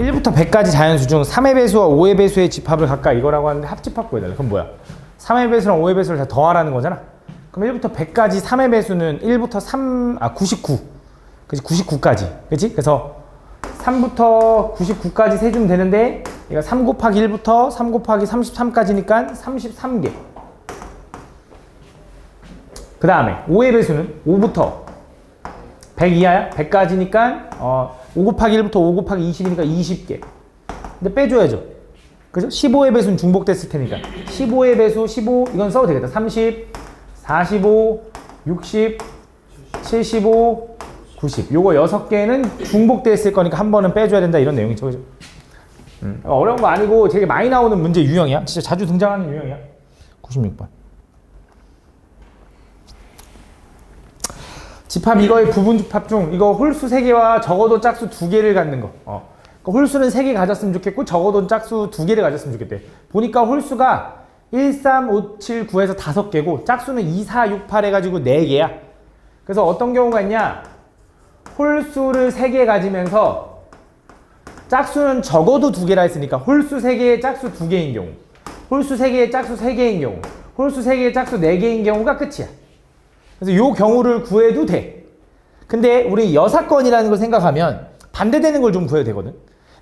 1부터 100까지 자연수 중 3의 배수와 5의 배수의 집합을 각각 이거라고 하는데 합집합 구해달라. 그럼 뭐야? 3의 배수랑 5의 배수를 다 더하라는 거잖아. 그럼 1부터 100까지 3의 배수는 1부터 99. 그치? 99까지. 그치? 그래서 3부터 99까지 세주면 되는데 얘가 3 곱하기 1부터 3 곱하기 33까지니까 33개. 그 다음에 5의 배수는 5부터 100 이하야? 100까지니까 5 곱하기 1부터 5 곱하기 20이니까 20개. 근데 빼줘야죠. 그죠? 15의 배수는 중복됐을 테니까 15의 배수 15 이건 써도 되겠다. 30, 45, 60, 75, 90 요거 6개는 중복됐을 거니까 한 번은 빼줘야 된다 이런 내용이죠. 그죠? 어려운 거 아니고 되게 많이 나오는 문제 유형이야. 진짜 자주 등장하는 유형이야. 96번. 집합 이거의 부분 집합 중 이거 홀수 3개와 적어도 짝수 2개를 갖는 거. 그러니까 홀수는 3개 가졌으면 좋겠고 적어도 짝수 2개를 가졌으면 좋겠대. 보니까 홀수가 1, 3, 5, 7, 9에서 5개고 짝수는 2, 4, 6, 8 해가지고 4개야. 그래서 어떤 경우가 있냐? 홀수를 3개 가지면서 짝수는 적어도 2개라 했으니까 홀수 3개에 짝수 2개인 경우, 홀수 3개에 짝수 3개인 경우, 홀수 3개에 짝수 4개인 경우가 끝이야. 그래서 요 경우를 구해도 돼. 근데 우리 여사건이라는 걸 생각하면 반대되는 걸 좀 구해도 되거든.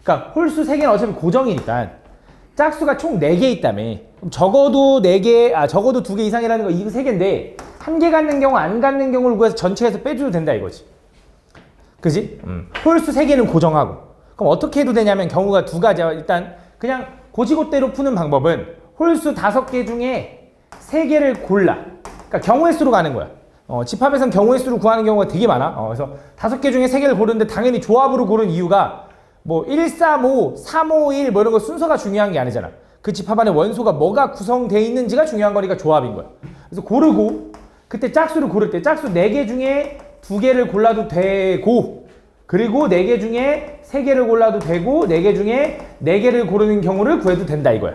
그러니까 홀수 3개는 어차피 고정이니까 짝수가 총 4개 있다며. 그럼 적어도 4개, 적어도 2개 이상이라는 거 이거 3개인데 1개 갖는 경우 안 갖는 경우를 구해서 전체에서 빼줘도 된다 이거지. 그지? 홀수 3개는 고정하고. 그럼 어떻게 해도 되냐면 경우가 2가지야. 일단 그냥 고지고대로 푸는 방법은 홀수 5개 중에 3개를 골라. 그러니까 경우의 수로 가는 거야. 집합에선 경우의 수로 구하는 경우가 되게 많아. 그래서 5개 중에 3개를 고르는데 당연히 조합으로 고른 이유가 뭐 1, 3, 5, 3, 5, 1 뭐 이런 거 순서가 중요한 게 아니잖아. 그 집합 안에 원소가 뭐가 구성되어 있는지가 중요한 거니까 조합인 거야. 그래서 고르고 그때 짝수를 고를 때 짝수 4개 중에 2개를 골라도 되고 그리고 4개 중에 3개를 골라도 되고 4개 중에 4개를 고르는 경우를 구해도 된다 이거야.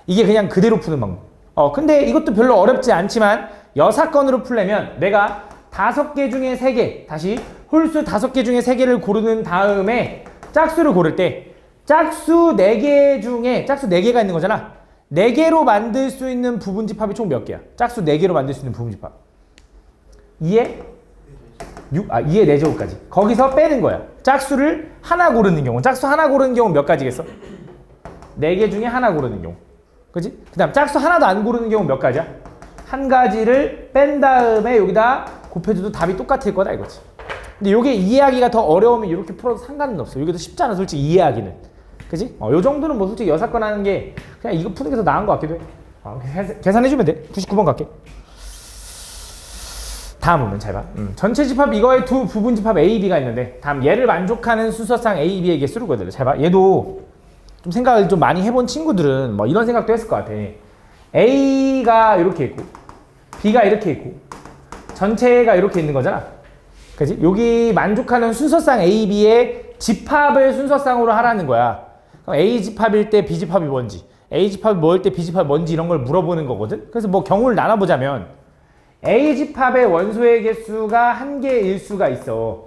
이게 그냥 그대로 푸는 방법. 근데 이것도 별로 어렵지 않지만 여사건으로 풀려면 내가 5개 중에 3개, 다시 홀수 5개 중에 3개를 고르는 다음에 짝수를 고를 때 짝수 4개 중에 짝수 4개가 있는 거잖아. 4개로 만들 수 있는 부분집합이 총 몇 개야? 짝수 4개로 만들 수 있는 부분집합 2의 6, 2의 4제곱까지. 거기서 빼는 거야. 짝수를 하나 고르는 경우. 짝수 하나 고르는 경우 몇 가지겠어? 4개 중에 하나 고르는 경우. 그치? 그 다음 짝수 하나도 안 고르는 경우 몇 가지야? 한 가지를 뺀 다음에 여기다 곱해줘도 답이 똑같을 거다 이거지. 근데 요게 이해하기가 더 어려우면 이렇게 풀어도 상관은 없어. 이게 더 쉽잖아 솔직히 이해하기는. 그치? 요 정도는 뭐 솔직히 여사건 하는 게 그냥 이거 푸는 게 더 나은 것 같기도 해. 계산해주면 돼. 99번 갈게. 다음 보면 잘 봐. 전체 집합 이거의 두 부분 집합 A, B가 있는데 다음 얘를 만족하는 순서상 A, B의 개수를 구해달래. 잘 봐. 얘도 좀 생각을 좀 많이 해본 친구들은 뭐 이런 생각도 했을 것 같아. A가 이렇게 있고 B가 이렇게 있고 전체가 이렇게 있는 거잖아. 그치? 여기 만족하는 순서상 A, B의 집합을 순서상으로 하라는 거야. 그럼 A 집합일 때 B 집합이 뭔지, A 집합이 뭐일 때 B 집합이 뭔지 이런 걸 물어보는 거거든. 그래서 뭐 경우를 나눠보자면 A 집합의 원소의 개수가 1개일 수가 있어.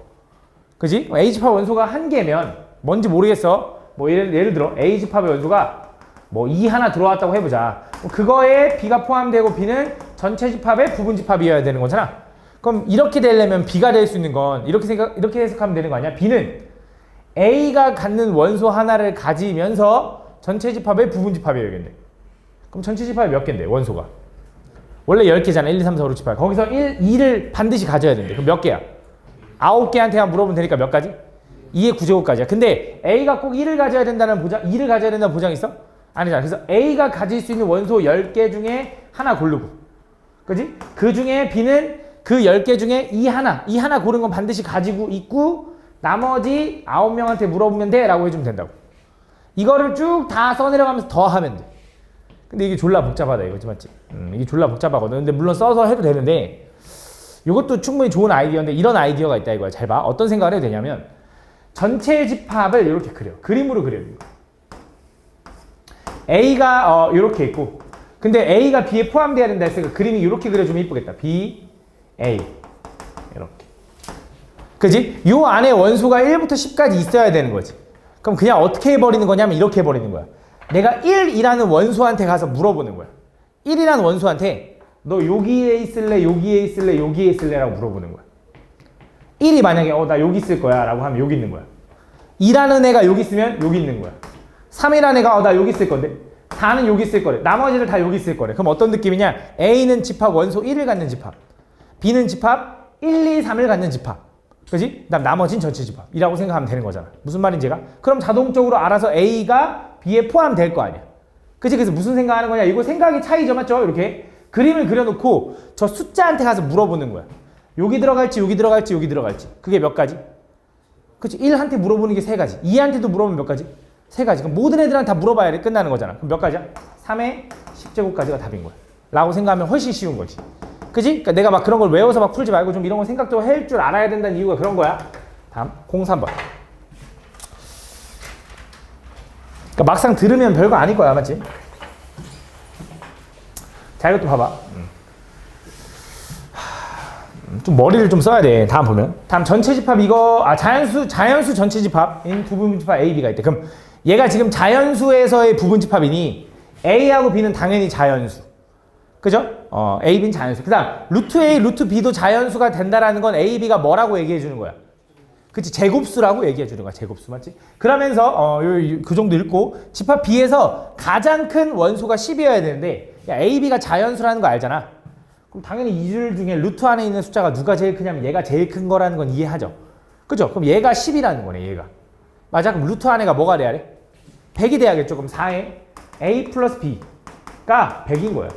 그지? A 집합 원소가 1개면 뭔지 모르겠어. 뭐 예를 들어 A 집합의 원소가 뭐 2 하나 들어왔다고 해보자. 그거에 B가 포함되고 B는 전체 집합의 부분 집합이어야 되는 거잖아. 그럼 이렇게 되려면 B가 될 수 있는 건 이렇게 해석하면 되는 거 아니야? B는 A가 갖는 원소 하나를 가지면서 전체 집합의 부분 집합이어야겠네. 그럼 전체 집합이 몇 개인데 원소가? 원래 10개잖아. 1, 2, 3, 4, 5, 6, 7, 8. 거기서 2를 반드시 가져야 되는데 그럼 몇 개야? 9개한테만 물어보면 되니까 몇 가지? 2의 9제곱까지야. 근데 A가 꼭 1을 가져야 된다는 보장, 2를 가져야 된다는 보장 있어? 아니잖아. 그래서 A가 가질 수 있는 원소 10개 중에 하나 고르고, 그지? 그 중에 B는 그 10개 중에 이 하나 고른 건 반드시 가지고 있고 나머지 9명한테 물어보면 돼 라고 해주면 된다고. 이거를 쭉 다 써내려가면서 더 하면 돼. 근데 이게 졸라 복잡하다 이거지, 맞지? 이게 졸라 복잡하거든. 근데 물론 써서 해도 되는데 이것도 충분히 좋은 아이디어인데 이런 아이디어가 있다 이거야. 잘 봐. 어떤 생각을 해도 되냐면 전체 집합을 이렇게 그려. 그림으로 그려. A가 이렇게 있고 근데 A가 B에 포함되어야 된다 했으니까 그림이 이렇게 그려주면 이쁘겠다. B, A 이렇게. 그지? 요 안에 원소가 1부터 10까지 있어야 되는 거지. 그럼 그냥 어떻게 해버리는 거냐면 이렇게 해버리는 거야. 내가 1이라는 원소한테 가서 물어보는 거야. 1이라는 원소한테 너 여기에 있을래, 여기에 있을래, 여기에 있을래? 라고 물어보는 거야. 1이 만약에 나 여기 있을 거야 라고 하면 여기 있는 거야. 2라는 애가 여기 있으면 여기 있는 거야. 3이라는 애가 나 여기 있을 건데 4는 여기 있을 거래. 나머지를 다 여기 있을 거래. 그럼 어떤 느낌이냐? A는 집합 원소 1을 갖는 집합, B는 집합 1, 2, 3을 갖는 집합, 그지? 그다음 나머지는 전체 집합이라고 생각하면 되는 거잖아. 무슨 말인지 가? 그럼 자동적으로 알아서 A가 B에 포함될 거 아니야. 그지? 그래서 무슨 생각하는 거냐? 이거 생각이 차이죠, 맞죠? 이렇게 그림을 그려놓고 저 숫자한테 가서 물어보는 거야. 여기 들어갈지, 여기 들어갈지, 여기 들어갈지. 그게 몇 가지? 그치? 1한테 물어보는 게 3가지. 2한테도 물어보면 몇 가지? 3가지. 그럼 모든 애들한테 다 물어봐야 돼. 끝나는 거잖아. 그럼 몇 가지야? 3의 10제곱까지가 답인 거야. 라고 생각하면 훨씬 쉬운 거지. 그지? 그러니까 내가 막 그런 걸 외워서 막 풀지 말고 좀 이런 거 생각도 할 줄 알아야 된다는 이유가 그런 거야. 다음 03번. 그러니까 막상 들으면 별거 아닐 거야, 맞지? 자, 이것도 봐봐. 좀 머리를 좀 써야 돼. 다음 보면. 다음 전체 집합 이거 자연수 전체 집합인 부분 집합 A, B가 있대. 그럼 얘가 지금 자연수에서의 부분 집합이니 A하고 B는 당연히 자연수. 그죠? A, B는 자연수. 그 다음 루트 A, 루트 B도 자연수가 된다라는 건 A, B가 뭐라고 얘기해 주는 거야? 그치? 제곱수라고 얘기해 주는 거야. 제곱수 맞지? 그러면서 그 정도 읽고 집합 B에서 가장 큰 원소가 10이어야 되는데 야, A, B가 자연수라는 거 알잖아. 그럼 당연히 이 줄 중에 루트 안에 있는 숫자가 누가 제일 크냐면 얘가 제일 큰 거라는 건 이해하죠. 그죠? 그럼 얘가 10이라는 거네, 얘가. 맞아? 그럼 루트 안에가 뭐가 돼야 돼? 100이 돼야겠죠. 그럼 4에 A 플러스 B가 100인 거예요.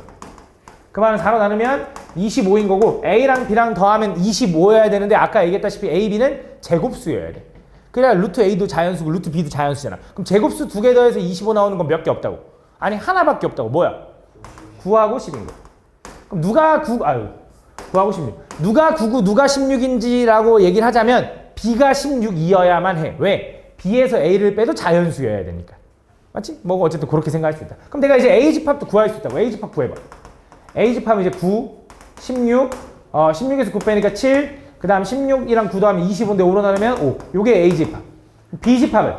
그 말은 4로 나누면 25인 거고 A랑 B랑 더하면 25여야 되는데 아까 얘기했다시피 A, B는 제곱수여야 돼. 그래야 루트 A도 자연수고 루트 B도 자연수잖아. 그럼 제곱수 2개 더해서 25 나오는 건 몇 개 없다고? 아니 하나밖에 없다고. 뭐야? 9하고 10인 거야. 그럼 누가 9하고 16. 누가 9고 누가 16인지라고 얘기를 하자면 B가 16이어야만 해. 왜? B에서 A를 빼도 자연수여야 되니까. 맞지? 뭐 어쨌든 그렇게 생각할 수 있다. 그럼 내가 이제 A 집합도 구할 수 있다고. A 집합 구해봐. A 집합은 이제 9, 16, 16에서 9 빼니까 7, 그 다음 16이랑 9 더하면 25인데 5로 나누면 5. 요게 A 집합. B 집합은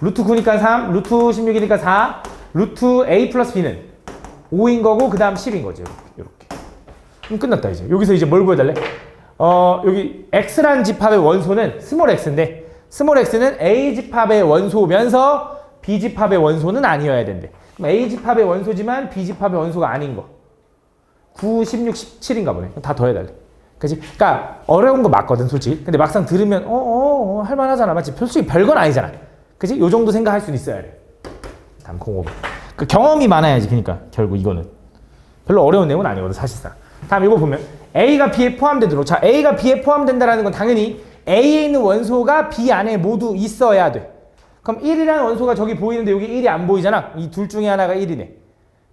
루트 9니까 3, 루트 16이니까 4, 루트 A 플러스 B는 5인 거고 그 다음 10인 거죠. 이렇게. 그럼 끝났다 이제. 여기서 이제 뭘 구해달래? 여기 X란 집합의 원소는 스몰 x인데 스몰 x는 A 집합의 원소면서 B 집합의 원소는 아니어야 된대. 그럼 A 집합의 원소지만 B 집합의 원소가 아닌 거. 9, 16, 17인가 보네. 다 더해달래. 그치? 그러니까 어려운 거 맞거든 솔직히. 근데 막상 들으면 할만하잖아. 맞지? 솔직히 별건 아니잖아. 그치? 요 정도 생각할 수는 있어야 돼. 다음 05번. 그 경험이 많아야지. 그러니까 결국 이거는 별로 어려운 내용은 아니거든 사실상. 다음 이거 보면 A가 B에 포함되도록. 자, A가 B에 포함된다라는 건 당연히 A에 있는 원소가 B 안에 모두 있어야 돼. 그럼 1이라는 원소가 저기 보이는데 여기 1이 안 보이잖아. 이 둘 중에 하나가 1이네.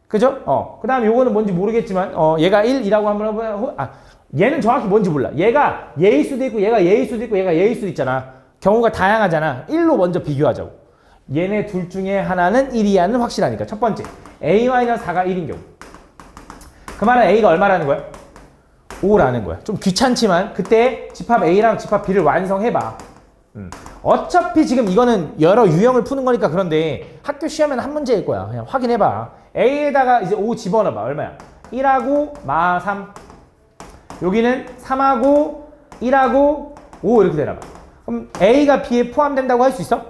그죠? 그 다음 요거는 뭔지 모르겠지만 얘가 1이라고 한번 얘는 정확히 뭔지 몰라. 얘가 얘일 수도 있고 얘가 얘일 수도 있고 얘가 얘일 수도 있잖아. 경우가 다양하잖아. 1로 먼저 비교하자고. 얘네 둘 중에 하나는 1이야는 확실하니까. 첫 번째 A-4가 1인 경우. 그 말은 A가 얼마라는 거야? 5라는 거야. 좀 귀찮지만 그때 집합 A랑 집합 B를 완성해봐. 어차피 지금 이거는 여러 유형을 푸는 거니까 그런데 학교 시험에는 한 문제일 거야. 그냥 확인해봐. A에다가 이제 5 집어넣어봐. 얼마야? 1하고 마 3. 여기는 3하고 1하고 5 이렇게 되나봐. 그럼 A가 B에 포함된다고 할 수 있어?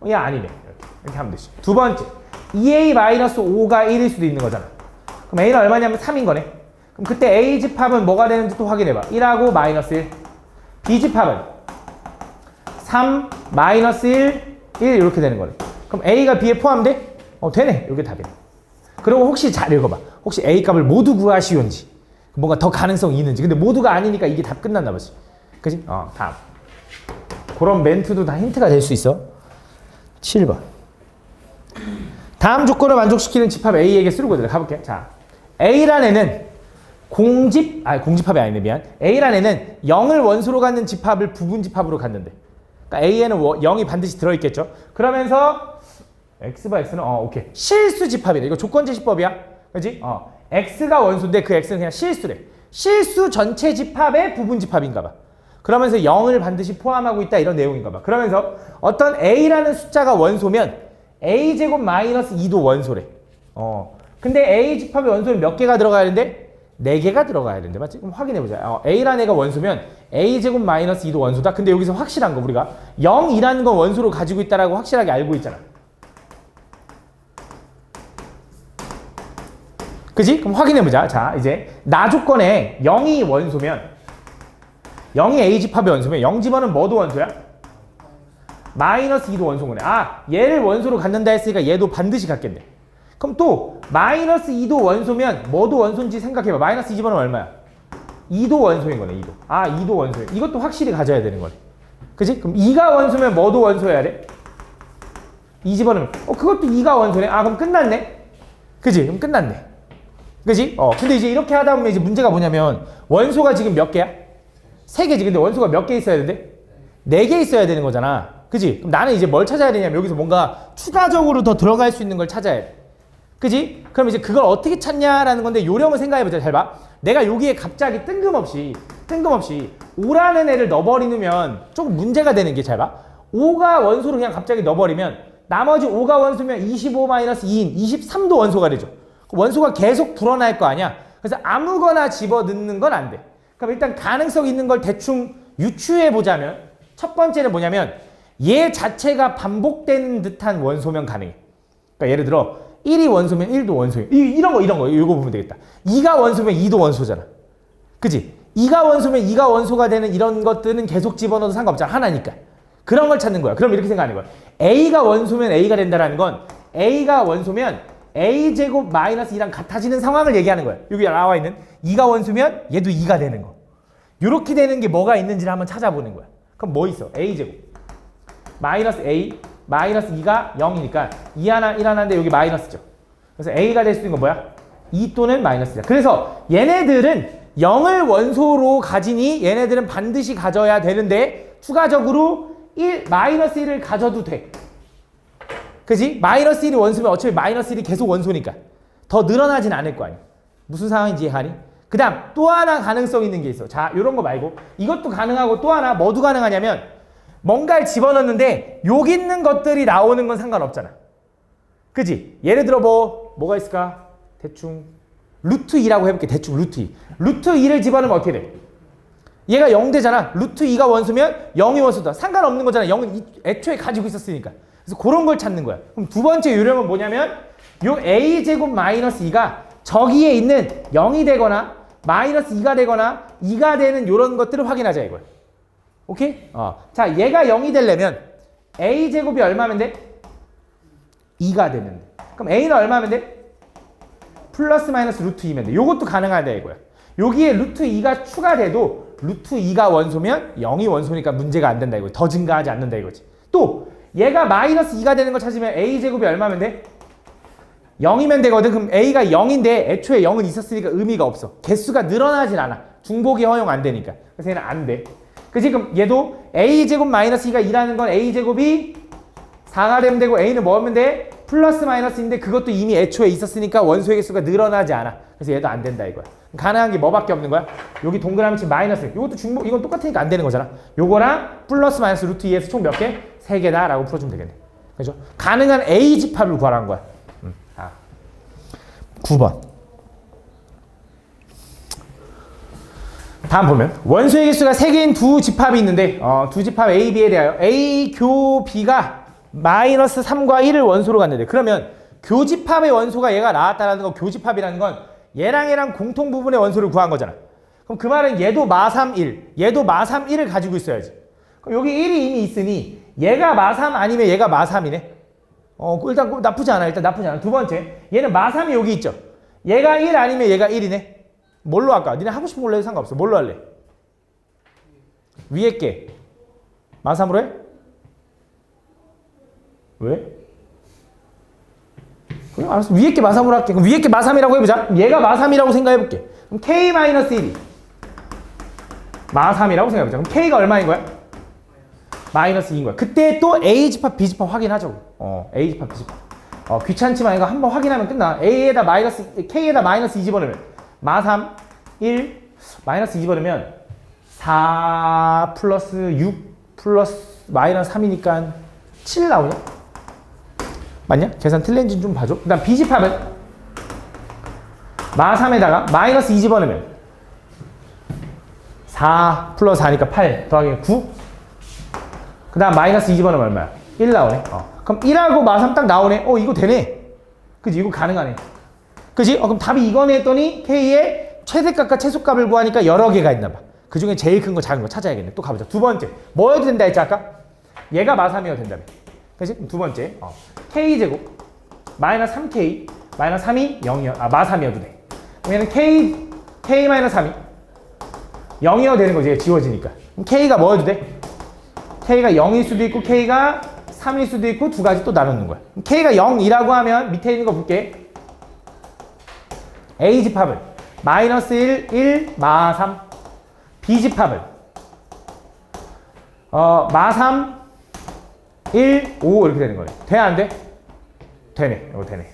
야 아니네. 이렇게 하면 되지. 두 번째 2A-5가 1일 수도 있는 거잖아. 그럼 A는 얼마냐면 3인 거네. 그럼 그때 A 집합은 뭐가 되는지 또 확인해봐. 1하고 마이너스 1. B 집합은 3, 마이너스 1, 1 이렇게 되는 거네. 그럼 A가 B에 포함돼? 되네. 이게 답이네. 그리고 혹시 잘 읽어봐. 혹시 A 값을 모두 구하시온지 뭔가 더 가능성이 있는지. 근데 모두가 아니니까 이게 답 끝났나 보지. 그치? 다음. 그런 멘트도 다 힌트가 될 수 있어. 7번. 다음 조건을 만족시키는 집합 A에게 쓰르고들 가볼게. 자, A란 애는 공집합이 아니네. 미안. A란 애는 0을 원소로 갖는 집합을 부분 집합으로 갖는데. 그러니까 A에는 0이 반드시 들어있겠죠. 그러면서 X/X는 오케이. 실수 집합이래. 이거 조건제시법이야. 그렇지? X가 원소인데 그 X는 그냥 실수래. 실수 전체 집합의 부분 집합인가 봐. 그러면서 0을 반드시 포함하고 있다 이런 내용인가 봐. 그러면서 어떤 a라는 숫자가 원소면 a제곱 마이너스 2도 원소래. 근데 a 집합의 원소는 몇 개가 들어가야 되는데? 4개가 들어가야 되는데 맞지? 그럼 확인해보자. a라는 애가 원소면 a제곱 마이너스 2도 원소다. 근데 여기서 확실한 거 우리가 0이라는 건 원소로 가지고 있다라고 확실하게 알고 있잖아. 그지? 그럼 확인해보자. 자, 이제 나 조건에 0이 원소면 0이 A 집합의 원소면 0 집어는 뭐도 원소야? 마이너스 2도 원소인 거네. 아, 얘를 원소로 갖는다 했으니까 얘도 반드시 갖겠네. 그럼 또 마이너스 2도 원소면 뭐도 원소인지 생각해봐. 마이너스 2 집어는 얼마야? 2도 원소인 거네. 2도. 아, 2도 원소야. 이것도 확실히 가져야 되는 거네. 그지? 그럼 2가 원소면 뭐도 원소여야 돼? 2 집어넣으면 그것도 2가 원소네. 아, 그럼 끝났네. 그지? 그럼 끝났네. 그지? 근데 이제 이렇게 하다 보면 이제 문제가 뭐냐면 원소가 지금 몇 개야? 3개지. 근데 원소가 몇 개 있어야 되는데? 4개 있어야 되는 거잖아. 그지? 그럼 나는 이제 뭘 찾아야 되냐면 여기서 뭔가 추가적으로 더 들어갈 수 있는 걸 찾아야 돼. 그지? 그럼 이제 그걸 어떻게 찾냐라는 건데 요령을 생각해보자. 잘 봐. 내가 여기에 갑자기 뜬금없이 5라는 애를 넣어버리면 조금 문제가 되는 게 잘 봐. 5가 원소로 그냥 갑자기 넣어버리면 나머지 5가 원소면 25-2인 23도 원소가 되죠. 원소가 계속 불어날 거 아니야. 그래서 아무거나 집어넣는 건 안 돼. 그럼 일단 가능성 있는 걸 대충 유추해 보자면 첫 번째는 뭐냐면 얘 자체가 반복되는 듯한 원소면 가능해. 그러니까 예를 들어 1이 원소면 1도 원소예요. 이런 거 이거 보면 되겠다. 2가 원소면 2도 원소잖아. 그치? 2가 원소면 2가 원소가 되는 이런 것들은 계속 집어넣어도 상관없잖아. 하나니까. 그런 걸 찾는 거야. 그럼 이렇게 생각하는 거야. A가 원소면 A가 된다라는 건 A가 원소면 A제곱 마이너스 2랑 같아지는 상황을 얘기하는 거야. 여기 나와 있는 2가 원소면 얘도 2가 되는 거. 이렇게 되는 게 뭐가 있는지를 한번 찾아보는 거야. 그럼 뭐 있어? A제곱 마이너스 A 마이너스 2가 0이니까 2 하나 1 하나인데 여기 마이너스죠. 그래서 A가 될 수 있는 건 뭐야? 2 또는 마이너스야. 그래서 얘네들은 0을 원소로 가지니 얘네들은 반드시 가져야 되는데 추가적으로 마이너스 1을 가져도 돼. 그지? 마이너스 1이 원소면 어차피 마이너스 1이 계속 원소니까 더 늘어나진 않을 거 아니야. 무슨 상황인지 이해하니? 그 다음 또 하나 가능성 있는 게 있어. 자, 요런 거 말고 이것도 가능하고 또 하나 뭐도 가능하냐면 뭔가를 집어넣는데 여기 있는 것들이 나오는 건 상관없잖아. 그지? 예를 들어 뭐가 있을까? 대충 루트 2라고 해볼게. 대충 루트 2. 루트 2를 집어넣으면 어떻게 돼? 얘가 0 되잖아. 루트 2가 원소면 0이 원소다. 상관없는 거잖아. 0은 애초에 가지고 있었으니까. 그래서 그런 걸 찾는 거야. 그럼 두 번째 요령은 뭐냐면 요 a제곱 마이너스 2가 저기에 있는 0이 되거나 마이너스 2가 되거나 2가 되는 이런 것들을 확인하자 이거야. 오케이? 자, 얘가 0이 되려면 a제곱이 얼마면 돼? 2가 되는데. 그럼 a는 얼마면 돼? 플러스 마이너스 루트 2면 돼. 요것도 가능하다 이거야. 여기에 루트 2가 추가돼도 루트 2가 원소면 0이 원소니까 문제가 안 된다 이거야. 더 증가하지 않는다 이거지. 또 얘가 마이너스 2가 되는 거 찾으면 a제곱이 얼마면 돼? 0이면 되거든. 그럼 a가 0인데 애초에 0은 있었으니까 의미가 없어. 개수가 늘어나진 않아. 중복이 허용 안 되니까. 그래서 얘는 안 돼. 그치? 그럼 얘도 a제곱 마이너스 2가 2라는 건 a제곱이 4가 되면 되고 a는 뭐 하면 돼? 플러스 마이너스인데 그것도 이미 애초에 있었으니까 원소의 개수가 늘어나지 않아. 그래서 얘도 안 된다 이거야. 가능한 게 뭐밖에 없는 거야? 여기 동그라미 친 마이너스. 이것도 중복, 이건 똑같으니까 안 되는 거잖아. 요거랑 플러스 마이너스 루트 2에서 총 몇 개? 3개다 라고 풀어주면 되겠네. 그죠? 가능한 A 집합을 구하라는 거야. 9번. 다음 보면 원소의 개수가 3개인 두 집합이 있는데 두 집합 A, B에 대하여 A 교 B가 마이너스 3과 1을 원소로 갔는데 그러면 교집합의 원소가 얘가 나왔다는 건 교집합이라는 건 얘랑 공통 부분의 원소를 구한 거잖아. 그럼 그 말은 얘도 마3 1, 얘도 마3 1을 가지고 있어야지. 그럼 여기 1이 이미 있으니 얘가 마3 아니면 얘가 마3이네. 일단 나쁘지 않아. 두 번째, 얘는 마3이 여기 있죠. 얘가 1 아니면 얘가 1이네. 뭘로 할까? 니네 하고 싶은 걸로 해도 상관없어. 뭘로 할래? 위에 게 마3으로 해? 왜? 그래 알았어. 위에 게 마3으로 할게. 그럼 위에 게 마3이라고 해보자. 얘가 마3이라고 생각해볼게. 그럼 K-1이 마3이라고 생각해보자. 그럼 K가 얼마인 거야? 마이너스 2인 거야. 그때 또 A집합, B집합 확인하자고. A집합, B집합. 귀찮지만 이거 한번 확인하면 끝나. A에다 마이너스, K에다 마이너스 2 집어넣으면 마3, 1, 마이너스 2 집어넣으면 4 4 플러스 6 플러스 마이너스 3이니까 7 나오냐? 맞냐? 계산 틀린지 좀 봐줘. 그 다음 B집합은 마3에다가 마이너스 2 집어넣으면 4 플러스 4니까 8 더하기 9. 그 다음 마이너스 2 집어넣으면 얼마야? 1 나오네. 그럼 1하고 마3 딱 나오네. 이거 되네. 그지? 이거 가능하네. 그지? 그럼 답이 이거네 했더니 K의 최대값과 최소값을 구하니까 여러 개가 있나 봐. 그 중에 제일 큰 거 작은 거 찾아야겠네. 또 가보자. 두 번째. 뭐여도 된다 했지 아까? 얘가 마3이어도 된다며. 그지? 두 번째. K제곱 마이너스 3K 마이너스 3이 0이어 마3이어도 돼. 얘는 K 마이너스 3이 0이어도 되는 거지. 지워지니까. 그럼 K가 뭐여도 돼? K가 0일 수도 있고 K가 3일 수도 있고 두 가지 또 나누는 거야. K가 0이라고 하면 밑에 있는 거 볼게. A집합은 마이너스 1, 1, 마3. B집합은 마3, 1, 5 이렇게 되는 거예요. 돼? 안 돼? 되네. 이거 되네.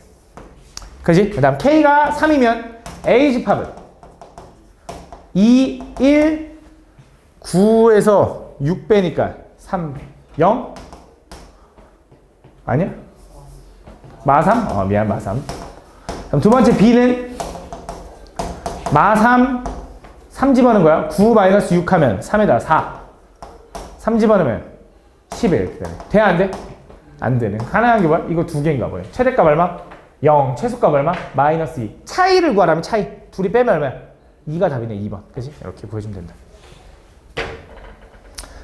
그지? 그 다음 K가 3이면 A집합은 2, 1, 9에서 6 빼니까 3, 0? 아니야? 마3? 미안, 마3. 그럼 두 번째 B는 마3, 3 집어넣은 거야. 9 마이너스 6 하면 3에다 4. 3 집어넣으면 11 이렇게 되네. 돼? 안 돼? 안 되네. 가능한 게 뭐야? 이거 두 개인가 봐요. 최대값 얼마? 0. 최소값 얼마? 마이너스 2. 차이를 구하라면 차이. 둘이 빼면 얼마야? 2가 답이네. 2번. 그치? 이렇게 구해주면 된다.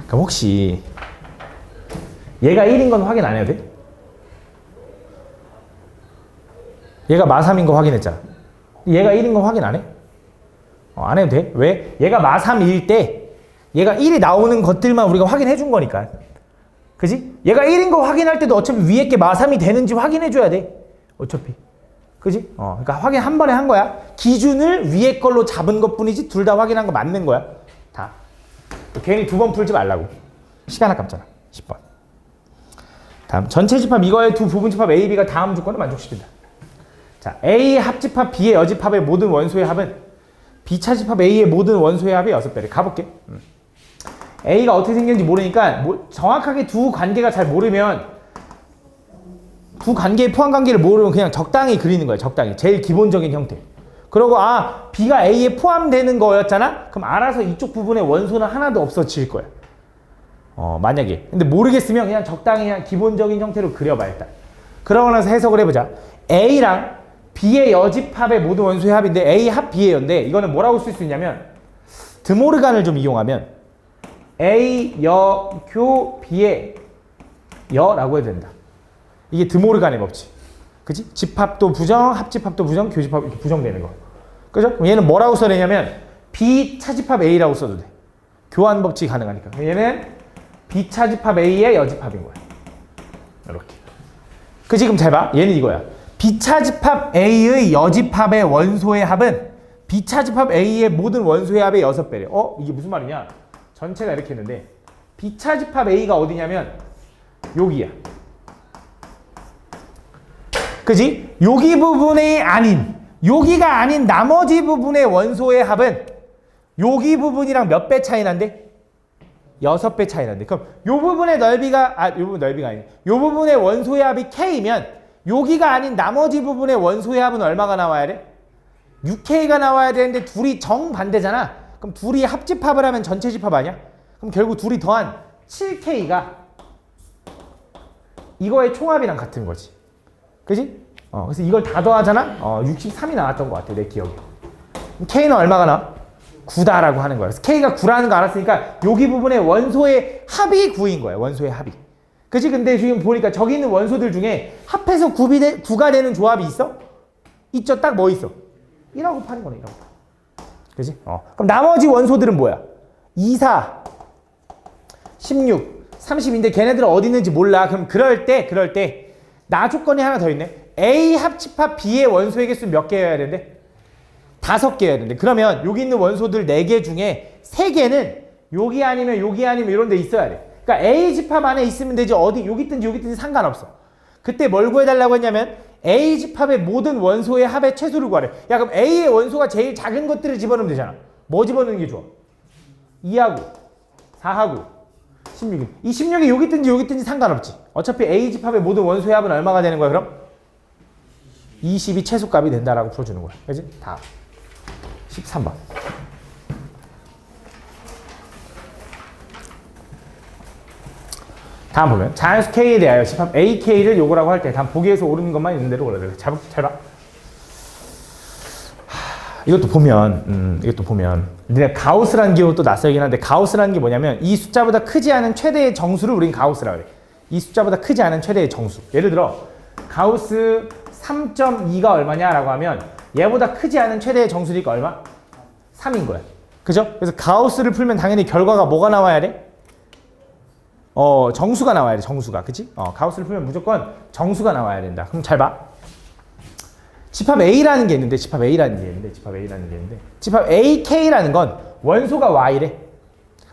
그럼 혹시 얘가 1인 건 확인 안 해도 돼? 얘가 마3인 거 확인했잖아. 얘가 1인 거 확인 안 해? 안 해도 돼? 왜? 얘가 마3일 때 얘가 1이 나오는 것들만 우리가 확인해 준 거니까. 그지? 얘가 1인 거 확인할 때도 어차피 위에 게 마3이 되는지 확인해 줘야 돼. 어차피. 그지? 그러니까 확인 한 번에 한 거야. 기준을 위에 걸로 잡은 것 뿐이지 둘 다 확인한 거 맞는 거야. 다. 괜히 두 번 풀지 말라고. 시간 아깝잖아. 10번. 다음 전체 집합 이거의 두 부분 집합 A, B가 다음 조건을 만족시킨다. 자, A 합집합 B의 여집합의 모든 원소의 합은 B차 집합 A의 모든 원소의 합의 6배래. 가볼게. A가 어떻게 생겼는지 모르니까 정확하게 두 관계가 잘 모르면 두 관계의 포함 관계를 모르면 그냥 적당히 그리는 거야. 적당히. 제일 기본적인 형태. 그러고 B가 A에 포함되는 거였잖아? 그럼 알아서 이쪽 부분에 원소는 하나도 없어질 거야. 만약에. 근데 모르겠으면 그냥 적당히 그냥 기본적인 형태로 그려봐 일단. 그러고 나서 해석을 해보자. A랑 B의 여집합의 모든 원소의 합인데 A 합 B의 여인데 이거는 뭐라고 쓸 수 있냐면 드모르간을 좀 이용하면 A 여 교 B의 여라고 해도 된다. 이게 드모르간의 법칙. 그치? 집합도 부정, 합집합도 부정, 교집합 이렇게 부정되는 거. 그죠? 그럼 얘는 뭐라고 써야 되냐면 B 차집합 A라고 써도 돼. 교환 법칙이 가능하니까. 그럼 얘는 B 차집합 A의 여집합인 거야. 이렇게. 그치? 그럼 잘 봐. 얘는 이거야. B차집합 A의 여집합의 원소의 합은 B차집합 A의 모든 원소의 합의 6배래. 이게 무슨 말이냐? 전체가 이렇게 있는데 B차집합 A가 어디냐면 여기야. 그지? 여기 부분이 아닌 여기가 아닌 나머지 부분의 원소의 합은 여기 부분이랑 몇 배 차이 난대? 6배 차이 난대. 그럼 요 부분의 넓이가 요 부분 넓이가 아니야. 요 부분의 원소의 합이 K면 여기가 아닌 나머지 부분의 원소의 합은 얼마가 나와야 돼? 6K가 나와야 되는데 둘이 정반대잖아. 그럼 둘이 합집합을 하면 전체 집합 아니야? 그럼 결국 둘이 더한 7K가 이거의 총합이랑 같은 거지. 그지? 그래서 이걸 다 더하잖아? 63이 나왔던 것 같아, 내 기억에. K는 얼마가 나와? 9다라고 하는 거야. 그래서 K가 9라는 거 알았으니까 여기 부분의 원소의 합이 9인 거야, 원소의 합이. 그치? 근데 지금 보니까 저기 있는 원소들 중에 합해서 9가 되는 조합이 있어? 있죠? 딱 뭐 있어? 1하고 8인 거네, 1하고 8. 그치? 그럼 나머지 원소들은 뭐야? 2, 4, 16, 30인데 걔네들은 어디 있는지 몰라. 그럼 그럴 때 나 조건이 하나 더 있네. A 합집합 B의 원소의 개수는 몇 개여야 되는데? 5개여야 되는데. 그러면 여기 있는 원소들 4개 중에 3개는 여기 아니면 이런 데 있어야 돼. 그러니까 A 집합 안에 있으면 되지 어디 여기 있든지 상관없어. 그때 뭘 구해달라고 했냐면 A 집합의 모든 원소의 합의 최소를 구하래. 야 그럼 A의 원소가 제일 작은 것들을 집어넣으면 되잖아. 뭐 집어넣는 게 좋아? 2하고 4하고 16이. 이 16이 여기 있든지 여기 있든지 상관없지. 어차피 A 집합의 모든 원소의 합은 얼마가 되는 거야 그럼? 20이 최소값이 된다라고 풀어주는 거야. 그지? 다. 13번. 다음 보면 자연수 K에 대하여 집합 AK를 요구라고 할 때 다음 보기에서 오르는 것만 있는 대로 골라야 돼. 잘 봐. 이것도 보면 근데 가우스라는 기호도 또 낯설긴 한데 가우스라는 게 뭐냐면 이 숫자보다 크지 않은 최대의 정수를 우린 가우스라고 그래. 이 숫자보다 크지 않은 최대의 정수. 예를 들어 가우스 3.2가 얼마냐라고 하면 얘보다 크지 않은 최대의 정수니까 얼마? 3인 거야. 그죠? 그래서 가우스를 풀면 당연히 결과가 뭐가 나와야 돼? 정수가 나와야 돼. 정수가. 그치? 가우스를 풀면 무조건 정수가 나와야 된다. 그럼 잘 봐. 집합 A라는 게 있는데 집합 AK라는 건 원소가 Y래.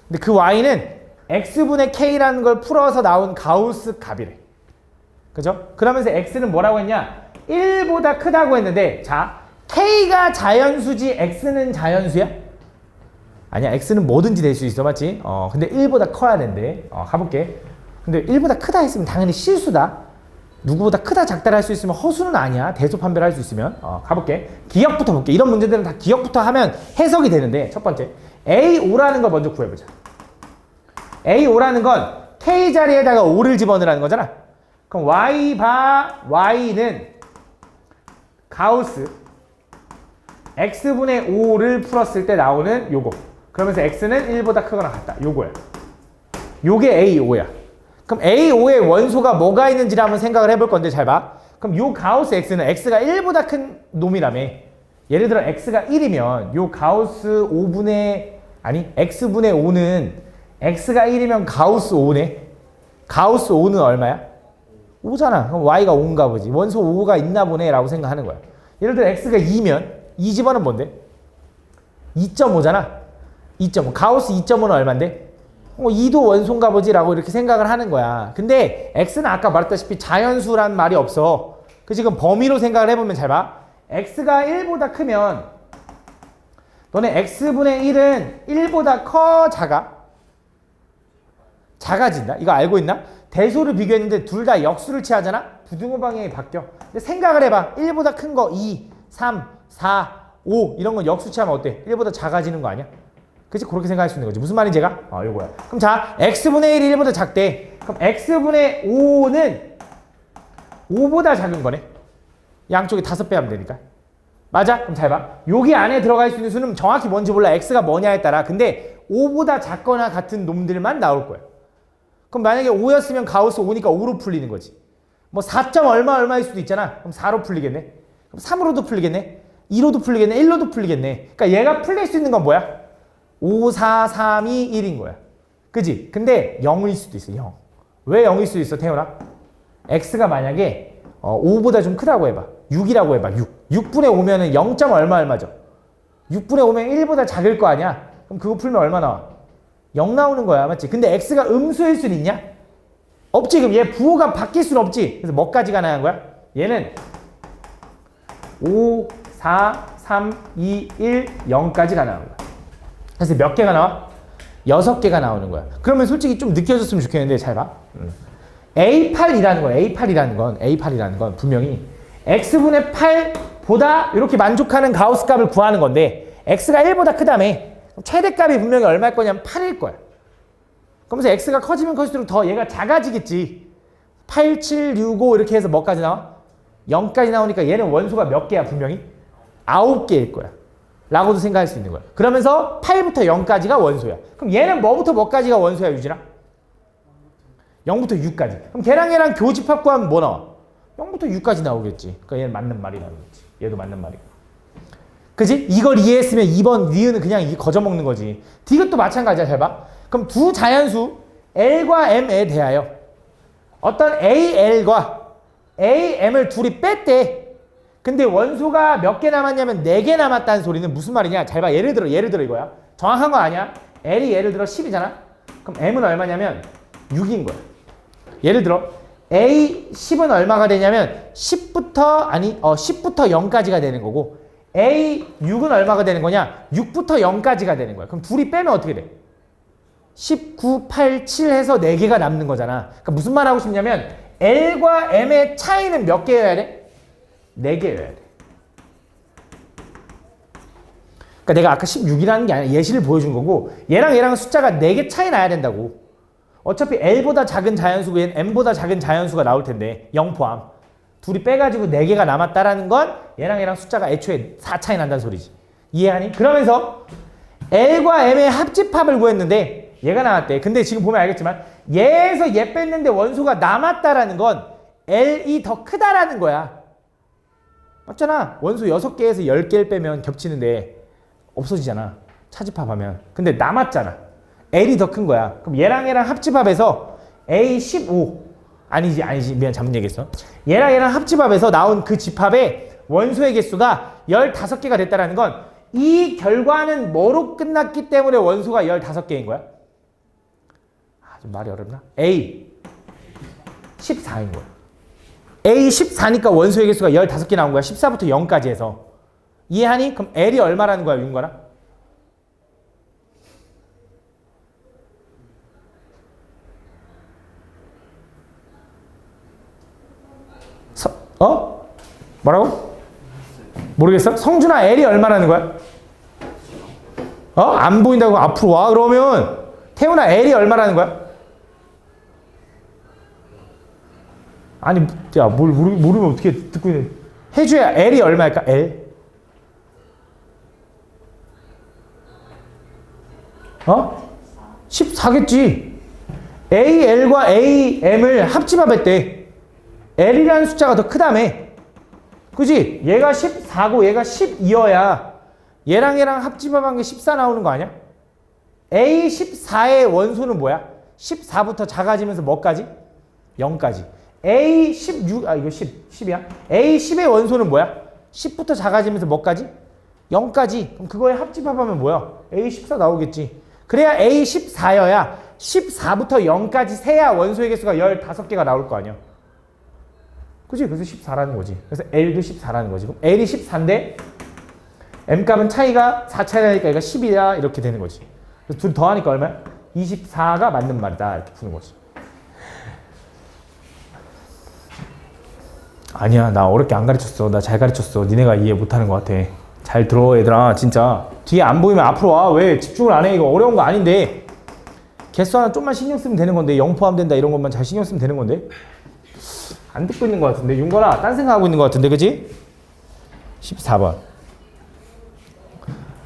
근데 그 Y는 X분의 K라는 걸 풀어서 나온 가우스 값이래. 그죠? 그러면서 X는 뭐라고 했냐? 1보다 크다고 했는데 자, K가 자연수지 X는 자연수야? 아니야. X는 뭐든지 될 수 있어. 맞지? 근데 1보다 커야 된대. 가볼게. 근데 1보다 크다 했으면 당연히 실수다. 누구보다 크다 작다를 할 수 있으면 허수는 아니야. 대소 판별을 할 수 있으면. 가볼게. 기억부터 볼게. 이런 문제들은 다 기억부터 하면 해석이 되는데 첫 번째 A5라는 걸 먼저 구해보자. A5라는 건 K 자리에다가 5를 집어넣으라는 거잖아. 그럼 Y 바 Y는 가우스 X분의 5를 풀었을 때 나오는 요거. 그러면서 X는 1보다 크거나 같다. 요거야. 요게 A5야. 그럼 A5의 원소가 뭐가 있는지를 한번 생각을 해볼 건데 잘 봐. 그럼 요 가우스 X는 X가 1보다 큰 놈이라며. 예를 들어 X가 1이면 요 가우스 5분의 X분의 5는 X가 1이면 가우스 5네. 가우스 5는 얼마야? 5잖아. 그럼 Y가 5인가 보지. 원소 5가 있나 보네 라고 생각하는 거야. 예를 들어 X가 2면 이 집어는 뭔데? 2.5잖아. 2.5. 가우스 2.5는 얼만데? 2도 원소인가 보지 라고 이렇게 생각을 하는 거야. 근데 X는 아까 말했다시피 자연수란 말이 없어. 그 지금 범위로 생각을 해보면 잘 봐. X가 1보다 크면 너네 X분의 1은 1보다 커 작아? 작아진다. 이거 알고 있나? 대소를 비교했는데 둘 다 역수를 취하잖아? 부등호 방향이 바뀌어. 근데 생각을 해봐. 1보다 큰 거 2, 3, 4, 5 이런 건 역수 취하면 어때? 1보다 작아지는 거 아니야? 그치? 그렇게 생각할 수 있는 거지. 무슨 말인지 제가? 요거야. 그럼 자, X분의 1이 1보다 작대. 그럼 X분의 5는 5보다 작은 거네. 양쪽에 5배 하면 되니까. 맞아? 그럼 잘 봐. 여기 안에 들어갈 수 있는 수는 정확히 뭔지 몰라. X가 뭐냐에 따라. 근데 5보다 작거나 같은 놈들만 나올 거야. 그럼 만약에 5였으면 가우스 5니까 5로 풀리는 거지. 뭐 4점 얼마일 수도 있잖아. 그럼 4로 풀리겠네. 그럼 3으로도 풀리겠네. 2로도 풀리겠네. 1로도 풀리겠네. 그러니까 얘가 풀릴 수 있는 건 뭐야? 5, 4, 3, 2, 1인 거야. 그지? 근데 0일 수도 있어. 0. 왜 0일 수도 있어, 태훈아? X가 만약에 5보다 좀 크다고 해봐. 6이라고 해봐. 6분의 5면은 0. 얼마죠? 6분의 5면 1보다 작을 거 아니야? 그럼 그거 풀면 얼마 나와? 0 나오는 거야. 맞지? 근데 X가 음수일 수는 있냐? 없지. 그럼 얘 부호가 바뀔 수는 없지. 그래서 뭐까지 가능한 거야? 얘는 5, 4, 3, 2, 1, 0까지 가능한 거야. 그래서 몇 개가 나와? 6개가 나오는 거야. 그러면 솔직히 좀 느껴졌으면 좋겠는데 잘 봐. A8이라는 건 분명히 X분의 8보다 이렇게 만족하는 가우스 값을 구하는 건데 X가 1보다 크다며. 최대값이 분명히 얼마일 거냐면 8일 거야. 그러면서 X가 커지면 커질수록 더 얘가 작아지겠지. 8, 7, 6, 5 이렇게 해서 뭐까지 나와? 0까지 나오니까 얘는 원소가 몇 개야 분명히? 9개일 거야. 라고도 생각할 수 있는 거야. 그러면서 8부터 0까지가 원소야. 그럼 얘는 뭐부터 뭐까지가 원소야, 유진아? 0부터 6까지. 그럼 걔랑 교집합 구하면 뭐 나와? 0부터 6까지 나오겠지. 그러니까 얘는 맞는 말이라는 거지. 얘도 맞는 말이고. 그지? 이걸 이해했으면 2번 니은은 그냥 거저먹는 거지. 디귿도 마찬가지야. 잘 봐. 그럼 두 자연수 L과 M에 대하여 어떤 AL과 AM을 둘이 뺐대. 근데 원소가 몇 개 남았냐면 4개 남았다는 소리는 무슨 말이냐? 잘 봐. 예를 들어 이거야. 정확한 거 아니야? L이 예를 들어 10이잖아? 그럼 M은 얼마냐면 6인 거야. 예를 들어 A 10은 얼마가 되냐면 10부터 0까지가 되는 거고 A 6은 얼마가 되는 거냐? 6부터 0까지가 되는 거야. 그럼 둘이 빼면 어떻게 돼? 19, 8, 7 해서 4개가 남는 거잖아. 그러니까 무슨 말 하고 싶냐면 L과 M의 차이는 몇 개여야 돼? 4개여야 돼. 그러니까 내가 아까 16이라는 게 아니라 예시를 보여준 거고 얘랑 얘랑 숫자가 4개 차이 나야 된다고. 어차피 L보다 작은 자연수고 얘는 M보다 작은 자연수가 나올 텐데 0 포함. 둘이 빼가지고 4개가 남았다라는 건 얘랑 얘랑 숫자가 애초에 4 차이 난다는 소리지. 이해하니? 그러면서 L과 M의 합집합을 구했는데 얘가 나왔대. 근데 지금 보면 알겠지만 얘에서 얘 뺐는데 원소가 남았다라는 건 L이 더 크다라는 거야. 맞잖아. 원소 6개에서 10개를 빼면 겹치는데 없어지잖아. 차집합하면. 근데 남았잖아. L이 더 큰 거야. 그럼 얘랑 얘랑 합집합해서 A15 아니지 미안 잘못 얘기했어. 얘랑 얘랑 합집합해서 나온 그 집합의 원소의 개수가 15개가 됐다라는 건 이 결과는 뭐로 끝났기 때문에 원소가 15개인 거야? 좀 말이 어렵나? A 14인 거야. A 14니까 원소의 개수가 15개 나온 거야. 14부터 0까지 해서. 이해하니? 그럼 L이 얼마라는 거야, 윤거나? 뭐라고? 모르겠어? 성준아, L이 얼마라는 거야? 안 보인다고 앞으로 와? 그러면 태훈아, L이 얼마라는 거야? 아니, 야, 뭘 모르면 어떻게 듣고 있는. 해줘야 L이 얼마일까? L? 14겠지. AL과 AM을 합집합했대. L이라는 숫자가 더 크다며. 그지? 얘가 14고 얘가 12여야 얘랑 얘랑 합집합한 게 14 나오는 거 아니야? A14의 원소는 뭐야? 14부터 작아지면서 뭐까지? 0까지. A16, 이거 10이야? A10의 원소는 뭐야? 10부터 작아지면서 뭐까지? 0까지. 그럼 그거에 합집합하면 뭐야? A14 나오겠지. 그래야 A14여야 14부터 0까지 세야 원소의 개수가 15개가 나올 거 아니야. 그치? 그래서 14라는 거지. 그래서 L도 14라는 거지. 그럼 L이 14인데 M값은 차이가 4 차이 나니까 얘가 10이야 이렇게 되는 거지. 그래서 둘 더하니까 얼마야? 24가 맞는 말이다 이렇게 푸는 거지. 아니야, 나 어렵게 안 가르쳤어. 나 잘 가르쳤어. 니네가 이해 못하는 것 같아. 잘 들어 얘들아. 진짜 뒤에 안 보이면 앞으로 와. 왜 집중을 안 해? 이거 어려운 거 아닌데. 개수 하나 좀만 신경 쓰면 되는 건데 0 포함된다 이런 것만 잘 신경 쓰면 되는 건데. 안 듣고 있는 것 같은데. 윤건아 딴 생각하고 있는 것 같은데. 그치? 14번.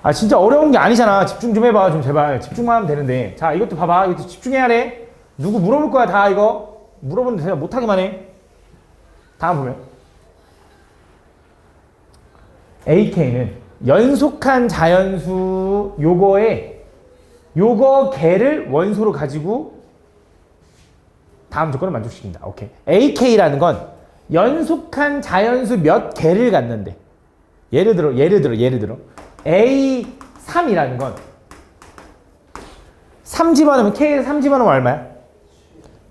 아 진짜 어려운 게 아니잖아. 집중 좀 해봐. 좀 제발. 집중만 하면 되는데. 자 이것도 봐봐. 이것도 집중해야 돼. 누구 물어볼 거야 다 이거. 물어보는데 제가 못하기만 해. 다음 보면 AK는 연속한 자연수 요거 개를 원소로 가지고 다음 조건을 만족시킨다. 오케이. AK라는 건 연속한 자연수 몇 개를 갖는데 예를 들어 A3이라는 건 3 집어넣으면 K에 3 집어넣으면 얼마야?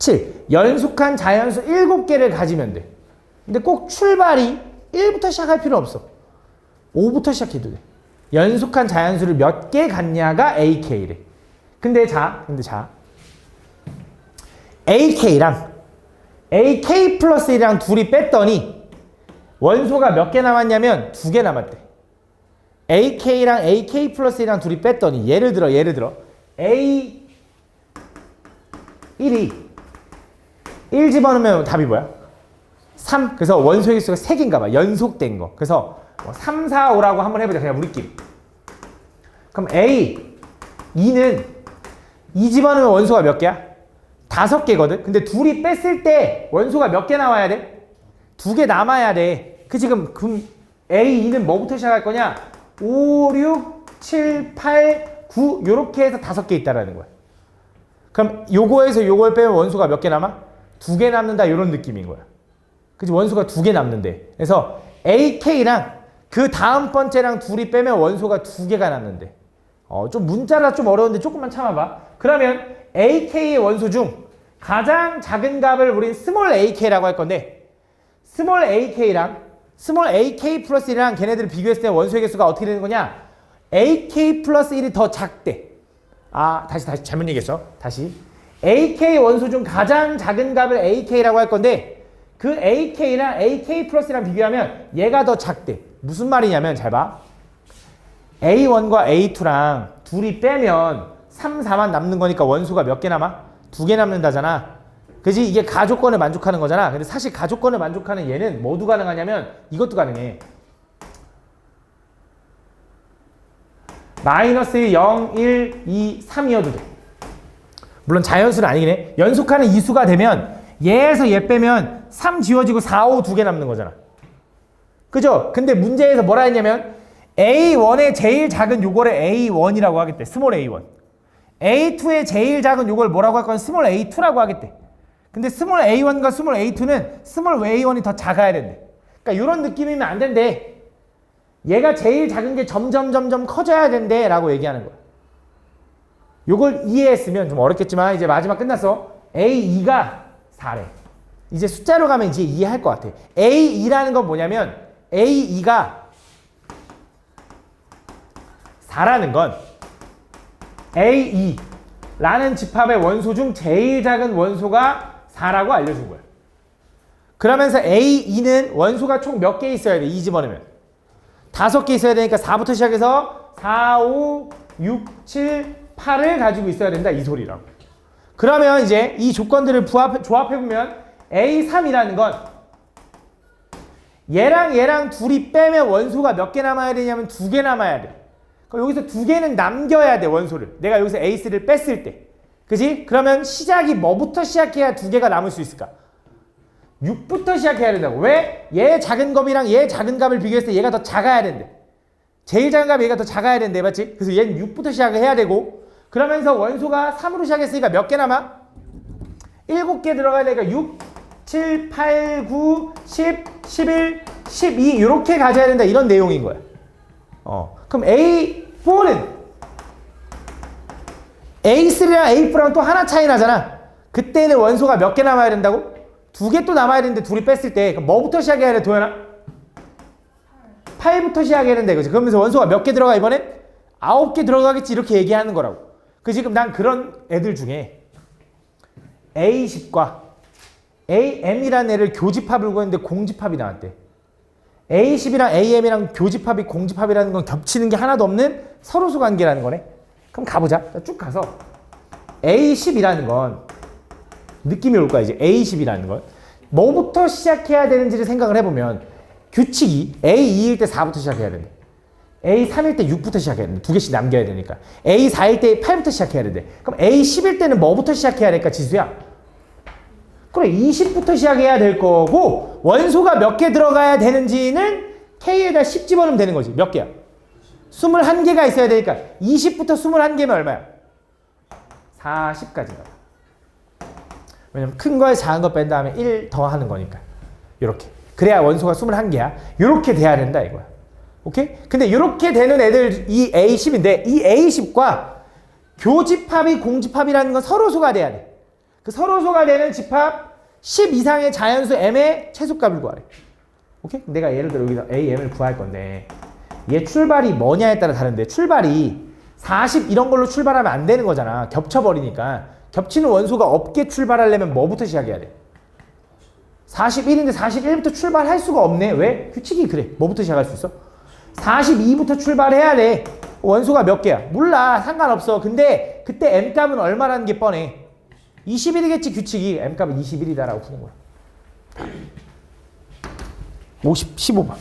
7. 연속한 자연수 7개를 가지면 돼. 근데 꼭 출발이 1부터 시작할 필요 없어. 5부터 시작해도 돼. 연속한 자연수를 몇 개 갖냐가 AK래. 근데 자 AK랑 AK 플러스 1이랑 둘이 뺐더니 원소가 몇 개 남았냐면 2개 남았대. AK랑 AK 플러스 1이랑 둘이 뺐더니 예를 들어 A1이 1 집어넣으면 답이 뭐야? 3. 그래서 원소의 개수가 3개인가 봐. 연속된 거. 그래서 3, 4, 5라고 한번 해보자. 그냥 우리끼리. 그럼 A2는 2 집어넣으면 원소가 몇 개야? 5개거든. 근데 둘이 뺐을 때 원소가 몇 개 나와야 돼? 2개 남아야 돼. 그치? 그럼 A2는 뭐부터 시작할 거냐? 5, 6, 7, 8, 9 요렇게 해서 5개 있다라는 거야. 그럼 요거에서 요걸 빼면 원소가 몇 개 남아? 2개 남는다 이런 느낌인 거야. 그치? 원소가 2개 남는데. 그래서 AK랑 그 다음 번째랑 둘이 빼면 원소가 2개가 남는데. 좀 문자라 좀 어려운데 조금만 참아봐. 그러면 AK의 원소 중 가장 작은 값을 우린 스몰 AK라고 할 건데 스몰 AK랑 스몰 AK 플러스 1이랑 걔네들을 비교했을 때 원소의 개수가 어떻게 되는 거냐? AK 플러스 1이 더 작대. 다시 잘못 얘기했어. 다시. AK 원소 중 가장 작은 값을 AK라고 할 건데 그 AK랑 AK 플러스랑 비교하면 얘가 더 작대. 무슨 말이냐면 잘 봐. A1과 A2랑 둘이 빼면 3, 4만 남는 거니까 원소가 몇 개 남아? 2개 남는다잖아. 그지? 이게 가조건을 만족하는 거잖아. 근데 사실 가조건을 만족하는 얘는 뭐도 가능하냐면 이것도 가능해. 마이너스 0, 1, 2, 3이어도 돼. 물론 자연수는 아니긴 해. 연속하는 이수가 되면 얘에서 얘 빼면 3 지워지고 4, 5 2개 남는 거잖아. 그죠? 근데 문제에서 뭐라 했냐면 A1의 제일 작은 요거를 A1이라고 하겠대. 스몰 A1. A2의 제일 작은 요걸 뭐라고 할 건 스몰 A2라고 하겠대. 근데 스몰 A1과 스몰 A2는 스몰 A1이 더 작아야 된대. 그러니까 이런 느낌이면 안 된대. 얘가 제일 작은 게 점점 커져야 된대 라고 얘기하는 거야. 요걸 이해했으면 좀 어렵겠지만 이제 마지막 끝났어. A2가 4래. 이제 숫자로 가면 이제 이해할 것 같아. A2라는 건 뭐냐면 A2가 4라는 건 A2라는 집합의 원소 중 제일 작은 원소가 4라고 알려준 거야. 그러면서 A2는 원소가 총 몇 개 있어야 돼? 2 집어넣으면 5개 있어야 되니까 4부터 시작해서 4, 5, 6, 7, 8을 가지고 있어야 된다 이 소리라고. 그러면 이제 이 조건들을 조합해보면 A3이라는 건 얘랑 둘이 빼면 원소가 몇 개 남아야 되냐면 2개 남아야 돼. 그럼 여기서 2개는 남겨야 돼 원소를. 내가 여기서 A3를 뺐을 때. 그지? 그러면 시작이 뭐부터 시작해야 2개가 남을 수 있을까? 6부터 시작해야 된다고. 왜? 얘 작은 값이랑 얘 작은 값을 비교했을 때 얘가 더 작아야 된대. 제일 작은 값이 얘가 더 작아야 된대. 맞지? 그래서 얘는 6부터 시작을 해야 되고 그러면서 원소가 3으로 시작했으니까 몇 개 남아? 7개 들어가야 되니까 6, 7, 8, 9, 10, 11, 12 이렇게 가져야 된다. 이런 내용인 거야. 그럼 A4는 A3랑 A4랑 또 하나 차이 나잖아. 그때는 원소가 몇 개 남아야 된다고? 2개 또 남아야 되는데 둘이 뺐을 때 그럼 뭐부터 시작해야 돼 도현아? 8부터 시작해야 된다 이거지. 그러면서 원소가 몇 개 들어가 이번엔? 9개 들어가겠지 이렇게 얘기하는 거라고. 그 지금 난 그런 애들 중에 A10과 AM이라는 애를 교집합을 구했는데 공집합이 나왔대. A10이랑 AM이랑 교집합이 공집합이라는 건 겹치는 게 하나도 없는 서로수 관계라는 거네. 그럼 가보자. 쭉 가서 A10이라는 건 느낌이 올 거야. 이제 A10이라는 건 뭐부터 시작해야 되는지를 생각을 해보면 규칙이 A2일 때 4부터 시작해야 된대. A3일 때 6부터 시작해야 된대. 2개씩 남겨야 되니까. A4일 때 8부터 시작해야 된대. 그럼 A10일 때는 뭐부터 시작해야 될까 지수야? 그래 20부터 시작해야 될 거고 원소가 몇 개 들어가야 되는지는 K에다 10 집어넣으면 되는 거지. 몇 개야? 21개가 있어야 되니까 20부터 21개면 얼마야? 40까지 나와. 왜냐면 큰 거에 작은 거 뺀 다음에 1 더하는 거니까. 이렇게. 그래야 원소가 21개야. 이렇게 돼야 된다 이거야. 오케이? 근데 이렇게 되는 애들 이 A10인데 이 A10과 교집합이 공집합이라는 건 서로소가 돼야 돼. 그 서로소가 되는 집합 10 이상의 자연수 M의 최소값을 구하래. 오케이? 내가 예를 들어 여기서 AM을 구할 건데 얘 출발이 뭐냐에 따라 다른데 출발이 40 이런 걸로 출발하면 안 되는 거잖아. 겹쳐버리니까. 겹치는 원소가 없게 출발하려면 뭐부터 시작해야 돼? 41인데 41부터 출발할 수가 없네. 왜? 규칙이 그래. 뭐부터 시작할 수 있어? 42부터 출발해야 돼. 원소가 몇 개야? 몰라. 상관없어. 근데 그때 M값은 얼마라는 게 뻔해. 21이겠지 규칙이. M값은 21이다라고 푸는 거야. 15번.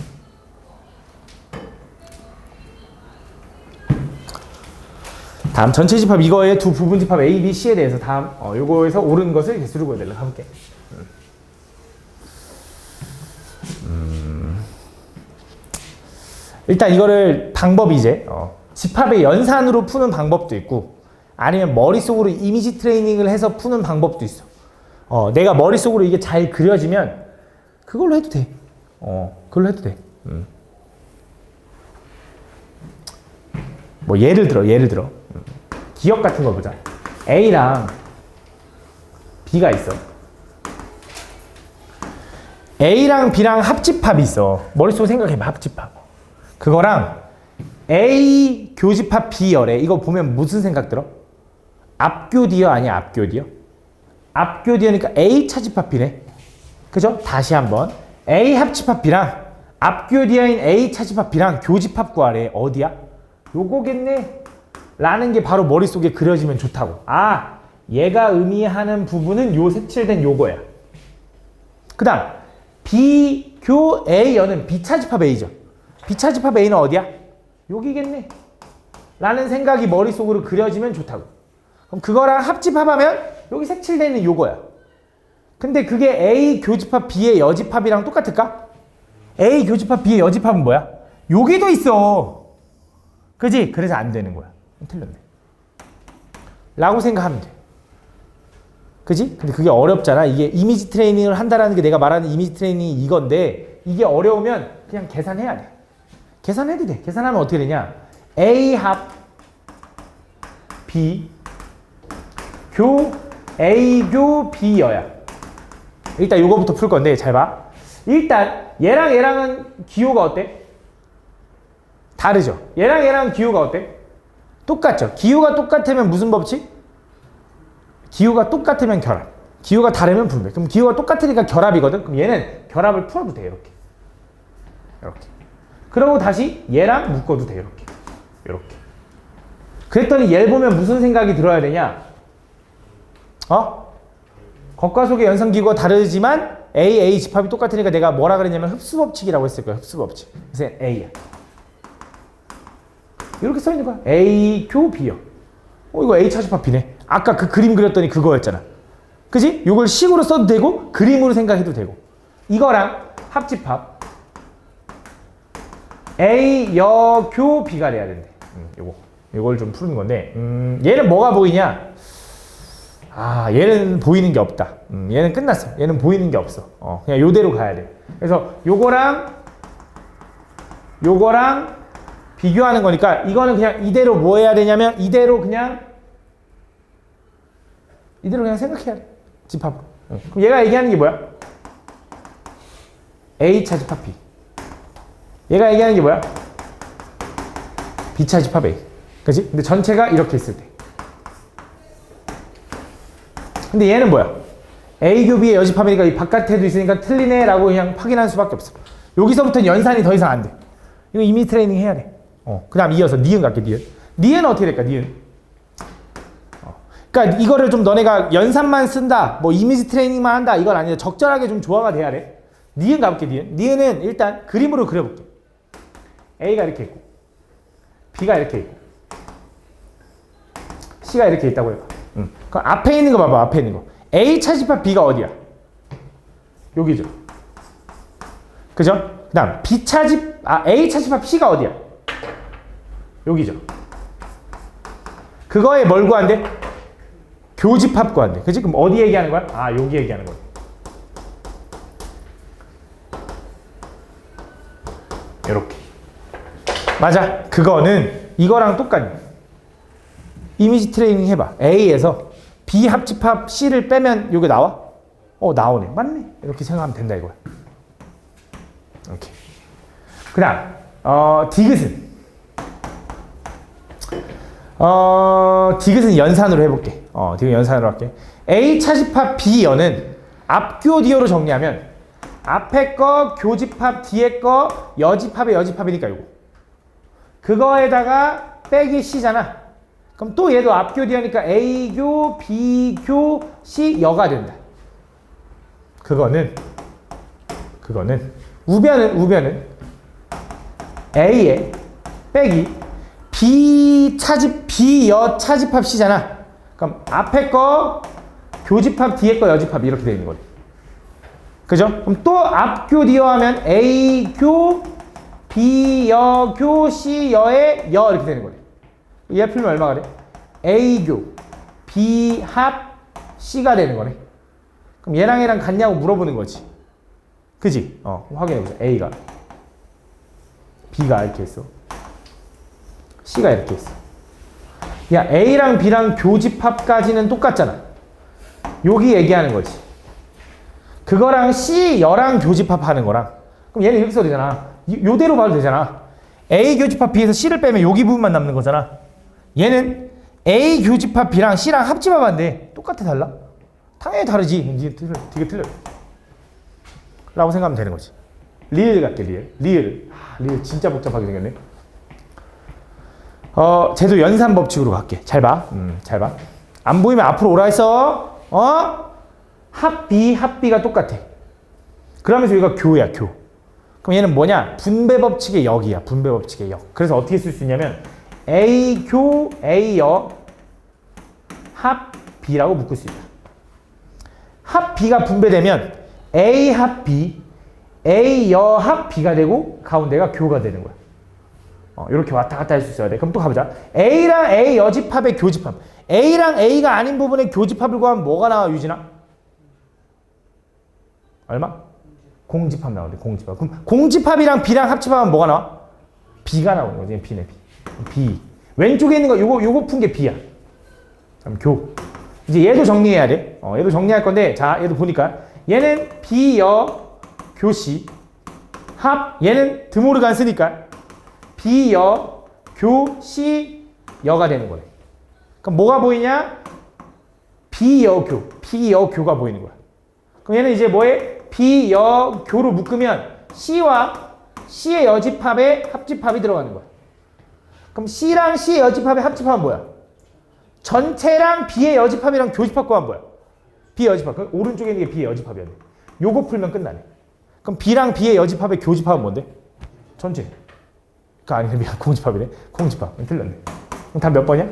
다음 전체 집합 이거의 두 부분 집합 A, B, C에 대해서 다음 요거에서 옳은 것을 개수를 구해달라 함께. 일단 이거를 방법이 이제 집합의 연산으로 푸는 방법도 있고 아니면 머릿속으로 이미지 트레이닝을 해서 푸는 방법도 있어. 내가 머릿속으로 이게 잘 그려지면 그걸로 해도 돼. 그걸로 해도 돼. 뭐 예를 들어 기억 같은 거 보자. A랑 B가 있어. A랑 B랑 합집합이 있어. 머릿속으로 생각해봐. 합집합. 그거랑 A 교집합 B 열애. 이거 보면 무슨 생각 들어? 앞교디어 아니야, 앞교디어? 앞교디어니까 A 차집합 B네. 그죠? 다시 한번. A 합집합 B랑 앞교디어인 A 차집합 B랑 교집합 구하래. 어디야? 요거겠네. 라는 게 바로 머릿속에 그려지면 좋다고. 아, 얘가 의미하는 부분은 요 색칠된 요거야. 그 다음 B교 A여는 B차집합 A죠. B차집합 A는 어디야? 여기겠네. 라는 생각이 머릿속으로 그려지면 좋다고. 그럼 그거랑 합집합하면 여기 색칠되는 요거야. 근데 그게 A 교집합 B의 여집합이랑 똑같을까? A 교집합 B의 여집합은 뭐야? 여기도 있어. 그지? 그래서 안 되는 거야. 틀렸네. 라고 생각하면 돼. 그지? 근데 그게 어렵잖아. 이게 이미지 트레이닝을 한다라는 게 내가 말하는 이미지 트레이닝이 이건데 이게 어려우면 그냥 계산해야 돼. 계산해도 돼. 계산하면 어떻게 되냐? A 합 B 교 A교 B여야. 일단 요거부터 풀 건데 잘 봐. 일단 얘랑 얘랑은 기호가 어때? 다르죠. 얘랑 얘랑 기호가 어때? 똑같죠. 기호가 똑같으면 무슨 법칙? 기호가 똑같으면 결합. 기호가 다르면 분배. 그럼 기호가 똑같으니까 결합이거든. 그럼 얘는 결합을 풀어도 돼. 이렇게. 이렇게. 그러고 다시 얘랑 묶어도 돼. 이렇게. 이렇게. 그랬더니 얘를 보면 무슨 생각이 들어야 되냐? 겉과 속의 연산기구가 다르지만 A 집합이 똑같으니까 내가 뭐라 그랬냐면 흡수법칙이라고 했을 거야. 흡수법칙. 그래서 A야. 이렇게 써 있는 거야. A 교 B요. 이거 A 차집합 B네. 아까 그 그림 그렸더니 그거였잖아. 그지? 이걸 식으로 써도 되고 그림으로 생각해도 되고. 이거랑 합집합 A 여교 B가 돼야 된대. 이걸 좀 푸는 건데 얘는 뭐가 보이냐? 아, 얘는 보이는 게 없다. 얘는 끝났어. 얘는 보이는 게 없어. 그냥 요대로 가야 돼. 그래서 요거랑 비교하는 거니까 이거는 그냥 이대로 뭐 해야 되냐면 이대로 그냥 생각해야 돼. 집합으로. 그럼 얘가 얘기하는 게 뭐야? A차 집합 B. 얘가 얘기하는 게 뭐야? B차 집합 A. 그치? 근데 전체가 이렇게 있을 때. 근데 얘는 뭐야? A 교 B의 여집합이니까 이 바깥에도 있으니까 틀리네 라고 그냥 확인할 수밖에 없어. 여기서부터는 연산이 더 이상 안 돼. 이거 이미 트레이닝 해야 돼. 그 다음 이어서 니은 갈게, 니은. 니은은 어떻게 될까, 니은? 그러니까 이거를 좀 너네가 연산만 쓴다, 뭐 이미지 트레이닝만 한다, 이건 아니라 적절하게 좀 조화가 돼야 돼. 니은 가볼게, 니은. 니은은 일단 그림으로 그려볼게. A가 이렇게 있고, B가 이렇게 있고, C가 이렇게 있다고 해봐. 그럼 앞에 있는 거 봐봐, 앞에 있는 거. A 차집합 B가 어디야? 여기죠. 그죠? 그 다음 A 차집합 C가 어디야? 여기죠. 그거에 뭘 구한대? 교집합 구한대. 그치? 그럼 어디 얘기하는 거야? 아, 여기 얘기하는 거야. 이렇게. 맞아. 그거는 이거랑 똑같네. 이미지 트레이닝 해봐. A에서 B 합집합 C를 빼면 이게 나와? 나오네. 맞네. 이렇게 생각하면 된다 이거야. 이렇게. 그 다음 디귿은 디귿은 연산으로 해볼게. 디귿 연산으로 할게. A 차집합 B여는 앞교디어로 정리하면 앞에 거 교집합 뒤에 거 여집합의 여집합이니까 이거. 그거에다가 빼기 C잖아. 그럼 또 얘도 앞교디어니까 A교 B교 C 여가 된다. 그거는 우변은 A에 빼기 B여 차집합 C잖아. 그럼 앞에 거 교집합 뒤에 거 여집합 이렇게 되는 거지. 그죠? 그럼 또 앞교디어 하면 A교 B여교 C여의 여 이렇게 되는 거지. 얘 풀면 얼마가 돼? A교 B 합 C가 되는 거네. 그럼 얘랑 같냐고 물어보는 거지. 그지? 확인해보자. A가 B가 이렇게 있어. C가 이렇게 있어. 야, A랑 B랑 교집합까지는 똑같잖아. 여기 얘기하는 거지. 그거랑 C 여랑 교집합하는 거랑. 그럼 얘는 이렇게 써도 되잖아. 요대로 봐도 되잖아. A 교집합 B에서 C를 빼면 여기 부분만 남는 거잖아. 얘는 A 교집합 B랑 C랑 합집합한데 똑같아 달라? 당연히 다르지. 되게 틀려. 라고 생각하면 되는 거지. 리을 갈게, 리을. 리을 진짜 복잡하게 생겼네. 쟤도 연산 법칙으로 갈게. 잘 봐. 잘 봐. 안 보이면 앞으로 오라 했어. 합비가 똑같아. 그러면서 여기가 교야, 교. 그럼 얘는 뭐냐? 분배 법칙의 역이야. 분배 법칙의 역. 그래서 어떻게 쓸 수 있냐면 A 교, A 여, 합 B라고 묶을 수 있다. 합 B가 분배되면 A 합 B, A 여 합 B가 되고 가운데가 교가 되는 거야. 이렇게 왔다 갔다 할 수 있어야 돼. 그럼 또 가보자. A랑 A 여집합의 교집합. A랑 A가 아닌 부분의 교집합을 구하면 뭐가 나와, 유진아? 얼마? 공집합 나오네, 공집합. 그럼 공집합이랑 B랑 합집합하면 뭐가 나와? B가 나오는 거지, B네, B. 왼쪽에 있는 거, 요거 푼 게 B야. 그럼 교. 이제 얘도 정리해야 돼. 얘도 정리할 건데, 자, 얘도 보니까. 얘는 B, 여, 교, C. 합, 얘는 드모르간 쓰니까. B, 여, 교, C, 여가 되는 거네. 그럼 뭐가 보이냐? B, 여, 교. B, 여, 교가 보이는 거야. 그럼 얘는 이제 뭐해? B, 여, 교로 묶으면 C와 C의 여집합에 합집합이 들어가는 거야. 그럼 C랑 C의 여집합의 합집합은 뭐야? 전체랑 B의 여집합이랑 교집합 구하면 뭐야? B의 여집합. 그 오른쪽에 있는 게 B의 여집합이야. 요거 풀면 끝나네. 그럼 B랑 B의 여집합의 교집합은 뭔데? 전체. 아니네, 미안. 공집합이네. 공집합. 틀렸네. 그럼 답 몇 번이야?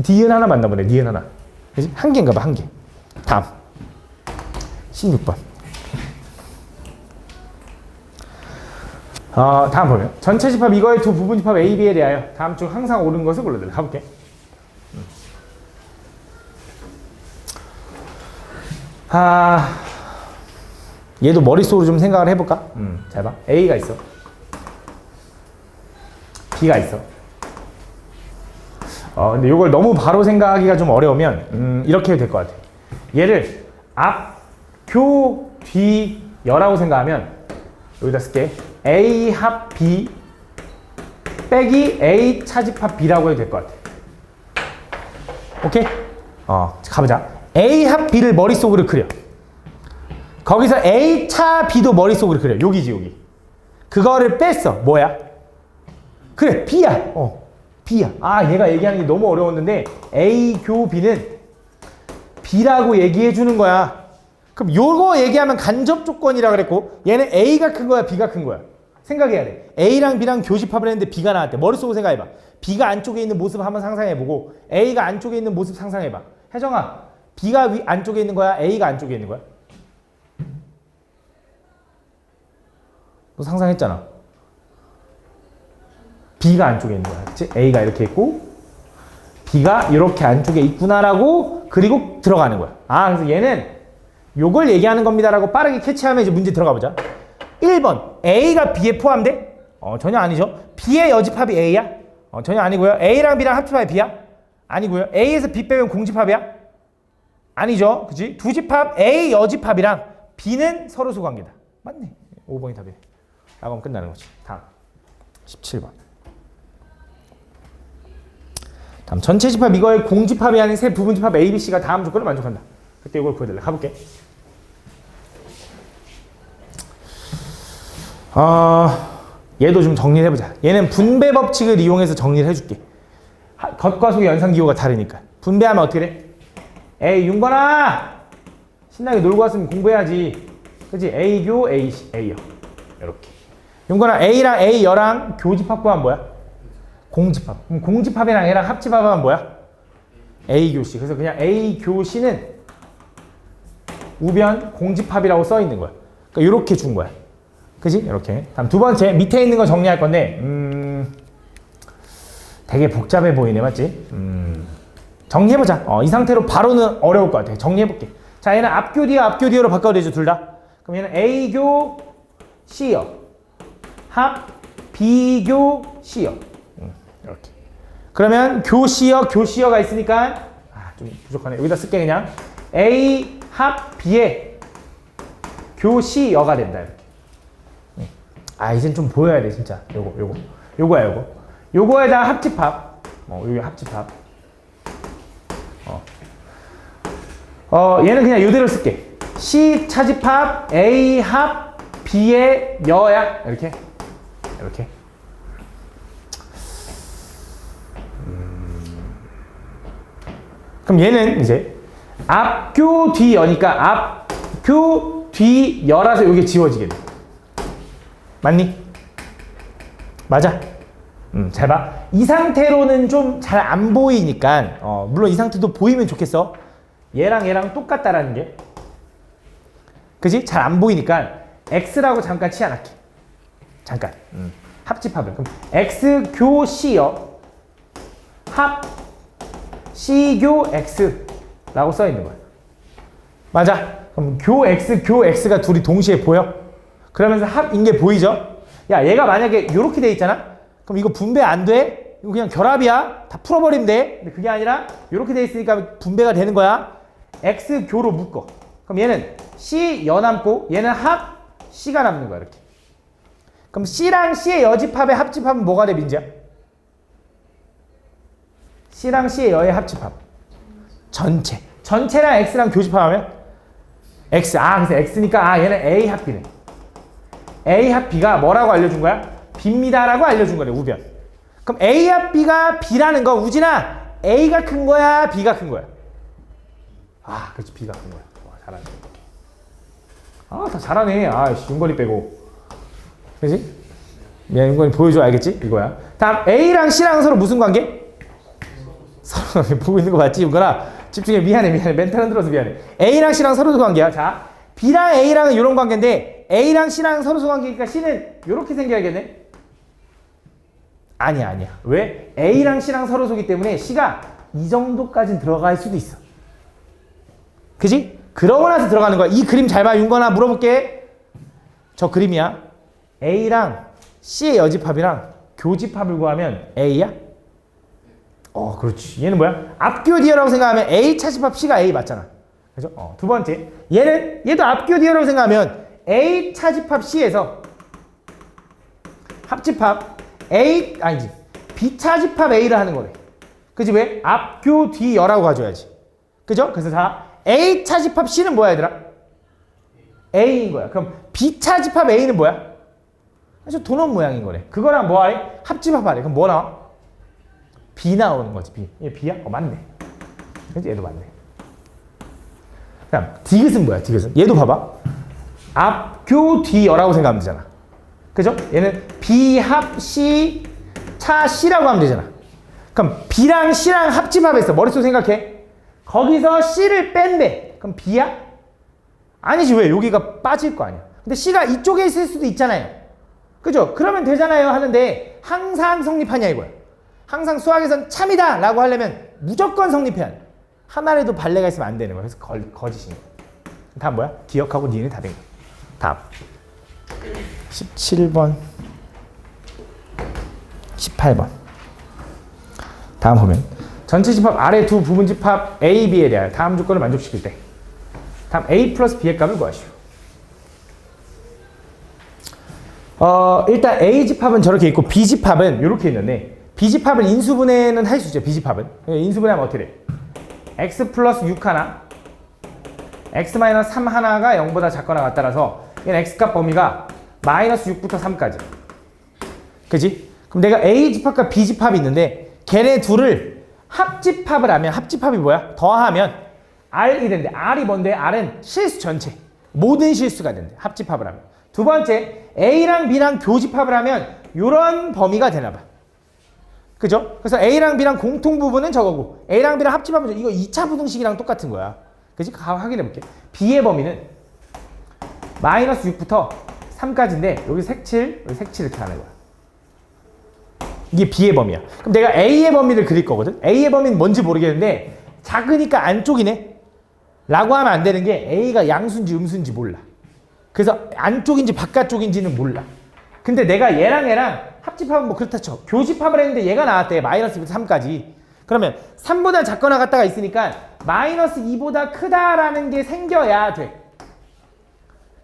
니은 하나 맞나 보네. 니은 하나. 그치? 한 개인가 봐. 한 개. 다음. 16번. 다음 보면 전체 집합 이거의 두 부분 집합 A, B에 대하여 다음 중 항상 옳은 것을 골라들어. 가볼게. 얘도 머릿속으로 좀 생각을 해볼까? 잘 봐. A가 있어. B가 있어. 근데 이걸 너무 바로 생각하기가 좀 어려우면 이렇게 해도 될 것 같아. 얘를 앞, 교, 뒤, 여라고 생각하면 여기다 쓸게. A 합 B 빼기 A 차집합 B라고 해도 될 것 같아. 오케이? 가보자. A 합 B를 머릿속으로 그려. 거기서 A 차 B도 머릿속으로 그려. 여기지, 여기. 그거를 뺐어. 뭐야? 그래, B야. B야. 얘가 얘기하는 게 너무 어려웠는데 A 교 B는 B라고 얘기해 주는 거야. 그럼 요거 얘기하면 간접 조건이라 그랬고 얘는 A가 큰 거야, B가 큰 거야? 생각해야 돼. A랑 B랑 교집합을 했는데 B가 나왔대. 머릿속으로 생각해봐. B가 안쪽에 있는 모습 한번 상상해보고 A가 안쪽에 있는 모습 상상해봐. 혜정아, B가 안쪽에 있는 거야? A가 안쪽에 있는 거야? 너 상상했잖아. B가 안쪽에 있는 거야. 그치? A가 이렇게 있고 B가 이렇게 안쪽에 있구나라고 그리고 들어가는 거야. 그래서 얘는 요걸 얘기하는 겁니다라고 빠르게 캐치하면 이제 문제 들어가 보자. 1번. A가 B에 포함돼? 전혀 아니죠. B의 여집합이 A야? 전혀 아니고요. A랑 B랑 합집합이 B야? 아니고요. A에서 B 빼면 공집합이야? 아니죠. 그치? 두 집합 A 여집합이랑 B는 서로 소관계다. 맞네. 5번이 답이네. 라고 하면 끝나는 거지. 다음. 17번. 다음 전체 집합 이거의 공집합이 아닌 세 부분 집합 A, B, C가 다음 조건을 만족한다. 그때 이걸 구해달래. 가볼게. 얘도 좀 정리를 해보자. 얘는 분배 법칙을 이용해서 정리를 해줄게. 겉과 속의 연산기호가 다르니까. 분배하면 어떻게 돼? 에이, 윤건아! 신나게 놀고 왔으면 공부해야지. 그치? A교, A여. 이렇게. 윤건아, A랑 A여랑 교집합 구하면 뭐야? 공집합. 그럼 공집합이랑 얘랑 합집합하면 뭐야? A교시. 그래서 그냥 A교시는 우변 공집합이라고 써 있는 거야. 그러니까 이렇게 준 거야. 그지? 이렇게. 다음 두 번째 밑에 있는 거 정리할 건데 되게 복잡해 보이네, 맞지? 정리해보자. 이 상태로 바로는 어려울 것 같아. 정리해볼게. 자, 얘는 앞교 뒤로 바꿔야되죠, 둘 다. 그럼 얘는 A교 C여 합 B교 C여. 이렇게. 그러면 교시여가 있으니까 좀 부족하네. 여기다 쓸게 그냥. A 합 B에 교시여가 된다. 이렇게. 이젠 좀 보여야 돼 진짜. 요거야 요거. 요거에다 합집합. 여기 합집합. 얘는 그냥 이대로 쓸게. C 차집합 A 합 B의 여야. 이렇게. 그럼 얘는 이제 앞교 뒤여니까 앞교 뒤여라서 이게 지워지게 돼. 맞니? 맞아. 잘 봐. 이 상태로는 좀 잘 안 보이니까 물론 이 상태도 보이면 좋겠어. 얘랑 똑같다라는 게. 그지? 잘 안 보이니까 X라고 잠깐 치아놨게. 잠깐. 합집합을. 그럼 X교 C여 합 C교 X라고 써있는 거야. 맞아. 그럼 교 X가 둘이 동시에 보여? 그러면서 합인 게 보이죠? 야, 얘가 만약에 이렇게 돼 있잖아? 그럼 이거 분배 안 돼? 이거 그냥 결합이야. 다 풀어버리면 돼. 근데 그게 아니라 이렇게 돼 있으니까 분배가 되는 거야. X교로 묶어. 그럼 얘는 C 여 남고 얘는 합 C가 남는 거야. 이렇게. 그럼 C랑 C의 여집합의 합집합은 뭐가 돼, 민지야? C랑 C의 여의 합집합. 전체. 전체랑 X랑 교집합하면 X. 그래서 X니까 얘는 A 합 B네. A 합 B가 뭐라고 알려준 거야? B입니다라고 알려준 거네, 우변. 그럼 A 합 B가 B라는 거, 우진아, A가 큰 거야, B가 큰 거야? 그렇지, B가 큰 거야. 잘하네. 다 잘하네. 윤건이 빼고. 그렇지? 야, 윤건이 보여줘, 알겠지? 이거야. 다음, A랑 C랑 서로 무슨 관계? 서로 보고 있는 거 맞지, 윤건아? 집중해. 미안해. 멘탈 흔들어서 미안해. A랑 C랑 서로 관계야. 자, B랑 A랑은 이런 관계인데 A랑 C랑 서로 관계니까 C는 이렇게 생겨야겠네? 아니야. 왜? A랑 C랑 서로 소기 때문에 C가 이 정도까지는 들어갈 수도 있어. 그지? 그러고 나서 들어가는 거야. 이 그림 잘 봐, 윤건아. 물어볼게. 저 그림이야. A랑 C의 여집합이랑 교집합을 구하면 A야? 그렇지. 얘는 뭐야? 앞교 뒤어라고 생각하면 A 차집합 C가 A 맞잖아. 그죠? 두 번째. 얘도 앞교 뒤어라고 생각하면 A 차집합 C에서 합집합 B 차집합 A를 하는 거래. 그지? 왜? 앞교 뒤여라고 가져야지. 그죠? 그래서 자, A 차집합 C는 뭐야, 얘들아? A인 거야. 그럼 B 차집합 A는 뭐야? 아주 도넛 모양인 거래. 그거랑 뭐 하래? 합집합하래. 그럼 뭐 나와? B 나오는 거지. B. 얘 B야? 맞네. 그치? 얘도 맞네. 그다음 디귿은 뭐야? 디귿은 얘도 봐봐. 앞교 뒤여라고 생각하면 되잖아. 그죠? 얘는 B 합 C 차 C라고 하면 되잖아. 그럼 B랑 C랑 합집합했어. 머릿속 생각해. 거기서 C를 뺀대. 그럼 B야? 아니지. 왜? 여기가 빠질 거 아니야. 근데 C가 이쪽에 있을 수도 있잖아요. 그죠? 그러면 되잖아요 하는데 항상 성립하냐 이거야. 항상 수학에선 참이다 라고 하려면 무조건 성립해야 돼. 하나라도 발레가 있으면 안 되는 거야. 그래서 거짓인 거야. 다음 뭐야? 기억하고 니은이 답인 거야. 다음 17번 18번 다음 보면 전체 집합 아래 두 부분 집합 A, B에 대하여 다음 조건을 만족시킬 때 다음 A 플러스 B의 값을 구하시오. 일단 A 집합은 저렇게 있고 B 집합은 이렇게 있는데 B 집합은 인수분해는 할 수 있죠. B 집합은 인수분해하면 어떻게 돼? X 플러스 6 하나 X 마이너스 3 하나가 0보다 작거나 같다라서 얘는 X값 범위가 마이너스 6부터 3까지. 그지? 그럼 내가 A 집합과 B 집합이 있는데 걔네 둘을 합집합을 하면 합집합이 뭐야? 더하면 R이 된대. R이 뭔데? R은 실수 전체. 모든 실수가 된대. 합집합을 하면. 두 번째, A랑 B랑 교집합을 하면 이런 범위가 되나 봐. 그죠? 그래서 A랑 B랑 공통 부분은 저거고 A랑 B랑 합집하면 이거 2차 부등식이랑 똑같은 거야. 그지? 확인해 볼게. B의 범위는 마이너스 6부터 3까지인데 여기 색칠, 여기 색칠 이렇게 하는 거야. 이게 B의 범위야. 그럼 내가 A의 범위를 그릴 거거든? A의 범위는 뭔지 모르겠는데 작으니까 안쪽이네? 라고 하면 안 되는 게 A가 양수인지 음수인지 몰라. 그래서 안쪽인지 바깥쪽인지는 몰라. 근데 내가 얘랑 합집합은 뭐 그렇다 쳐. 교집합을 했는데 얘가 나왔대. 마이너스 2부터 3까지. 그러면 3보다 작거나 같다가 있으니까 마이너스 2보다 크다라는 게 생겨야 돼.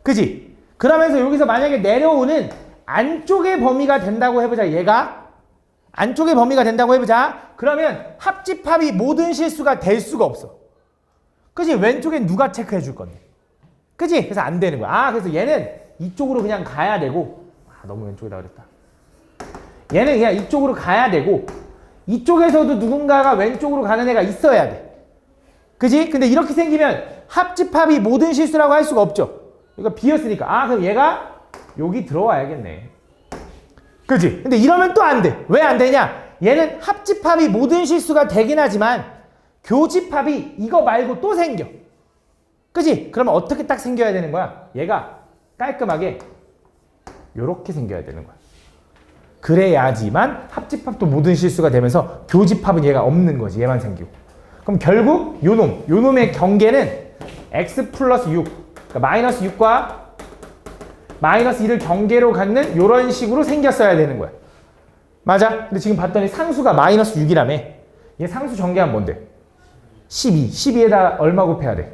그지? 그러면서 여기서 만약에 내려오는 안쪽의 범위가 된다고 해보자. 얘가 안쪽의 범위가 된다고 해보자. 그러면 합집합이 모든 실수가 될 수가 없어. 그지? 왼쪽엔 누가 체크해 줄 건데. 그지? 그래서 안 되는 거야. 그래서 얘는 이쪽으로 그냥 가야 되고, 너무 왼쪽에다 그랬다. 얘는 그냥 이쪽으로 가야 되고, 이쪽에서도 누군가가 왼쪽으로 가는 애가 있어야 돼. 그지? 근데 이렇게 생기면 합집합이 모든 실수라고 할 수가 없죠. 이거 비었으니까. 그럼 얘가 여기 들어와야겠네. 그지? 근데 이러면 또 안 돼. 왜 안 되냐? 얘는 합집합이 모든 실수가 되긴 하지만 교집합이 이거 말고 또 생겨. 그지? 그러면 어떻게 딱 생겨야 되는 거야? 얘가 깔끔하게 요렇게 생겨야 되는 거야. 그래야지만 합집합도 모든 실수가 되면서 교집합은 얘가 없는 거지. 얘만 생기고. 그럼 결국 요놈의 경계는 x 플러스 6, 그러니까 마이너스 6과 마이너스 1을 경계로 갖는 요런 식으로 생겼어야 되는 거야. 맞아? 근데 지금 봤더니 상수가 마이너스 6이라며. 얘 상수 전개하면 뭔데? 12. 12에다 얼마 곱해야 돼?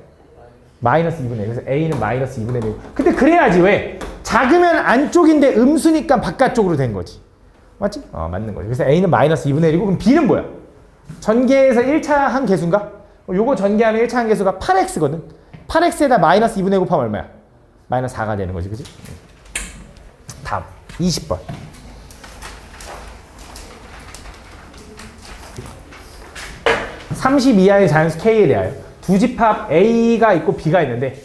마이너스 2분의 1. 그래서 a는 마이너스 2분의 1. 근데 그래야지. 왜? 작으면 안쪽인데 음수니까 바깥쪽으로 된 거지. 맞지? 맞는 거지. 그래서 a는 마이너스 2분의 1이고 그럼 b는 뭐야? 전개에서 1차 한 개수인가? 요거 전개하면 1차 한 개수가 8x거든. 8x에다 마이너스 2분의 1 곱하면 얼마야? 마이너스 4가 되는 거지. 그지? 다음 20번. (32하의) 자연수 K에 대하여 두 집합 A가 있고 B가 있는데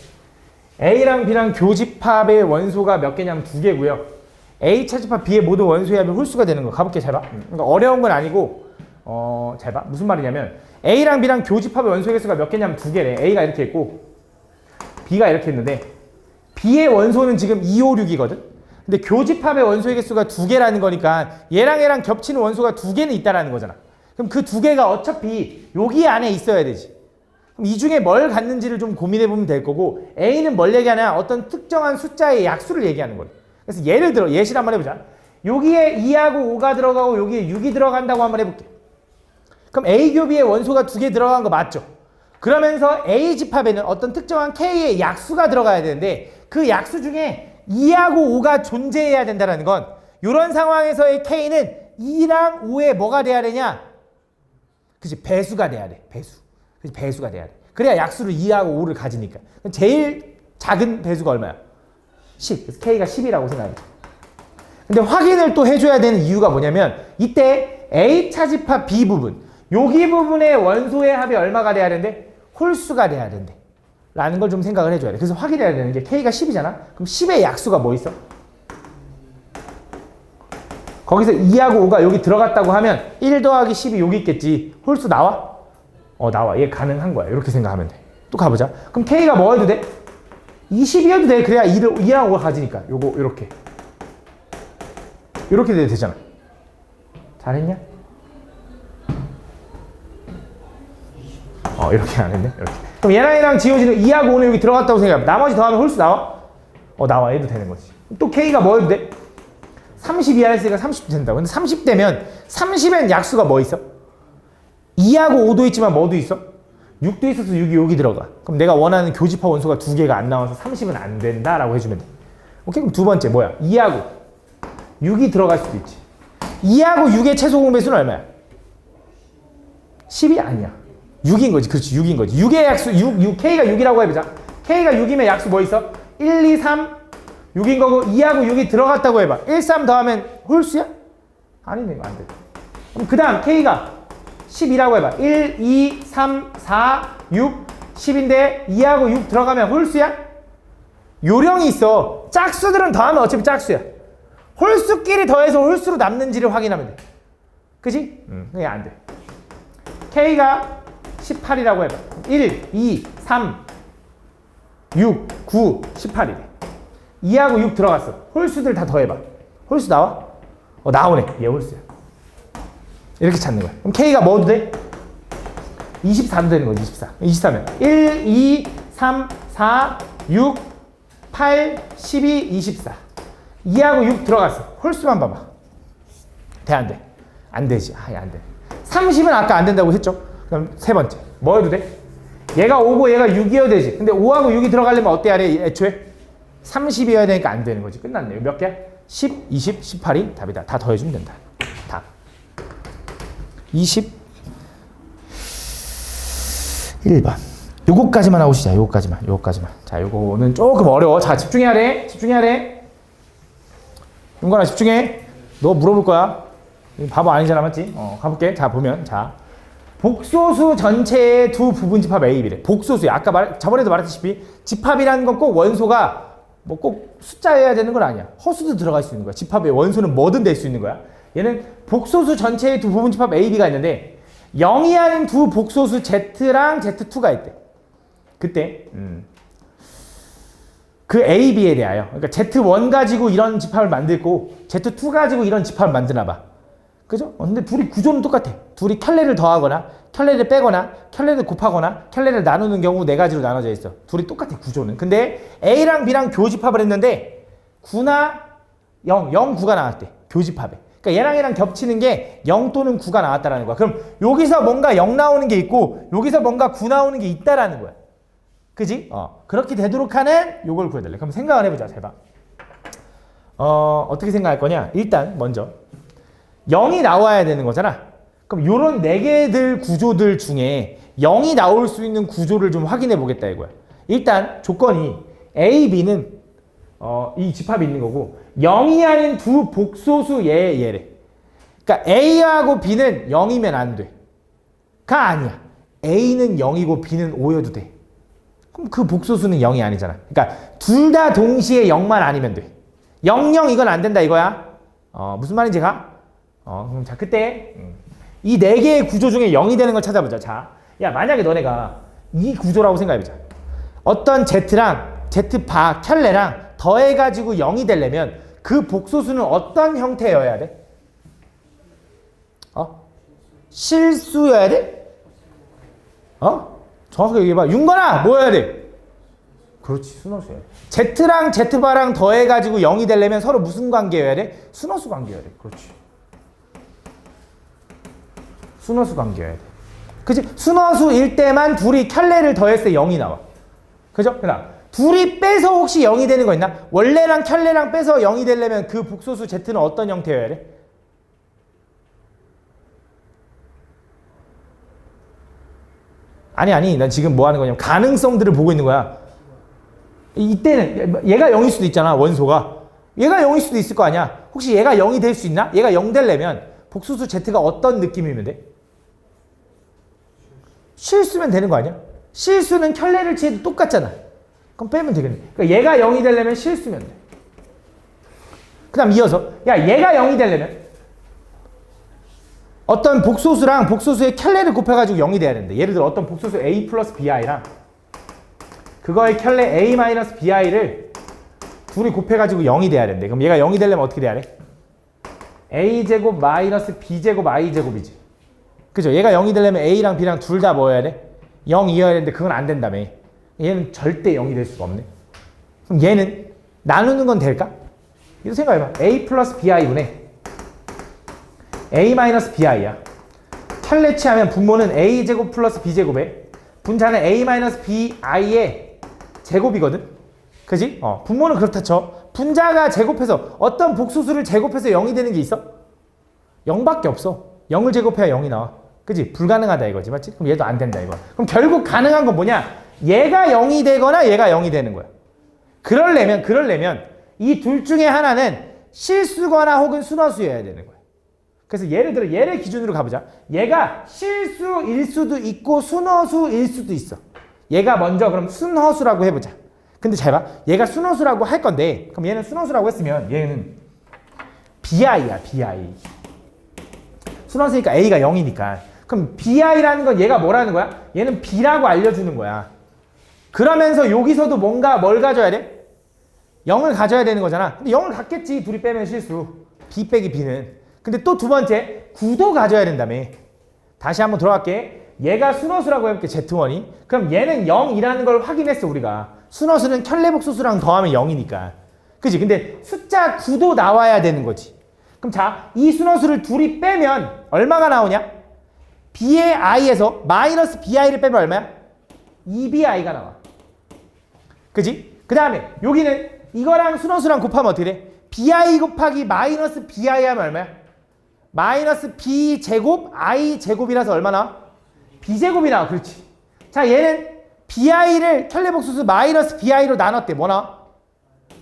A랑 B랑 교집합의 원소가 몇 개냐면 2개고요. A 차집합 B의 모든 원소의 합이 홀수가 되는 거. 가볼게. 잘 봐. 그러니까 어려운 건 아니고 잘 봐. 무슨 말이냐면 A랑 B랑 교집합의 원소의 개수가 몇 개냐면 2개래. A가 이렇게 있고 B가 이렇게 있는데 B의 원소는 지금 2, 5, 6이거든. 근데 교집합의 원소의 개수가 2개라는 거니까 얘랑 겹치는 원소가 2개는 있다라는 거잖아. 그럼 그 2개가 어차피 여기 안에 있어야 되지. 그럼 이 중에 뭘 갖는지를 좀 고민해 보면 될 거고 A는 뭘 얘기하냐? 어떤 특정한 숫자의 약수를 얘기하는 거예요. 그래서 예를 들어 예시를 한번 해보자. 여기에 2하고 5가 들어가고 여기에 6이 들어간다고 한번 해볼게. 그럼 A 교비의 원소가 2개 들어간 거 맞죠? 그러면서 A 집합에는 어떤 특정한 K의 약수가 들어가야 되는데 그 약수 중에 2하고 5가 존재해야 된다는 건 이런 상황에서의 K는 2랑 5에 뭐가 돼야 되냐? 그치, 배수가 돼야 돼. 그치, 배수가 돼야 돼. 그래야 약수를 2하고 5를 가지니까. 제일 작은 배수가 얼마야? 10. 그래서 K가 10이라고 생각해. 근데 확인을 또 해줘야 되는 이유가 뭐냐면 이때 A 차집합 B 부분 여기 부분의 원소의 합이 얼마가 돼야 되는데? 홀수가 돼야 된대. 라는 걸 좀 생각을 해줘야 돼. 그래서 확인해야 되는 게 K가 10이잖아? 그럼 10의 약수가 뭐 있어? 거기서 2하고 5가 여기 들어갔다고 하면 1 더하기 10이 여기 있겠지. 홀수 나와? 나와. 얘 가능한 거야. 이렇게 생각하면 돼. 또 가보자. 그럼 K가 뭐 해도 돼? 20이어도 돼. 그래야 2랑 5가 가지니까. 요거 이렇게. 이렇게 돼도 되잖아. 잘했냐? 이렇게 안 했네. 이렇게. 그럼 얘랑 지워지는 2하고 5는 여기 들어갔다고 생각해. 나머지 더하면 홀수 나와? 나와. 얘도 되는 거지. 또 K가 뭐 해도 돼? 30 이하 했으니까 30 된다고. 근데 30되면 30엔 약수가 뭐 있어? 2하고 5도 있지만 뭐도 있어? 6도 있어서 6이 여기 들어가. 그럼 내가 원하는 교집합 원소가 2개가 안 나와서 30은 안 된다라고 해주면 돼. 오케이? 그럼 두 번째 뭐야? 2하고 6이 들어갈 수도 있지. 2하고 6의 최소 공배수는 얼마야? 10이 아니야. 6인 거지. 그렇지. 6인 거지. 6의 약수, K가 6이라고 해보자. K가 6이면 약수 뭐 있어? 1, 2, 3, 6인 거고 2하고 6이 들어갔다고 해봐. 1, 3 더하면 홀수야? 아니네. 이거 안 돼. 그럼 그 다음 K가 10이라고 해봐. 1, 2, 3, 4, 6, 10인데 2하고 6 들어가면 홀수야? 요령이 있어. 짝수들은 더하면 어차피 짝수야. 홀수끼리 더해서 홀수로 남는지를 확인하면 돼. 그지? 그게 안 돼. K가 18이라고 해봐. 1, 2, 3, 6, 9, 18이래. 2하고 6 들어갔어. 홀수들 다 더해봐. 홀수 나와? 나오네. 얘 홀수야. 이렇게 찾는 거야. 그럼 K가 뭐도 돼? 24도 되는 거지. 24. 24면 1, 2, 3, 4, 6, 8, 12, 24. 2하고 6 들어갔어. 홀수만 봐봐. 돼, 안 돼? 안 되지. 얘 안 돼. 30은 아까 안 된다고 했죠? 그럼 세 번째. 뭐 해도 돼? 얘가 5고 얘가 6이어야 되지. 근데 5하고 6이 들어가려면 어때야 돼? 애초에? 30이어야 되니까 안 되는 거지. 끝났네. 몇 개야? 10, 20, 18이 답이다. 다 더해주면 된다. 답. 21번. 요거까지만 하고 시작. 요거까지만. 자, 요거는 조금 어려워. 자, 집중해야 돼. 윤건아, 집중해. 너 물어볼 거야. 바보 아니잖아, 맞지? 가볼게. 자, 보면. 자. 복소수 전체의 두 부분 집합 A, B래. 복소수야. 아까 저번에도 말했다시피 집합이라는 건 꼭 원소가 뭐 꼭 숫자여야 되는 건 아니야. 허수도 들어갈 수 있는 거야. 집합의 원소는 뭐든 될 수 있는 거야. 얘는 복소수 전체의 두 부분 집합 A, B가 있는데 0이 아닌 두 복소수 Z랑 Z2가 있대. 그때 그 A, B에 대하여 그러니까 Z1 가지고 이런 집합을 만들고 Z2 가지고 이런 집합을 만드나 봐. 그죠? 근데 둘이 구조는 똑같아. 둘이 켤레를 더하거나 켤레를 빼거나 켤레를 곱하거나 켤레를 나누는 경우 네 가지로 나눠져 있어. 둘이 똑같아, 구조는. 근데 A랑 B랑 교집합을 했는데 9나 0, 0, 9가 나왔대. 교집합에. 그러니까 얘랑 겹치는 게 0 또는 9가 나왔다라는 거야. 그럼 여기서 뭔가 0 나오는 게 있고 여기서 뭔가 9 나오는 게 있다라는 거야. 그지? 그렇게 되도록 하는 요걸 구해달래. 그럼 생각을 해보자. 잘 봐. 어떻게 생각할 거냐? 일단 먼저 0이 나와야 되는 거잖아. 그럼 요런 4개들 구조들 중에 0이 나올 수 있는 구조를 좀 확인해 보겠다 이거야. 일단 조건이 A, B는 이 집합이 있는 거고 0이 아닌 두 복소수 얘래. 그러니까 A하고 B는 0이면 안 돼. 가 아니야. A는 0이고 B는 5여도 돼. 그럼 그 복소수는 0이 아니잖아. 그러니까 둘 다 동시에 0만 아니면 돼. 0, 0 이건 안 된다 이거야. 무슨 말인지 가? 그럼 자, 그때 이 4개의 구조 중에 0이 되는 걸 찾아보자. 자, 야, 만약에 너네가 이 구조라고 생각해보자. 어떤 Z랑 Z바, 켤레랑 더해가지고 0이 되려면 그 복소수는 어떤 형태여야 돼? 실수여야 돼? 정확하게 얘기해봐. 윤건아, 뭐 해야 돼? 그렇지, 순허수야. Z랑 Z바랑 더해가지고 0이 되려면 서로 무슨 관계여야 돼? 순허수 관계여야 돼. 그렇지. 순허수 관계여야 돼. 그치? 순허수일 때만 둘이 켤레를 더했을 때 0이 나와. 그죠? 그다음 둘이 빼서 혹시 0이 되는 거 있나? 원래랑 켤레랑 빼서 0이 되려면 그 복소수 Z는 어떤 형태여야 돼? 아니, 난 지금 뭐 하는 거냐면 가능성들을 보고 있는 거야. 이때는 얘가 0일 수도 있잖아, 원소가. 얘가 0일 수도 있을 거 아니야. 혹시 얘가 0이 될 수 있나? 얘가 0 되려면 복소수 Z가 어떤 느낌이면 돼? 실수면 되는 거 아니야? 실수는 켤레를 치해도 똑같잖아. 그럼 빼면 되겠네. 그러니까 얘가 0이 되려면 실수면 돼. 그 다음 이어서 얘가 0이 되려면 어떤 복소수랑 복소수의 켤레를 곱해가지고 0이 돼야 되는데, 예를 들어 어떤 복소수 A 플러스 BI랑 그거의 켤레 A 마이너스 BI를 둘이 곱해가지고 0이 돼야 되는데, 그럼 얘가 0이 되려면 어떻게 돼야 돼? A제곱 마이너스 B제곱 I제곱이지. 그죠? 얘가 0이 되려면 A랑 B랑 둘 다 뭐 해야 돼? 0이어야 되는데 그건 안 된다며. 얘는 절대 0이 될 수가 없네. 그럼 얘는 나누는 건 될까? 이거 생각해봐. A 플러스 BI분의 A 마이너스 BI야. 켤레치하면 분모는 A제곱 플러스 B제곱에 분자는 A 마이너스 BI의 제곱이거든? 그지? 분모는 그렇다 쳐. 분자가 제곱해서 어떤 복소수를 제곱해서 0이 되는 게 있어? 0밖에 없어. 0을 제곱해야 0이 나와. 그지? 불가능하다 이거지. 맞지? 그럼 얘도 안 된다 이거. 그럼 결국 가능한 건 뭐냐? 얘가 0이 되거나 얘가 0이 되는 거야. 그러려면 이 둘 중에 하나는 실수거나 혹은 순허수여야 되는 거야. 그래서 예를 들어 얘를 기준으로 가보자. 얘가 실수일 수도 있고 순허수일 수도 있어. 얘가 먼저 그럼 순허수라고 해보자. 근데 잘 봐. 얘가 순허수라고 할 건데, 그럼 얘는 순허수라고 했으면 얘는 BI야, BI. 순허수니까 A가 0이니까. 그럼 BI라는 건 얘가 뭐라는 거야? 얘는 B라고 알려주는 거야. 그러면서 여기서도 뭔가 뭘 가져야 돼? 0을 가져야 되는 거잖아. 근데 0을 갖겠지. 둘이 빼면 실수. B 빼기 B는. 근데 또 두 번째, 9도 가져야 된다며. 다시 한번 돌아갈게. 얘가 순허수라고 해볼게, Z1이. 그럼 얘는 0이라는 걸 확인했어, 우리가. 순허수는 켤레복소수랑 더하면 0이니까. 그지? 근데 숫자 9도 나와야 되는 거지. 그럼 자, 이 순허수를 둘이 빼면 얼마가 나오냐? B의 I에서 마이너스 BI를 빼면 얼마야? 2BI가 나와. 그지? 그 다음에 여기는 이거랑 순허수랑 곱하면 어떻게 돼? BI 곱하기 마이너스 BI 하면 얼마야? 마이너스 b제곱 i제곱이라서 얼마나? b제곱이 나와. 그렇지. 자, 얘는 bi를 켤레복수수 마이너스 bi로 나눴대. 뭐 나와?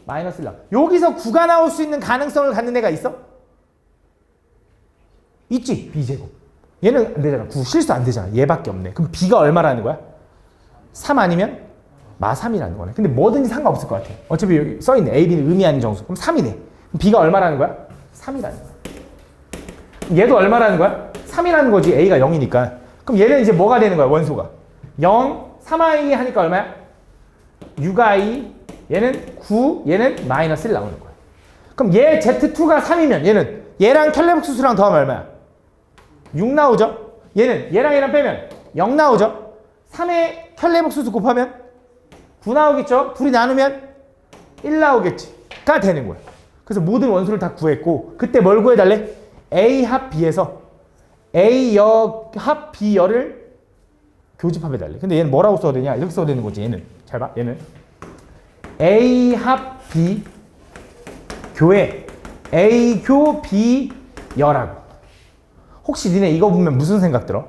마이너스 1 나와. 여기서 9가 나올 수 있는 가능성을 갖는 애가 있어? 있지. b제곱. 얘는 안 되잖아. 9 실수 안 되잖아. 얘밖에 없네. 그럼 b가 얼마라는 거야? 3 아니면 마 3이라는 거네. 근데 뭐든지 상관없을 것 같아. 어차피 여기 써있네. A, B는 의미 아닌 정수. 그럼 3이네. 그럼 B가 얼마라는 거야? 3이라는 거야. 얘도 얼마라는 거야? 3이라는 거지. A가 0이니까. 그럼 얘는 이제 뭐가 되는 거야? 원소가. 0, 3i 하니까 얼마야? 6i. 얘는 9, 얘는 마이너스 1 나오는 거야. 그럼 얘 Z2가 3이면 얘는 얘랑 켤레복수수랑 더하면 얼마야? 6 나오죠? 얘는 얘랑 빼면 0 나오죠? 3의 켤레복수수 곱하면 9 나오겠죠? 둘이 나누면 1 나오겠지. 가 되는 거야. 그래서 모든 원소를 다 구했고 그때 뭘 구해달래? A 합 B에서 A 여 합 B 여를 교집합해달래. 근데 얘는 뭐라고 써야 되냐? 이렇게 써야 되는 거지. 얘는 잘 봐. 얘는 A 합 B 교에 A 교 B 여라고. 혹시 니네 이거 보면 무슨 생각 들어?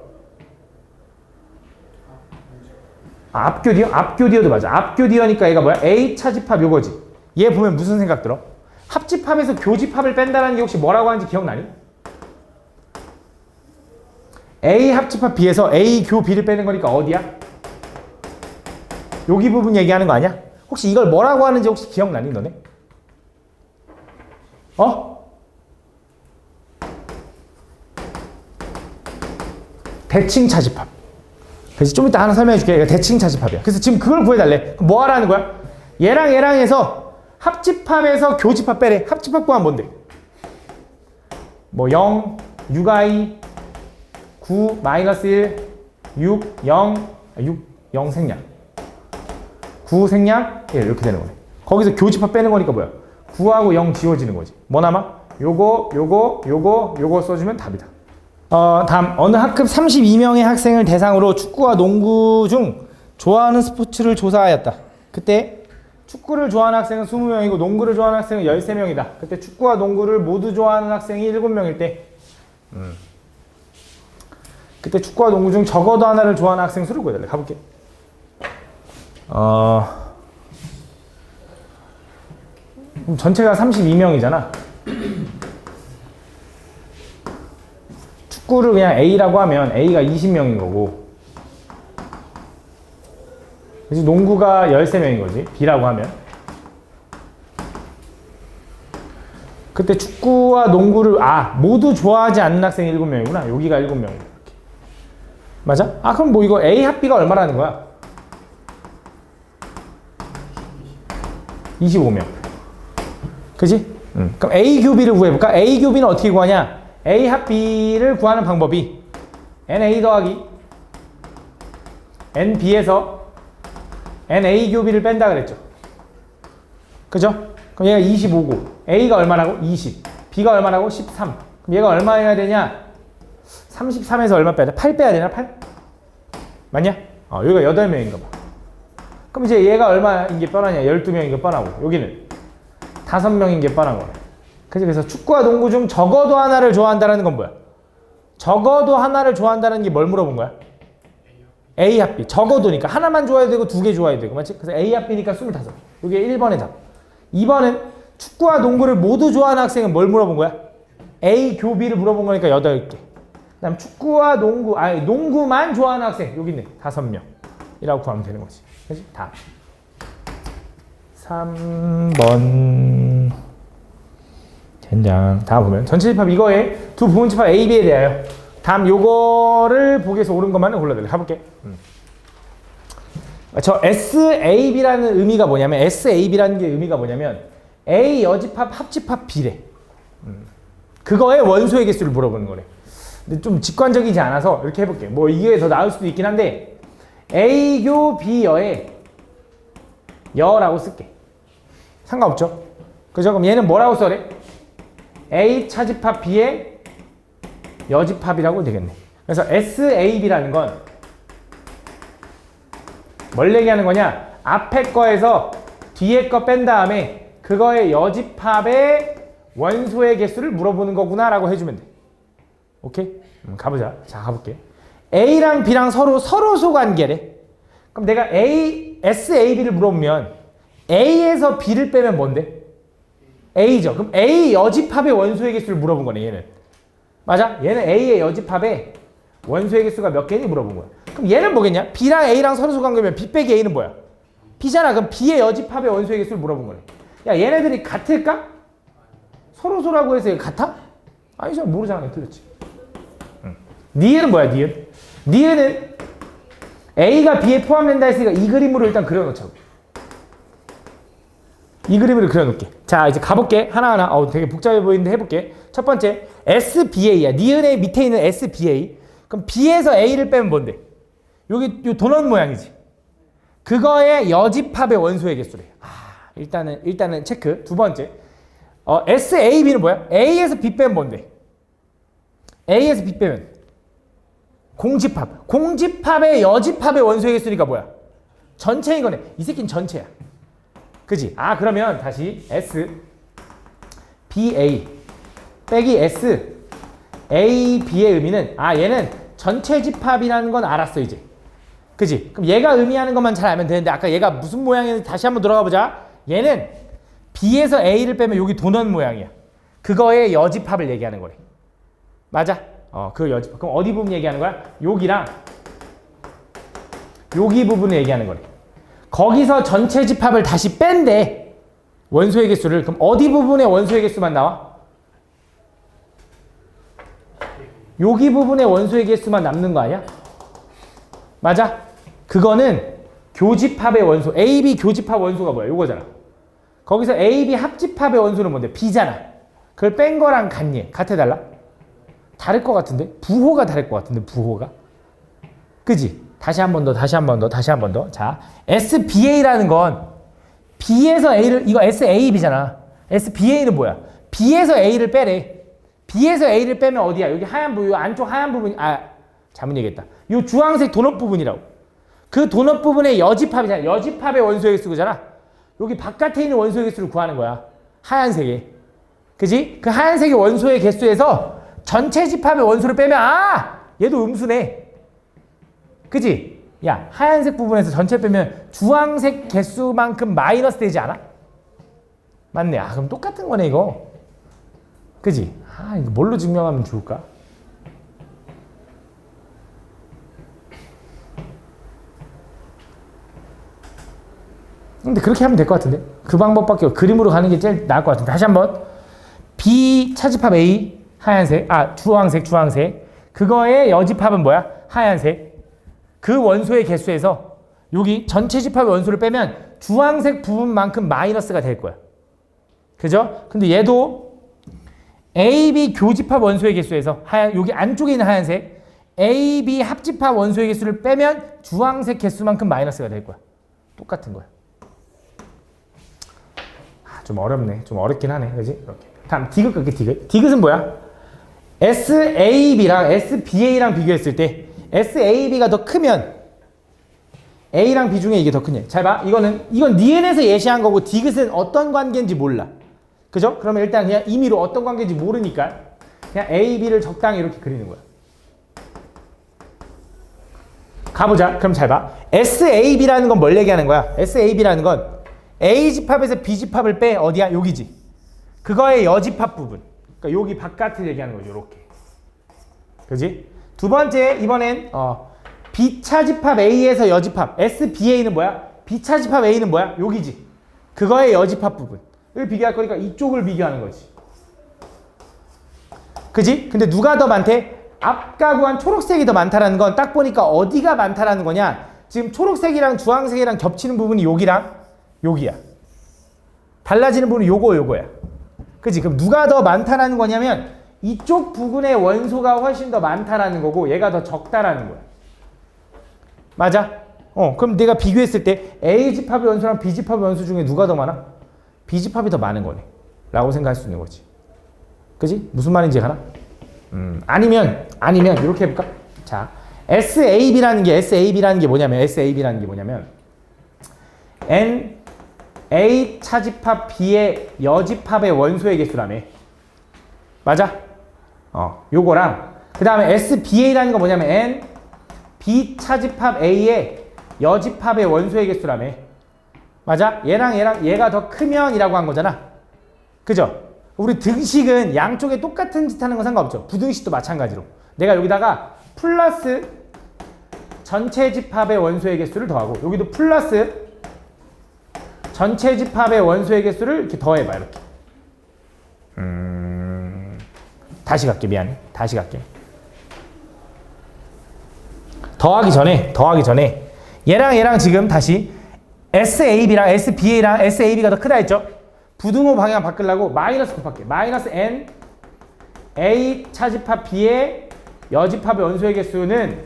앞교디어? 앞교디어도 맞아. 앞교디어니까 얘가 뭐야? A 차집합 요거지. 얘 보면 무슨 생각 들어? 합집합에서 교집합을 뺀다는 게 혹시 뭐라고 하는지 기억나니? A 합집합 B에서 A 교 B를 빼는 거니까 어디야? 여기 부분 얘기하는 거 아니야? 혹시 이걸 뭐라고 하는지 혹시 기억나니 너네? 대칭 차집합. 그래서 좀 이따 하나 설명해 줄게. 대칭 차집합이야. 그래서 지금 그걸 구해달래. 그럼 뭐 하라는 거야? 얘랑 해서 합집합에서 교집합 빼래. 합집합 구하면 뭔데? 뭐 0, 6i, 9, 마이너스 1, 6, 0, 0 생략. 9 생략, 1 이렇게 되는 거네. 거기서 교집합 빼는 거니까 뭐야? 9하고 0 지워지는 거지. 뭐 남아? 요거 써주면 답이다. 다음 어느 학급 32명의 학생을 대상으로 축구와 농구 중 좋아하는 스포츠를 조사하였다. 그때 축구를 좋아하는 학생은 20명이고 농구를 좋아하는 학생은 13명이다. 그때 축구와 농구를 모두 좋아하는 학생이 7명일 때 그때 축구와 농구 중 적어도 하나를 좋아하는 학생 수를 구해달래. 가볼게. 그럼 전체가 32명이잖아. 축구를 그냥 A라고 하면 A가 20명인 거고, 그래서 농구가 13명인 거지. B라고 하면. 그때 축구와 농구를 모두 좋아하지 않는 학생이 7명이구나. 여기가 7명. 맞아? 그럼 뭐 이거 A 합 B가 얼마라는 거야? 25명. 그지? 그럼 A 교비를 구해볼까? A 교비는 어떻게 구하냐? A 합 B를 구하는 방법이 NA 더하기 NB에서 NA 교비를 뺀다 그랬죠. 그죠? 그럼 얘가 25고 A가 얼마라고? 20. B가 얼마라고? 13. 그럼 얘가 얼마여야 되냐? 33에서 얼마 빼야 돼? 8 빼야 되나? 8? 맞냐? 여기가 8명인가 봐. 그럼 이제 얘가 얼마인 게 뻔하냐? 12명인 게 뻔하고 여기는 5명인 게 뻔한 거네. 그래서 축구와 농구 중 적어도 하나를 좋아한다는 건 뭐야? 적어도 하나를 좋아한다는 게 뭘 물어본 거야? A 합 B. 적어도니까 하나만 좋아해도 되고 2개 좋아해도 되고 맞지? 그래서 A 합 B니까 25. 이게 1번의 답. 2번은 축구와 농구를 모두 좋아하는 학생은 뭘 물어본 거야? A 교 B를 물어본 거니까 8개. 그 다음 축구와 농구, 농구만 좋아하는 학생 여기 있네. 5명 이라고 구하면 되는 거지. 그치? 답 3번 젠장. 다음 보면 전체 집합 이거에 두 부분 집합 A, B에 대하여 다음 요거를 보기 위해서 옳은 것만을 골라달래. 가볼게. 저 SAB라는 의미가 뭐냐면 SAB라는 게 의미가 뭐냐면 A 여집합 합집합 B래. 그거의 원소의 개수를 물어보는 거래. 근데 좀 직관적이지 않아서 이렇게 해볼게. 뭐 이게 더 나을 수도 있긴 한데 A교 B여의 여라고 쓸게. 상관없죠? 그죠? 그럼 얘는 뭐라고 써래? A 차집합 B의 여집합이라고 되겠네. 그래서 SAB라는 건 뭘 얘기하는 거냐? 앞에 거에서 뒤에 거 뺀 다음에 그거의 여집합의 원소의 개수를 물어보는 거구나 라고 해주면 돼. 오케이? 가보자. 자, 가볼게. A랑 B랑 서로소 관계래. 그럼 내가 SAB를 물어보면 A에서 B를 빼면 뭔데? A죠. 그럼 A 여집합의 원소의 개수를 물어본 거네, 얘는. 맞아? 얘는 A의 여집합의 원소의 개수가 몇 개니 물어본 거야. 그럼 얘는 뭐겠냐? B랑 A랑 서로소 관계면 B 빼기 A는 뭐야? B잖아. 그럼 B의 여집합의 원소의 개수를 물어본 거네. 야, 얘네들이 같을까? 서로소라고 해서 같아? 아니잖아. 모르잖아. 틀렸지. 니은은 뭐야, 니은? 니은은 A가 B에 포함된다 했으니까 이 그림으로 일단 그려놓자고. 이 그림으로 그려놓을게. 자, 이제 가볼게. 하나하나. 되게 복잡해 보이는데 해볼게. 첫 번째, SBA야. 니은의 밑에 있는 SBA. 그럼 B에서 A를 빼면 뭔데? 여기 요 도넛 모양이지. 그거의 여집합의 원소의 개수래. 일단은 체크. 두 번째, SAB는 뭐야? A에서 B 빼면 뭔데? A에서 B 빼면 공집합. 공집합의 여집합의 원소의 개수니까 뭐야? 전체인 거네. 이 새끼는 전체야. 그지? 그러면 다시 SBA 빼기 SAB의 의미는 얘는 전체 집합이라는 건 알았어 이제. 그지? 그럼 얘가 의미하는 것만 잘 알면 되는데 아까 얘가 무슨 모양이었는지 다시 한번 들어가 보자. 얘는 B에서 A를 빼면 여기 도넛 모양이야. 그거의 여집합을 얘기하는 거래. 맞아? 그 여집합. 그럼 어디 부분 얘기하는 거야? 여기랑 여기 부분을 얘기하는 거래. 거기서 전체 집합을 다시 뺀대. 원소의 개수를. 그럼 어디 부분의 원소의 개수만 나와? 여기 부분의 원소의 개수만 남는 거 아니야? 맞아? 그거는 교집합의 원소. AB 교집합 원소가 뭐야? 요거잖아. 거기서 AB 합집합의 원소는 뭔데? B잖아. 그걸 뺀 거랑 같니? 같아 달라? 다를 것 같은데? 부호가 다를 것 같은데, 부호가? 그지? 다시 한 번 더. 자, SBA라는 건 B에서 A를, 이거 SAB잖아. SBA는 뭐야? B에서 A를 빼래. B에서 A를 빼면 어디야? 여기 하얀 부분, 안쪽 하얀 부분, 잘못 얘기했다. 요 주황색 도넛 부분이라고. 그 도넛 부분의 여집합이잖아. 여집합의 원소의 개수잖아. 여기 바깥에 있는 원소의 개수를 구하는 거야. 하얀색에. 그지? 그 하얀색의 원소의 개수에서 전체 집합의 원소를 빼면 얘도 음수네. 그지? 야, 하얀색 부분에서 전체 빼면 주황색 개수만큼 마이너스 되지 않아? 맞네. 그럼 똑같은 거네 이거. 그지? 이거 뭘로 증명하면 좋을까? 근데 그렇게 하면 될 것 같은데? 그 방법밖에 그림으로 가는 게 제일 나을 것 같은데. 다시 한번. B 차집합 A 하얀색, 주황색. 그거의 여집합은 뭐야? 하얀색. 그 원소의 개수에서 여기 전체 집합의 원소를 빼면 주황색 부분만큼 마이너스가 될 거야. 그죠? 근데 얘도 AB 교집합 원소의 개수에서 여기 안쪽에 있는 하얀색 AB 합집합 원소의 개수를 빼면 주황색 개수만큼 마이너스가 될 거야. 똑같은 거야. 좀 어렵네. 좀 어렵긴 하네. 그지? 이렇게. 다음 디귿 갈게, 디귿. 디귿은 뭐야? SAB랑 SBA랑 비교했을 때 SAB가 더 크면 A랑 B 중에 이게 더 크냐. 잘 봐. 이건 니은에서 예시한 거고 디귿은 어떤 관계인지 몰라. 그죠? 그러면 일단 그냥 임의로 어떤 관계인지 모르니까 그냥 A, B를 적당히 이렇게 그리는 거야. 가보자. 그럼 잘 봐. SAB라는 건 뭘 얘기하는 거야? SAB라는 건 A집합에서 B집합을 빼. 어디야? 여기지. 그거의 여집합 부분. 그러니까 여기 바깥을 얘기하는 거죠. 이렇게. 그지? 두 번째, 이번엔 B차집합 A에서 여집합. SBA는 뭐야? B차집합 A는 뭐야? 여기지. 그거의 여집합 부분을 비교할 거니까 이쪽을 비교하는 거지. 그지? 근데 누가 더 많대? 아까 구한 초록색이 더 많다라는 건 딱 보니까 어디가 많다라는 거냐? 지금 초록색이랑 주황색이랑 겹치는 부분이 여기랑 여기야. 달라지는 부분이 요거야. 그지? 그럼 누가 더 많다라는 거냐면 이쪽 부분의 원소가 훨씬 더 많다라는 거고 얘가 더 적다라는 거야. 맞아? 그럼 내가 비교했을 때 A집합의 원소랑 B집합의 원소 중에 누가 더 많아? B집합이 더 많은 거네. 라고 생각할 수 있는 거지. 그지? 무슨 말인지 가나? 아니면 이렇게 해볼까? 자, SAB라는 게 뭐냐면 A 차집합 B의 여집합의 원소의 개수라며. 맞아? 요거랑 그 다음에 SBA라는 거 뭐냐면 N B 차집합 A의 여집합의 원소의 개수라며. 맞아? 얘랑 얘가 더 크면 이라고 한 거잖아. 그죠? 우리 등식은 양쪽에 똑같은 짓 하는 건 상관없죠. 부등식도 마찬가지로. 내가 여기다가 플러스 전체 집합의 원소의 개수를 더하고 여기도 플러스 전체 집합의 원소의 개수를 이렇게 더해봐. 이렇게. 다시 갈게. 미안해. 다시 갈게. 더하기 전에 얘랑 지금 다시 SAB랑 SBA랑 SAB가 더 크다 했죠? 부등호 방향 바꾸려고 마이너스 곱할게. 마이너스 N A 차집합 B의 여집합의 원소의 개수는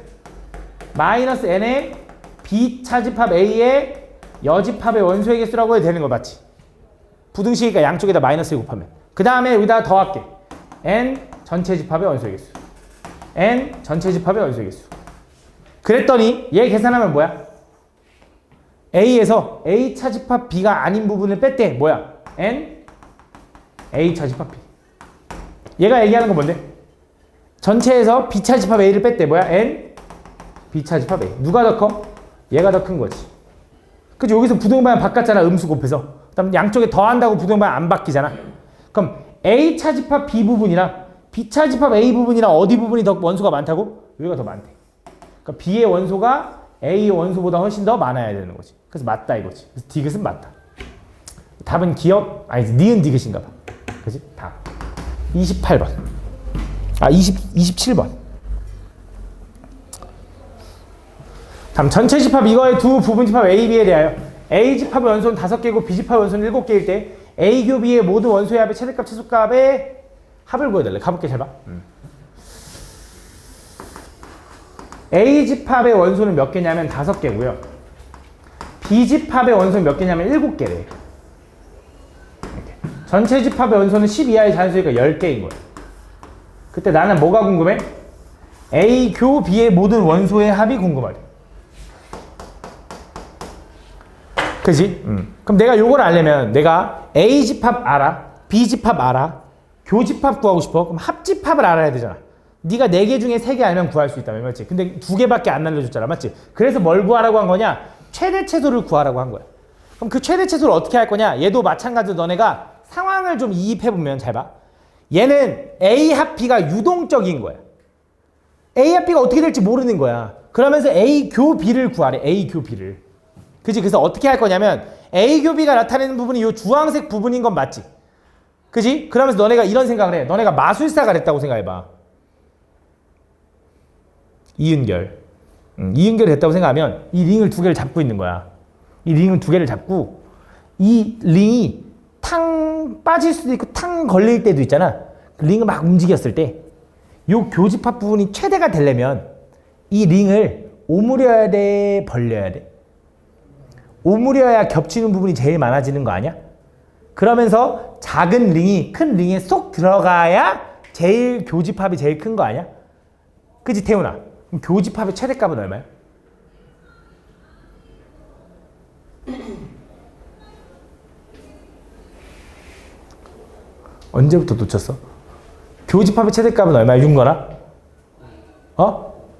마이너스 N의 B 차집합 A의 여집합의 원소의 개수라고 해도 되는 거 맞지? 부등식이니까 양쪽에다 마이너스 곱하면. 그 다음에 여기다가 더할게. N 전체 집합의 원소의 개수. N 전체 집합의 원소의 개수. 그랬더니 얘 계산하면 뭐야? A에서 A 차집합 B가 아닌 부분을 뺐대. 뭐야? N A 차집합 B. 얘가 얘기하는 건 뭔데? 전체에서 B 차집합 A를 뺐대. 뭐야? N B 차집합 A. 누가 더 커? 얘가 더 큰 거지. 그치? 여기서 부등호방향 바꿨잖아. 음수 곱해서. 그다음 양쪽에 더한다고 부등호방향 안 바뀌잖아. 그럼 A 차집합 B 부분이랑 B 차집합 A 부분이랑 어디 부분이 더 원소가 많다고? 여기가 더 많대. 그러니까 B의 원소가 A의 원소보다 훨씬 더 많아야 되는 거지. 그래서 맞다 이거지. 그래서 디귿은 맞다. 답은 기억, 아니 니은 디귿인가 봐. 그치? 답. 28번. 27번. 다음 전체 집합 이거의 두 부분 집합 A, B에 대하여 A 집합의 원소는 5개고 B 집합의 원소는 7개일 때 A 교 B의 모든 원소의 합의 최대값 최소값의 합을 구해달래. 가볼게 잘 봐. A 집합의 원소는 몇 개냐면 5개고요. B 집합의 원소는 몇 개냐면 7개래. 이렇게. 전체 집합의 원소는 10 이하의 자연수니까 10개인 거야. 그때 나는 뭐가 궁금해? A 교 B의 모든 원소의 합이 궁금하대. 그지? 그럼 내가 요걸 알려면 내가 A 집합 알아, B 집합 알아, 교 집합 구하고 싶어. 그럼 합집합을 알아야 되잖아. 네가 4개 중에 3개 알면 구할 수 있다며, 맞지? 근데 2개밖에 안 알려줬잖아, 맞지? 그래서 뭘 구하라고 한 거냐? 최대 최소를 구하라고 한 거야. 그럼 그 최대 최소를 어떻게 할 거냐? 얘도 마찬가지로 너네가 상황을 좀 이입해보면 잘 봐. 얘는 A 합 B가 유동적인 거야. A 합 B가 어떻게 될지 모르는 거야. 그러면서 A 교 B를 구하래. A 교 B를. 그치? 그래서 어떻게 할 거냐면 A 교 B가 나타내는 부분이 이 주황색 부분인 건 맞지? 그치? 그러면서 너네가 이런 생각을 해. 너네가 마술사가 됐다고 생각해봐. 이은결. 이은결이 됐다고 생각하면 이 링을 2개를 잡고 있는 거야. 이 링을 2개를 잡고 이 링이 탕 빠질 수도 있고 탕 걸릴 때도 있잖아. 그 링을 막 움직였을 때 요 교집합 부분이 최대가 되려면 이 링을 오므려야 돼? 벌려야 돼? 오므려야 겹치는 부분이 제일 많아지는 거 아니야? 그러면서 작은 링이 큰 링에 쏙 들어가야 제일 교집합이 제일 큰 거 아니야? 그치 태훈아? 그럼 교집합의 최대값은 얼마야? 언제부터 놓쳤어? 교집합의 최대값은 얼마야? 6거나?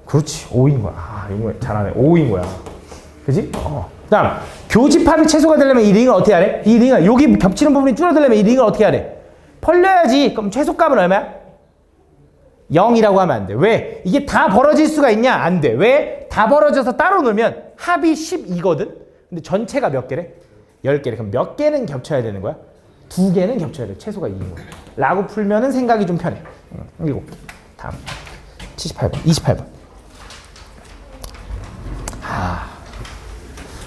그렇지. 5인 거야. 아, 이거 잘하네. 5인 거야. 그지? 그 다음 교집합이 최소가 되려면 이 링을 어떻게 하래? 이 링을 여기 겹치는 부분이 줄어들려면 이 링을 어떻게 하래? 벌려야지. 그럼 최소값은 얼마야? 0이라고 하면 안 돼. 왜? 이게 다 벌어질 수가 있냐? 안 돼. 왜? 다 벌어져서 따로 놓으면 합이 12거든? 근데 전체가 몇 개래? 10개래. 그럼 몇 개는 겹쳐야 되는 거야? 2개는 겹쳐야 돼. 최소가 2인 거야. 라고 풀면은 생각이 좀 편해. 7개. 다음. 78번. 28번.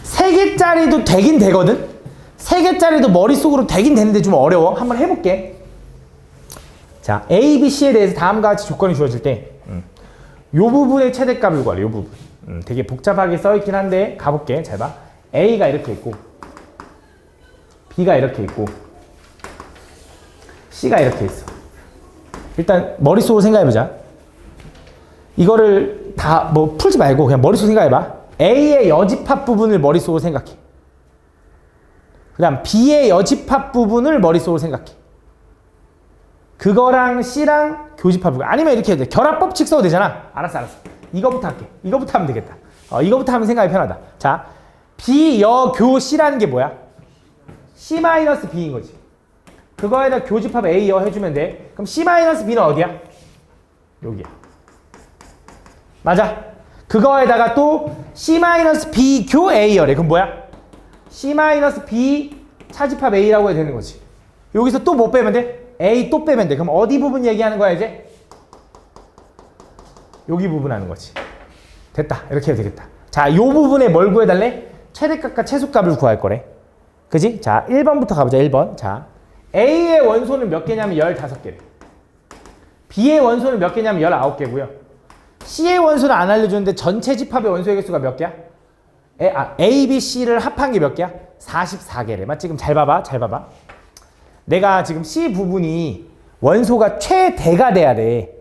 3개짜리도 되긴 되거든? 3개짜리도 머릿속으로 되긴 되는데 좀 어려워. 한번 해볼게. 자, A, B, C에 대해서 다음과 같이 조건이 주어질 때, 요 부분의 최대값을 구하래, 요 부분. 되게 복잡하게 써있긴 한데, 가볼게. 잘 봐. A가 이렇게 있고, B가 이렇게 있고, C가 이렇게 있어. 일단, 머릿속으로 생각해보자. 이거를 다 뭐 풀지 말고, 그냥 머릿속으로 생각해봐. A의 여집합 부분을 머릿속으로 생각해. 그 다음 B의 여집합 부분을 머릿속으로 생각해. 그거랑 C랑 교집합을 아니면 이렇게 해도 돼. 결합법칙 써도 되잖아. 알았어. 이거부터 할게. 이거부터 하면 되겠다. 이거부터 하면 생각이 편하다. 자, B, 여, 교, C라는 게 뭐야? C-B인 거지. 그거에다 교집합 A, 여 해주면 돼. 그럼 C-B는 어디야? 여기야. 맞아. 그거에다가 또 C-B, 교, A, 여래. 그럼 뭐야? C-B 차집합 A라고 해야 되는 거지. 여기서 또 뭐 빼면 돼? A 또 빼면 돼. 그럼 어디 부분 얘기하는 거야 이제? 여기 부분 하는 거지. 됐다. 이렇게 해도 되겠다. 자, 요 부분에 뭘 구해달래? 최대값과 최소값을 구할 거래. 그지? 자, 1번부터 가보자. 1번. 자, A의 원소는 몇 개냐면 15개래. B의 원소는 몇 개냐면 19개고요. C의 원소는 안 알려주는데 전체 집합의 원소의 개수가 몇 개야? A, B, C를 합한 게 몇 개야? 44개래. 맞지? 지금 잘 봐봐. 내가 지금 C 부분이 원소가 최대가 돼야 돼.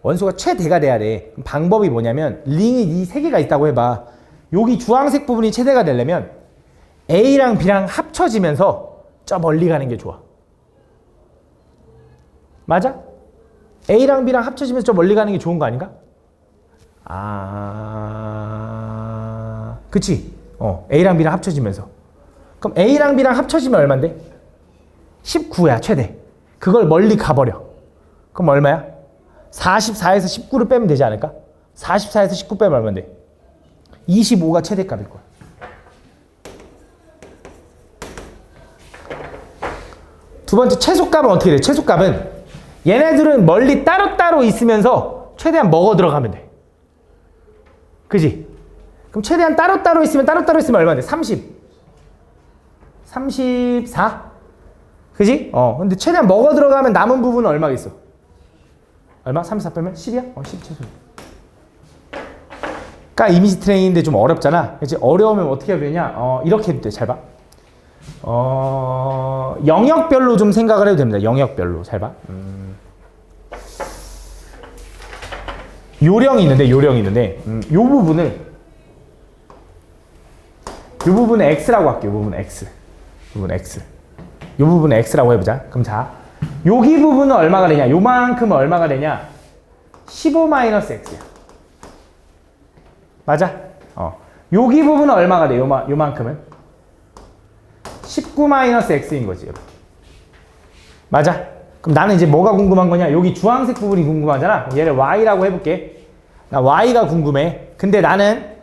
원소가 최대가 돼야 돼. 그럼 방법이 뭐냐면 링이 이 세 개가 있다고 해봐. 여기 주황색 부분이 최대가 되려면 A랑 B랑 합쳐지면서 저 멀리 가는 게 좋아. 맞아? A랑 B랑 합쳐지면서 저 멀리 가는 게 좋은 거 아닌가? 그치? A랑 B랑 합쳐지면서. 그럼 A랑 B랑 합쳐지면 얼만데? 19야, 최대. 그걸 멀리 가버려. 그럼 얼마야? 44에서 19를 빼면 되지 않을까? 44에서 19 빼면 얼마인데? 25가 최대값일 거야. 두 번째, 최소값은 어떻게 돼? 최소값은 얘네들은 멀리 따로따로 있으면서 최대한 먹어 들어가면 돼. 그지? 그럼 최대한 따로따로 있으면 얼마인데? 30. 34? 그지? 근데 최대한 먹어 들어가면 남은 부분은 얼마가 있어? 얼마? 34 빼면 10이야? 10 최소. 그러니까 이미지 트레이닝인데 좀 어렵잖아. 그치? 어려우면 어떻게 해야 되냐? 이렇게 해도 돼. 잘 봐. 영역별로 좀 생각을 해도 됩니다. 영역별로. 잘 봐. 요령이 있는데 요 부분을 X라고 할게요. 요 부분은 X. 요 부분은 X라고 해보자. 그럼 자, 여기 부분은 얼마가 되냐? 요만큼은 얼마가 되냐? 15-X야. 맞아? 여기 부분은 얼마가 돼? 요만큼은? 19-X인 거지. 이렇게. 맞아? 그럼 나는 이제 뭐가 궁금한 거냐? 여기 주황색 부분이 궁금하잖아. 얘를 Y라고 해볼게. 나 Y가 궁금해. 근데 나는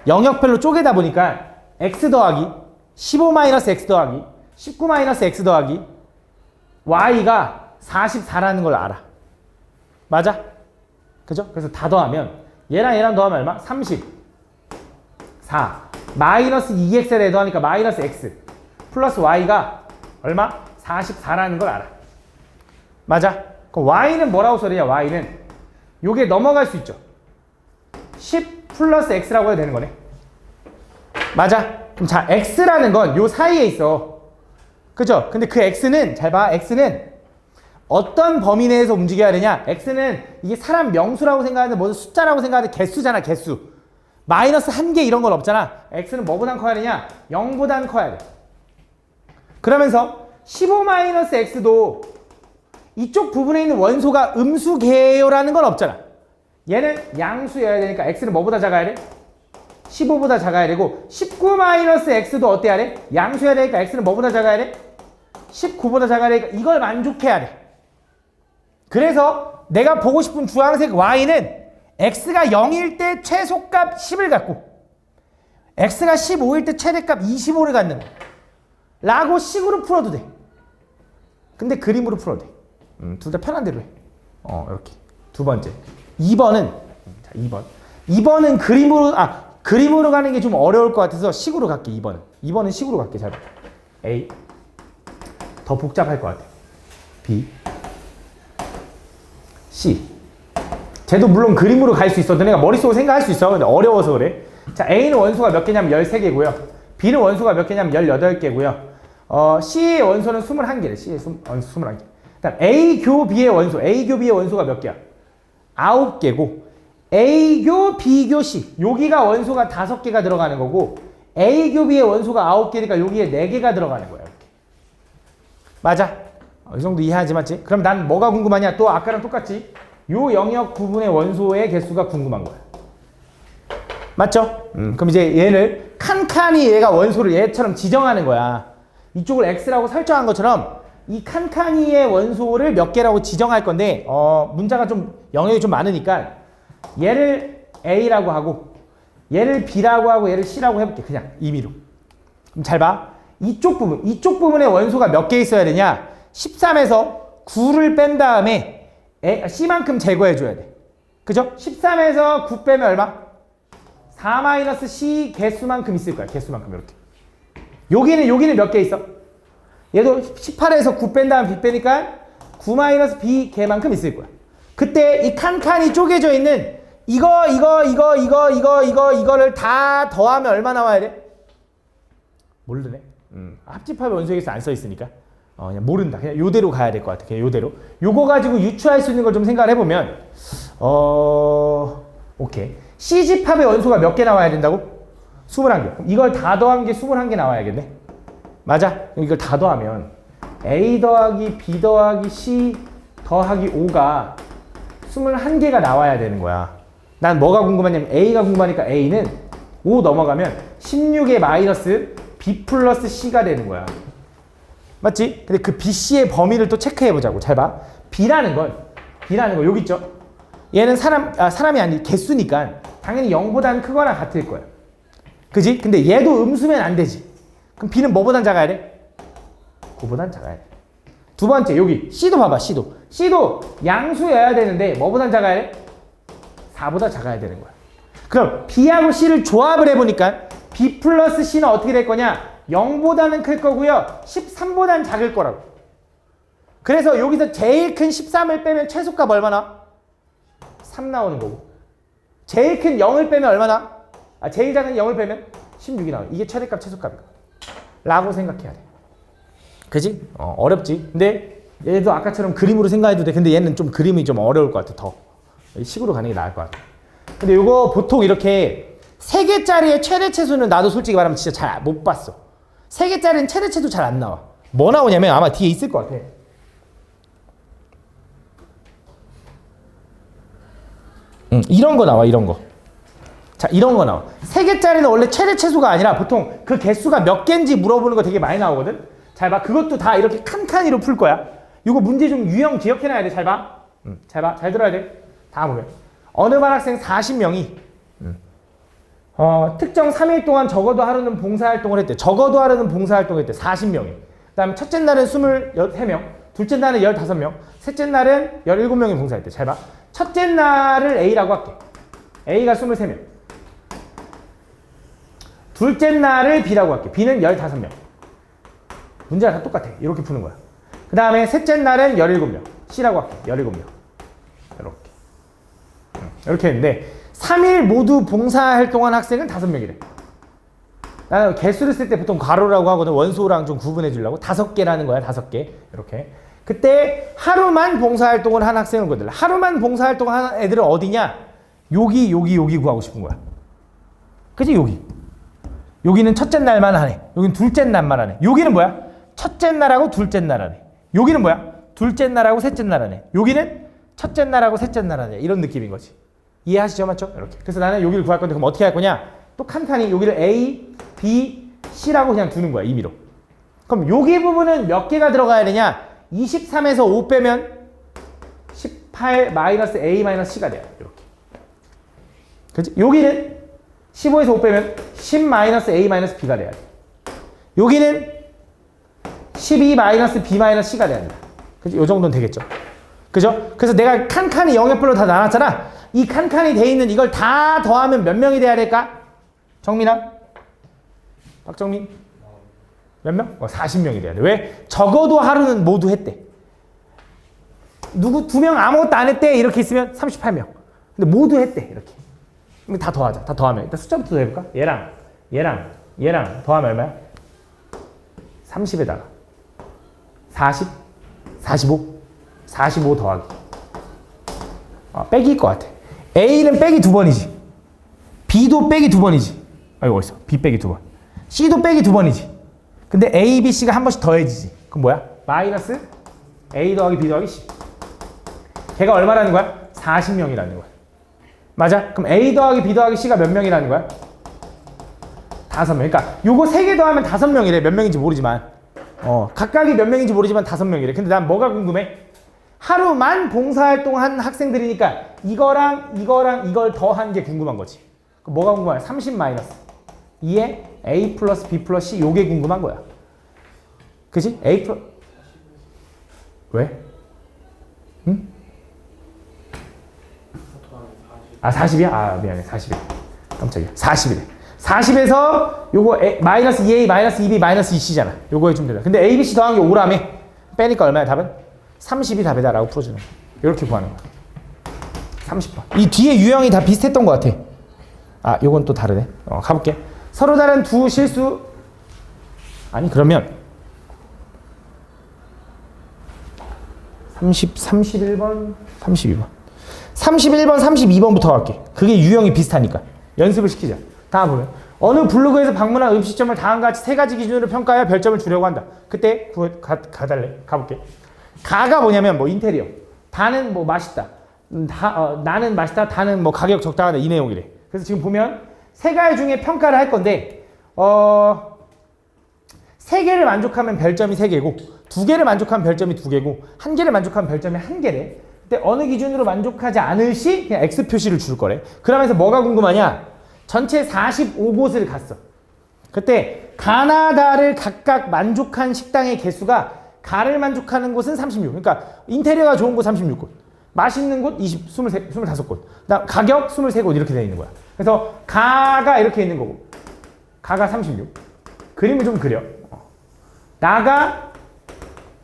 영역별로 쪼개다 보니까 X 더하기 15-X 더하기 19-X 더하기 Y가 44라는 걸 알아. 맞아? 그죠? 그래서 다 더하면 얘랑 더하면 얼마? 34 마이너스 2X에 더하니까 마이너스 X 플러스 Y가 얼마? 44라는 걸 알아. 맞아? 그럼 Y는 뭐라고 써야 Y는 요게 넘어갈 수 있죠. 10 플러스 X라고 해야 되는 거네. 맞아? 그럼 자, X라는 건 요 사이에 있어. 그죠? 근데 그 X는, 잘 봐. X는 어떤 범위 내에서 움직여야 되냐? X는 이게 사람 명수라고 생각하는데 무슨 숫자라고 생각하는데 개수잖아, 개수. 마이너스 1개 이런 건 없잖아. X는 뭐보단 커야 되냐? 0보단 커야 돼. 그러면서 15-X도 이쪽 부분에 있는 원소가 음수계요라는 건 없잖아. 얘는 양수여야 되니까 X는 뭐보다 작아야 돼? 15보다 작아야 되고 19-X도 어때야 돼? 양수여야 되니까 X는 뭐보다 작아야 돼? 19보다 작아야 되니까 이걸 만족해야 돼. 그래서 내가 보고 싶은 주황색 Y는 X가 0일 때 최소값 10을 갖고 X가 15일 때 최대값 25를 갖는 거 라고 식으로 풀어도 돼. 근데 그림으로 풀어도 돼. 둘 다 편한 대로 해. 이렇게. 두 번째. 2번은 자, 2번은 그림으로 가는 게 좀 어려울 것 같아서 식으로 갈게. 2번은 식으로 갈게. 잘 봐. A 더 복잡할 것 같아. B C 쟤도 물론 그림으로 갈 수 있어도 내가 머릿속으로 생각할 수 있어. 근데 어려워서 그래. 자, A는 원소가 몇 개냐면 13개고요. B는 원소가 몇 개냐면 18개고요. C의 원소는 21개래. C의 원소 21개. 그다음 A 교 B의 원소가 몇 개야? 9개고 A 교 B 교 C 여기가 원소가 5개가 들어가는 거고 A 교 B의 원소가 9개니까 여기에 4개가 들어가는 거야. 이렇게. 맞아? 이 정도 이해하지 맞지? 그럼 난 뭐가 궁금하냐? 또 아까랑 똑같지? 요 영역 부분의 원소의 개수가 궁금한 거야. 맞죠? 그럼 이제 얘를 칸칸이 얘가 원소를 얘처럼 지정하는 거야. 이쪽을 x라고 설정한 것처럼 이 칸칸이의 원소를 몇 개라고 지정할 건데 문자가 좀 영역이 좀 많으니까 얘를 a라고 하고 얘를 b라고 하고 얘를 c라고 해볼게. 그냥 임의로. 그럼 잘 봐. 이쪽 부분의 원소가 몇 개 있어야 되냐? 13에서 9를 뺀 다음에 c만큼 제거해줘야 돼. 그죠? 13에서 9 빼면 얼마? 4-c 개수만큼 있을 거야. 개수만큼 이렇게. 여기는 몇 개 있어? 얘도 18에서 9 뺀 다음 b 빼니까 9-b 개만큼 있을 거야. 그때 이 칸칸이 쪼개져 있는 이거를 다 더하면 얼마 나와야 돼? 모르네. 합집합의 원소에서 안 써 있으니까 그냥 모른다. 그냥 요대로 가야 될 것 같아. 그냥 요대로. 요거 가지고 유추할 수 있는 걸 좀 생각을 해보면 오케이. C집합의 원소가 몇 개 나와야 된다고? 21개. 그럼 이걸 다 더한 게 21개 나와야겠네. 맞아? 이걸 다 더하면 A 더하기 B 더하기 C 더하기 5가 21개가 나와야 되는 거야. 난 뭐가 궁금하냐면 A가 궁금하니까 A는 5 넘어가면 16의 마이너스 B 플러스 C가 되는 거야. 맞지? 근데 그 BC의 범위를 또 체크해보자고. 잘 봐. B라는 건 여기 있죠? 얘는 사람이 아니 개수니까 당연히 0보다는 크거나 같을 거야. 그지? 근데 얘도 음수면 안 되지. 그럼 B는 뭐보단 작아야 돼? 9보단 작아야 돼. 두 번째 여기 C도 봐봐. C도 양수여야 되는데 뭐보단 작아야 돼? 4보다 작아야 되는 거야. 그럼 B하고 C를 조합을 해보니까 B 플러스 C는 어떻게 될 거냐? 0보다는 클 거고요. 13보다는 작을 거라고. 그래서 여기서 제일 큰 13을 빼면 최소값 얼마나? 3 나오는 거고. 제일 큰 0을 빼면 얼마나? 제일 작은 0을 빼면 16이 나와요. 이게 최대값 최소값이다. 라고 생각해야 돼. 그지? 어렵지. 근데 얘도 아까처럼 그림으로 생각해도 돼. 근데 얘는 좀 그림이 좀 어려울 것 같아. 더. 식으로 가는 게 나을 것 같아. 근데 이거 보통 이렇게 3개짜리의 최대체수는 나도 솔직히 말하면 진짜 잘 못 봤어. 3개짜리는 최대체도 잘 안 나와. 뭐 나오냐면 아마 뒤에 있을 것 같아. 이런 거 나와. 이런 거. 자, 이런 거 나와. 3개짜리는 원래 최대체수가 아니라 보통 그 개수가 몇 개인지 물어보는 거 되게 많이 나오거든. 잘 봐. 그것도 다 이렇게 칸칸이로 풀 거야. 이거 문제 좀 유형 기억해놔야 돼. 잘 봐. 잘 봐. 잘 들어야 돼. 다음 보면 어느 반 학생 40명이 특정 3일 동안 적어도 하루는 봉사활동을 했대. 적어도 하루는 봉사활동을 했대. 40명이. 그 다음에 첫째 날은 23명, 둘째 날은 15명, 셋째 날은 17명이 봉사했대. 잘 봐. 첫째 날을 A라고 할게. A가 23명. 둘째 날을 B라고 할게. B는 15명. 문제가 다 똑같아. 이렇게 푸는 거야. 그 다음에 셋째 날은 17명. C라고 할게. 17명. 이렇게 했는데 3일 모두 봉사활동한 학생은 5명이래. 나는 개수를 쓸 때 보통 괄호라고 하거든. 원소랑 좀 구분해 주려고. 5개라는 거야. 5개. 이렇게. 그때 하루만 봉사활동을 한 학생은 거들. 하루만 봉사활동을 한 애들은 어디냐? 여기 구하고 싶은 거야. 그치? 여기는 첫째 날만 하네. 여기는 둘째 날만 하네. 여기는 뭐야? 첫째 날하고 둘째 날 하네. 여기는 뭐야? 둘째 날하고 셋째 날 하네. 여기는 첫째 날하고 셋째 날 하네. 이런 느낌인 거지. 이해하시죠? 맞죠? 이렇게. 그래서 나는 여기를 구할 건데 그럼 어떻게 할 거냐? 또 칸칸이 여기를 A, B, C라고 그냥 두는 거야. 임의로. 그럼 여기 부분은 몇 개가 들어가야 되냐? 23에서 5 빼면 18-A-C가 돼요. 이렇게. 그치? 여기는 15에서 5 빼면 10-A-B가 돼야 돼. 여기는 12-B-C가 돼야 된다. 그치? 요 정도는 되겠죠. 그죠? 그래서 내가 칸칸이 영역별로 다 나눴잖아. 이 칸칸이 돼 있는 이걸 다 더하면 몇 명이 돼야 될까? 정민아? 박정민? 몇 명? 40명이 돼야 돼. 왜? 적어도 하루는 모두 했대. 누구 2명 아무것도 안 했대. 이렇게 있으면 38명. 근데 모두 했대. 이렇게. 그럼 다 더하자. 다 더하면 일단 숫자부터 더해볼까? 얘랑 더하면 얼마야? 30에다가 40, 45 더하기. 빼기일 것 같아. A는 빼기 2번이지. B도 빼기 2번이지. 이거 어딨어? B 빼기 2번. C도 빼기 2번이지. 근데 A, B, C가 한 번씩 더해지지. 그럼 뭐야? 마이너스 A 더하기 B 더하기 C. 걔가 얼마라는 거야? 40명이라는 거야. 맞아? 그럼 A 더하기 B 더하기 C가 몇 명이라는 거야? 5명. 그러니까 요거 3개 더하면 5명이래. 몇 명인지 모르지만. 각각이 몇 명인지 모르지만 5명이래. 근데 난 뭐가 궁금해? 하루만 봉사활동한 학생들이니까 이거랑 이걸 더한 게 궁금한 거지. 그럼 뭐가 궁금해? 30 마이너스 2에 A 플러스 B 플러스 C 요게 궁금한 거야. 그치? A 플러스 왜? 응? 40이야? 미안해. 40이래. 깜짝이야. 40이래. 40에서 요거 마이너스 2A, 마이너스 2B, 마이너스 2C잖아. 요거 해주면 되잖아. 근데 A, B, C 더한 게 5라며. 빼니까 얼마야 답은? 30이 답이다 라고 풀어주는 거야. 이렇게 구하는 거야. 30번. 이 뒤에 유형이 다 비슷했던 것 같아. 요건 또 다르네. 가볼게. 서로 다른 두 실수. 아니 그러면 31번, 32번. 31번, 32번부터 갈게. 그게 유형이 비슷하니까. 연습을 시키자. 다음 보면 어느 블로그에서 방문한 음식점을 다음과 같이 3가지 기준으로 평가하여 별점을 주려고 한다. 그때 가달래. 가볼게. 가가 뭐냐면 뭐 인테리어. 다는 뭐 맛있다. 나는 맛있다. 다는 뭐 가격 적당하다. 이 내용이래. 그래서 지금 보면 3가지 중에 평가를 할 건데 3개를 만족하면 별점이 3개고 2개를 만족하면 별점이 2개고 1개를 만족하면 별점이 1개래. 근데 어느 기준으로 만족하지 않을 시 그냥 X 표시를 줄 거래. 그러면서 뭐가 궁금하냐? 전체 45곳을 갔어. 그때 가나다를 각각 만족한 식당의 개수가 가를 만족하는 곳은 36. 그러니까 인테리어가 좋은 곳 36곳. 맛있는 곳 25곳. 그다음 가격 23곳 이렇게 되어 있는 거야. 그래서 가가 이렇게 있는 거고. 가가 36. 그림을 좀 그려. 나가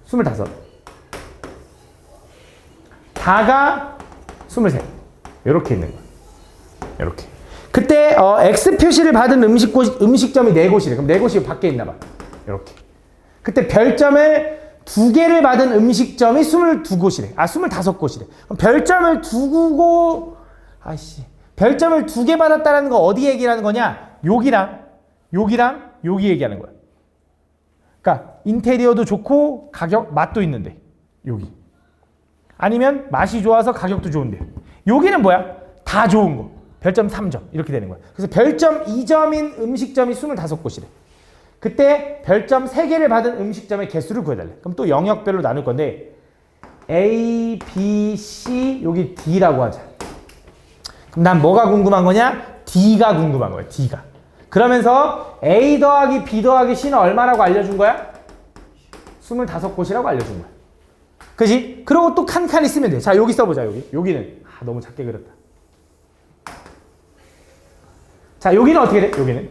25. 다가 23. 이렇게 있는 거야. 이렇게. 그때 X 표시를 받은 음식점이 4곳이래. 그럼 4곳이 밖에 있나 봐. 이렇게. 그때 별점을 2개를 받은 음식점이 22곳이래. 25곳이래. 그럼 별점을 두고 별점을 2개 받았다는 거 어디 얘기하는 거냐? 여기랑 여기 얘기하는 거야. 그러니까 인테리어도 좋고 가격 맛도 있는데 여기. 아니면 맛이 좋아서 가격도 좋은데 여기는 뭐야? 다 좋은 거. 별점 3점 이렇게 되는 거야. 그래서 별점 2점인 음식점이 25곳이래. 그때 별점 3개를 받은 음식점의 개수를 구해달래. 그럼 또 영역별로 나눌 건데 A, B, C 여기 D라고 하자. 그럼 난 뭐가 궁금한 거냐? D가 궁금한 거야. D가. 그러면서 A 더하기 B 더하기 C는 얼마라고 알려준 거야? 25곳이라고 알려준 거야. 그지? 그러고 또 칸칸이 쓰면 돼. 자 여기 써보자. 여기는 너무 작게 그렸다. 자 여기는 어떻게 돼? 여기는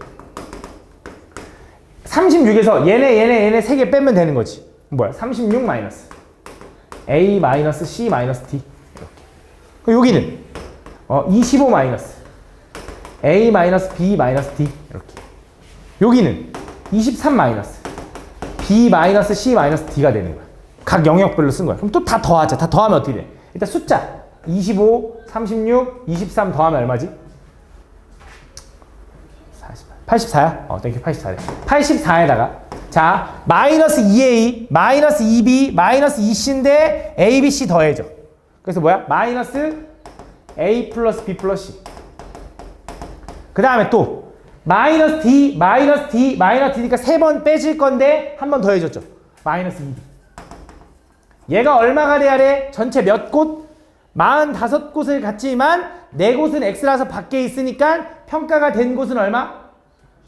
36에서 얘네 3개 빼면 되는 거지. 뭐야? 36 마이너스 A 마이너스 C 마이너스 D 이렇게. 여기는 25 마이너스 A 마이너스 B 마이너스 D 이렇게. 여기는 23 마이너스 B 마이너스 C 마이너스 D가 되는 거야. 각 영역별로 쓴 거야. 그럼 또 다 더하자. 다 더하면 어떻게 돼? 일단 숫자 25, 36, 23 더하면 얼마지? 84야? 땡큐 84래. 84에다가 자 마이너스 2A, 마이너스 2B, 마이너스 2C인데 A, B, C 더해줘. 그래서 뭐야? 마이너스 A 플러스 B 플러스 C. 그 다음에 또 마이너스 D, 마이너스 D, 마이너스 D니까 3번 빼질 건데 한 번 더해줬죠. 마이너스 2B. 얘가 얼마가 돼야 돼? 전체 몇 곳? 45곳을 갔지만 4곳은 X라서 밖에 있으니까 평가가 된 곳은 얼마?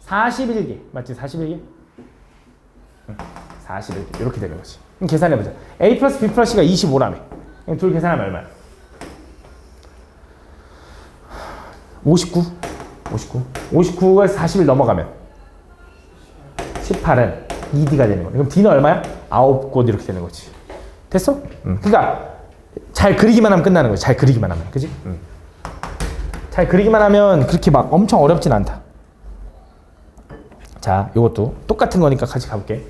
41개. 맞지? 41개? 41개. 이렇게 되는 거지. 그럼 계산해보자. A 플러스 B 플러스 C가 25라며. 그럼 둘 계산하면 얼마야? 59? 59에서 40을 넘어가면 18은 2D가 되는 거야. 그럼 D는 얼마야? 9곳 이렇게 되는 거지. 됐어? 그러니까 잘 그리기만 하면 끝나는 거지. 잘 그리기만 하면. 그지? 잘 그리기만 하면 그렇게 막 엄청 어렵진 않다. 자, 요것도 똑같은 거니까 같이 가볼게.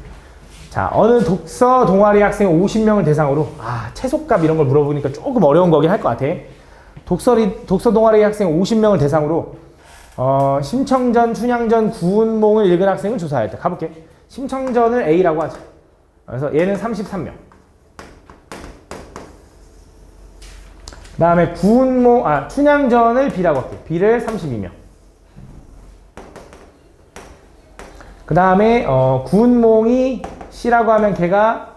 자, 어느 독서 동아리 학생 50명을 대상으로 채소값 이런 걸 물어보니까 조금 어려운 거긴 할 것 같아. 독서 동아리 학생 50명을 대상으로 심청전, 춘향전, 구운몽을 읽은 학생을 조사하였다. 가볼게. 심청전을 A라고 하자. 그래서 얘는 33명. 그 다음에 춘향전을 B라고 할게요. B를 32명. 그 다음에 구운몽이 C라고 하면 걔가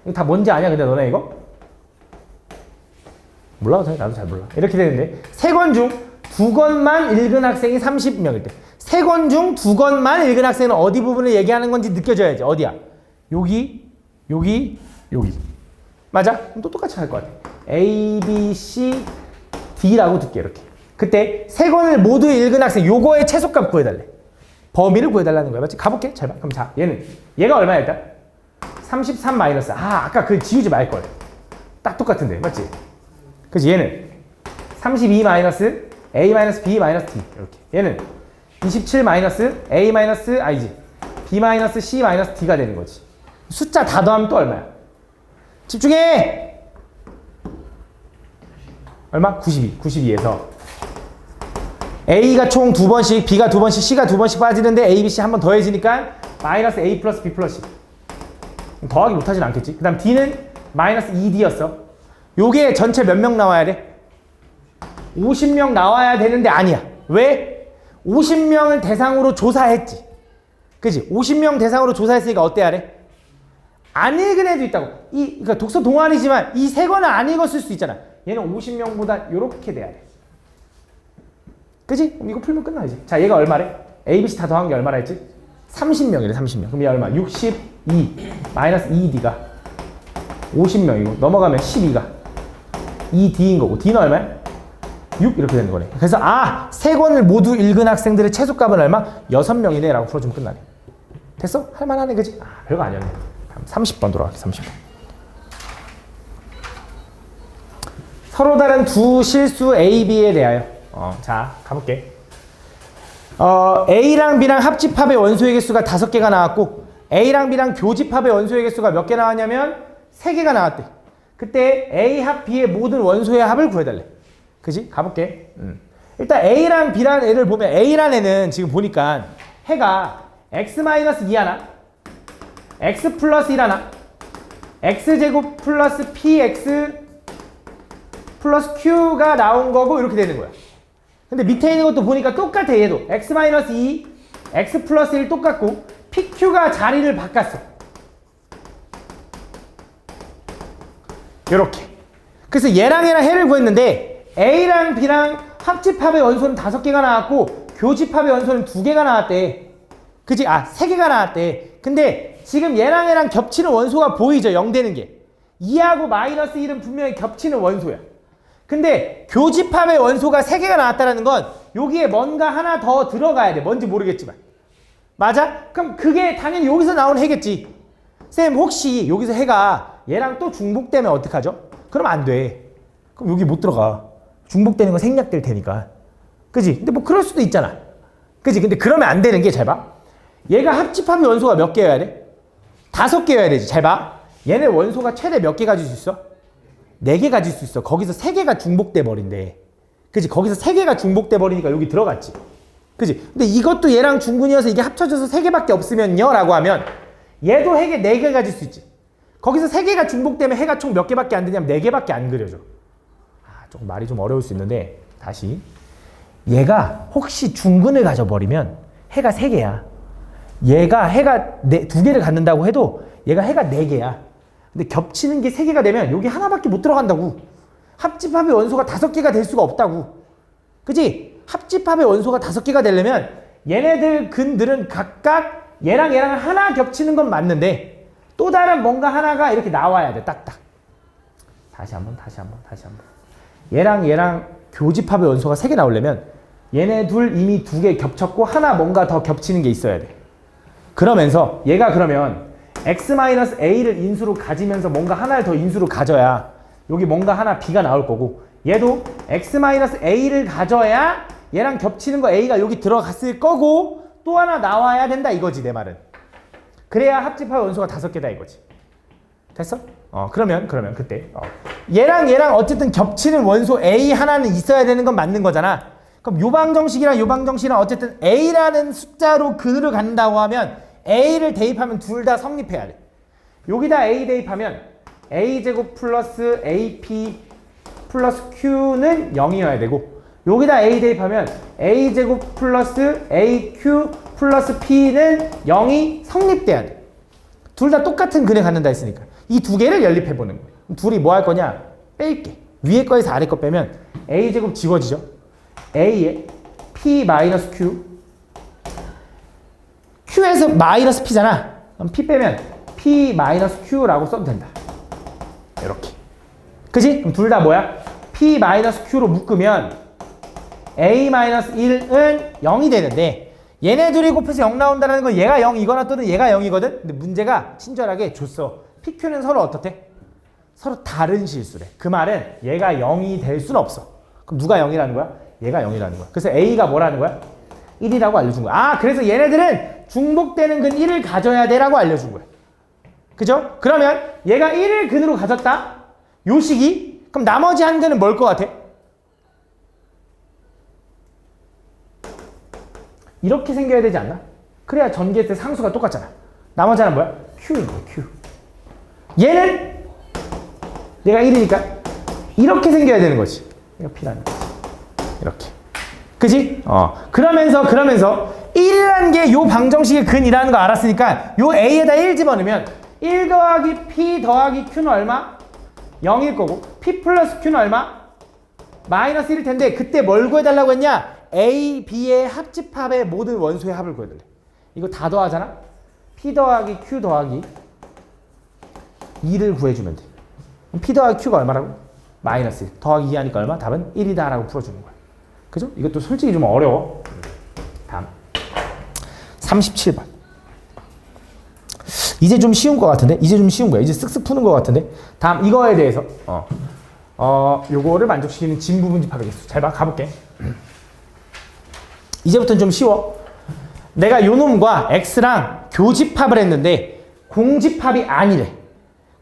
이거 다 뭔지 아냐 근데 너네 이거? 몰라? 나도 잘 몰라. 이렇게 되는데 3권 중 2권만 읽은 학생이 30명일 때 3권 중 2권만 읽은 학생은 어디 부분을 얘기하는 건지 느껴져야지. 어디야? 여기 맞아? 그럼 또 똑같이 할 것 같아. A, B, C, D라고 듣게 이렇게. 그때 3권을 모두 읽은 학생 요거의 최소값 구해달래. 범위를 구해달라는 거야. 맞지? 가볼게. 잘 봐. 그럼 자, 얘가 얼마야 일단? 33 마이너스. 아까 그 지우지 말걸. 딱 똑같은데. 맞지? 그치? 얘는 32 마이너스 A 마이너스 B 마이너스 D. 이렇게. 얘는 27 마이너스 A 마이너스 B 마이너스 C 마이너스 D가 되는 거지. 숫자 다 더하면 또 얼마야? 집중해! 얼마? 92에서 A가 총 2번씩, B가 2번씩, C가 2번씩 빠지는데 A, B, C 한 번 더해지니까 마이너스 A 플러스 B 플러스 C. 더하기 못하진 않겠지. 그 다음 D는 마이너스 2D였어. 요게 전체 몇 명 나와야 돼? 50명 나와야 되는데 아니야. 왜? 50명을 대상으로 조사했지. 그치? 50명 대상으로 조사했으니까 어때야 돼? 안 읽은 애도 있다고. 그러니까 독서 동안이지만 이 3권을 안 읽었을 수 있잖아. 얘는 50명보다 요렇게 돼야 돼. 그치? 그럼 이거 풀면 끝나야지. 자, 얘가 얼마래? A, B, C 다 더한 게 얼마라 했지? 30명이래, 30명. 그럼 얘 얼마? 62 마이너스 2D가 50명이고 넘어가면 12가 2D인 거고 D는 얼마야? 6 이렇게 되는 거네. 그래서 3권을 모두 읽은 학생들의 최소값은 얼마? 6명이네 라고 풀어주면 끝나네. 됐어? 할만하네, 그치? 별거 아니었네. 30번 돌아갈게. 30번. 서로 다른 두 실수 A, B에 대하여 자, 가볼게. A랑 B랑 합집합의 원소의 개수가 5개가 나왔고 A랑 B랑 교집합의 원소의 개수가 몇 개 나왔냐면 3개가 나왔대. 그때 A 합 B의 모든 원소의 합을 구해달래. 그지? 가볼게. 일단 A랑 B라는 애를 보면 A라는 애는 지금 보니까 해가 X-2 하나, X 플러스 1 하나, X제곱 플러스 PX 플러스 Q가 나온 거고 이렇게 되는 거야. 근데 밑에 있는 것도 보니까 똑같아. 얘도 X-2, X 플러스 1 똑같고 PQ가 자리를 바꿨어. 요렇게. 그래서 얘랑 해를 구했는데 A랑 B랑 합집합의 원소는 5개가 나왔고 교집합의 원소는 2개가 나왔대. 그치? 3개가 나왔대. 근데 지금 얘랑 겹치는 원소가 보이죠? 0 되는 게. 2하고 마이너스 1은 분명히 겹치는 원소야. 근데 교집합의 원소가 3개가 나왔다는 건 여기에 뭔가 하나 더 들어가야 돼. 뭔지 모르겠지만. 맞아? 그럼 그게 당연히 여기서 나온 해겠지. 쌤 혹시 여기서 해가 얘랑 또 중복되면 어떡하죠? 그럼 안 돼. 그럼 여기 못 들어가. 중복되는 건 생략될 테니까. 그지? 근데 뭐 그럴 수도 있잖아. 그지? 근데 그러면 안 되는 게 잘 봐. 얘가 합집합의 원소가 몇 개여야 돼? 5개여야 되지. 잘 봐. 얘네 원소가 최대 몇 개 가질 수 있어? 4개 가질 수 있어. 거기서 3개가 중복돼 버린대. 그지? 거기서 3개가 중복돼 버리니까 여기 들어갔지. 그지? 근데 이것도 얘랑 중근이어서 이게 합쳐져서 3개밖에 없으면요 라고 하면 얘도 해게 4개 가질 수 있지. 거기서 3개가 중복되면 해가 총 몇 개밖에 안 되냐면 4개밖에 안 그려져. 조금 말이 좀 어려울 수 있는데 다시. 얘가 혹시 중근을 가져버리면 해가 3개야. 얘가 해가 2개를 갖는다고 해도 얘가 해가 4개야. 근데 겹치는 게 3개가 되면 여기 하나밖에 못 들어간다고. 합집합의 원소가 5개가 될 수가 없다고. 그치? 합집합의 원소가 5개가 되려면 얘네들 근들은 각각 얘랑 하나 겹치는 건 맞는데 또 다른 뭔가 하나가 이렇게 나와야 돼. 딱딱. 다시 한번. 얘랑 교집합의 원소가 3개 나오려면 얘네 둘 이미 2개 겹쳤고 하나 뭔가 더 겹치는 게 있어야 돼. 그러면서 얘가 그러면 X-A를 인수로 가지면서 뭔가 하나를 더 인수로 가져야 여기 뭔가 하나 B가 나올 거고 얘도 X-A를 가져야 얘랑 겹치는 거 A가 여기 들어갔을 거고 또 하나 나와야 된다 이거지 내 말은. 그래야 합집합의 원소가 5개다 이거지. 됐어? 그러면 그때 얘랑 어쨌든 겹치는 원소 A 하나는 있어야 되는 건 맞는 거잖아. 그럼 요 방정식이랑 어쨌든 A라는 숫자로 근으로 간다고 하면 A를 대입하면 둘 다 성립해야 돼. 여기다 A 대입하면 A제곱 플러스 AP 플러스 q는 0이어야 되고 여기다 a 대입하면 a제곱 플러스 aq 플러스 p는 0이 성립돼야 돼. 둘 다 똑같은 근에 갖는다 했으니까 이 두 개를 연립해보는 거예요. 그럼 둘이 뭐 할 거냐? 뺄게. 위에 거에서 아래 거 빼면 a제곱 지워지죠. a에 p 마이너스 q q에서 마이너스 p잖아. 그럼 p 빼면 p 마이너스 q라고 써도 된다. 이렇게. 그지? 그럼 둘 다 뭐야? p 마이너스 q로 묶으면 a 마이너스 1은 0이 되는데 얘네 둘이 곱해서 0 나온다는 건 얘가 0이거나 또는 얘가 0이거든? 근데 문제가 친절하게 줬어. pq는 서로 어떻대? 서로 다른 실수래. 그 말은 얘가 0이 될 수는 없어. 그럼 누가 0이라는 거야? 얘가 0이라는 거야. 그래서 a가 뭐라는 거야? 1이라고 알려준 거야. 아, 그래서 얘네들은 중복되는 근 1을 가져야 돼 라고 알려준 거야. 그죠? 그러면 얘가 1을 근으로 가졌다? 요 식이? 그럼 나머지 한 근은 뭘 것 같아? 이렇게 생겨야 되지 않나? 그래야 전개할 때 상수가 똑같잖아. 나머지 하나는 뭐야? q인 거야, q. 얘는 얘가 1이니까 이렇게 생겨야 되는 거지. 이거 p라는 거지. 이렇게. 그지? 그러면서 1이라는 게 요 방정식의 근이라는 거 알았으니까 요 a에다 1 집어넣으면 1 더하기 p 더하기 q는 얼마? 0일 거고 p 플러스 q는 얼마? 마이너스 1일 텐데 그때 뭘 구해달라고 했냐? a, b의 합집합의 모든 원소의 합을 구해달래. 이거 다 더하잖아? p 더하기 q 더하기 2를 구해주면 돼. 그럼 p 더하기 q가 얼마라고? 마이너스 1 더하기 2 하니까 얼마? 답은 1이다 라고 풀어주는 거야. 그죠? 이것도 솔직히 좀 어려워. 다음 37번. 이제 좀 쉬운 것 같은데? 이제 좀 쉬운 거야. 이제 쓱쓱 푸는 것 같은데? 다음 이거에 대해서 요거를 만족시키는 진 부분집합의 개수. 잘 봐. 가볼게. 이제부터는 좀 쉬워. 내가 요 놈과 x랑 교집합을 했는데 공집합이 아니래.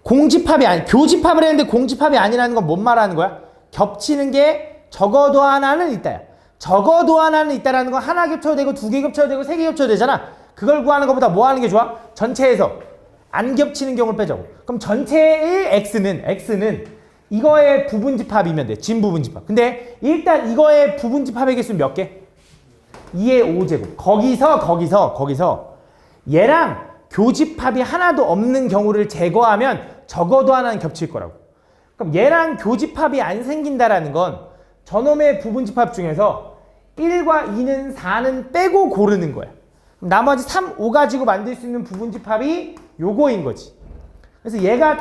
교집합을 했는데 공집합이 아니라는 건 뭔 말하는 거야? 겹치는 게 적어도 하나는 있다야. 적어도 하나는 있다라는 건 하나 겹쳐도 되고 두 개 겹쳐도 되고 세 개 겹쳐도 되잖아. 그걸 구하는 것보다 뭐 하는 게 좋아? 전체에서 안 겹치는 경우를 빼자고. 그럼 전체의 x는 이거의 부분집합이면 돼. 진 부분집합. 근데 일단 이거의 부분집합의 개수는 몇 개? 2의 5제곱. 거기서 얘랑 교집합이 하나도 없는 경우를 제거하면 적어도 하나는 겹칠 거라고. 그럼 얘랑 교집합이 안 생긴다라는 건 저놈의 부분집합 중에서 1과 2는 4는 빼고 고르는 거야. 그럼 나머지 3, 5 가지고 만들 수 있는 부분집합이 요거인 거지. 그래서 얘가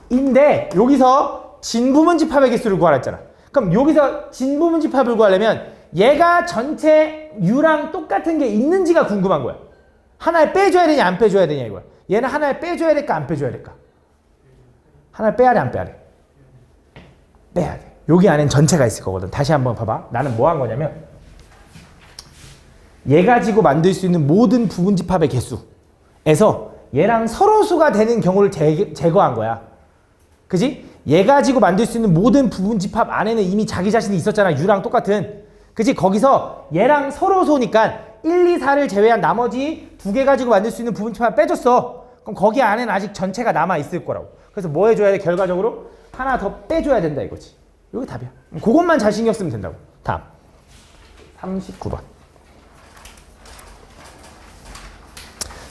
답인데 여기서 진부분집합의 개수를 구하라 했잖아. 그럼 여기서 진부분집합을 구하려면 얘가 전체 u랑 똑같은 게 있는지가 궁금한 거야. 하나를 빼줘야 되냐 안 빼줘야 되냐 이거야. 얘는 하나를 빼줘야 될까 안 빼줘야 될까? 하나를 빼야 돼 안 빼야 돼? 빼야 돼. 여기 안엔 전체가 있을 거거든. 다시 한번 봐봐. 나는 뭐 한 거냐면 얘 가지고 만들 수 있는 모든 부분집합의 개수에서 얘랑 서로수가 되는 경우를 제거한 거야. 그지? 얘 가지고 만들 수 있는 모든 부분집합 안에는 이미 자기 자신이 있었잖아. u랑 똑같은. 그지? 거기서 얘랑 서로소니까 1, 2, 4를 제외한 나머지 두 개 가지고 만들 수 있는 부분집합 빼줬어. 그럼 거기 안에는 아직 전체가 남아있을 거라고. 그래서 뭐 해줘야 돼? 결과적으로 하나 더 빼줘야 된다 이거지. 여기 답이야. 그것만 잘 신경 쓰면 된다고. 다음 39번.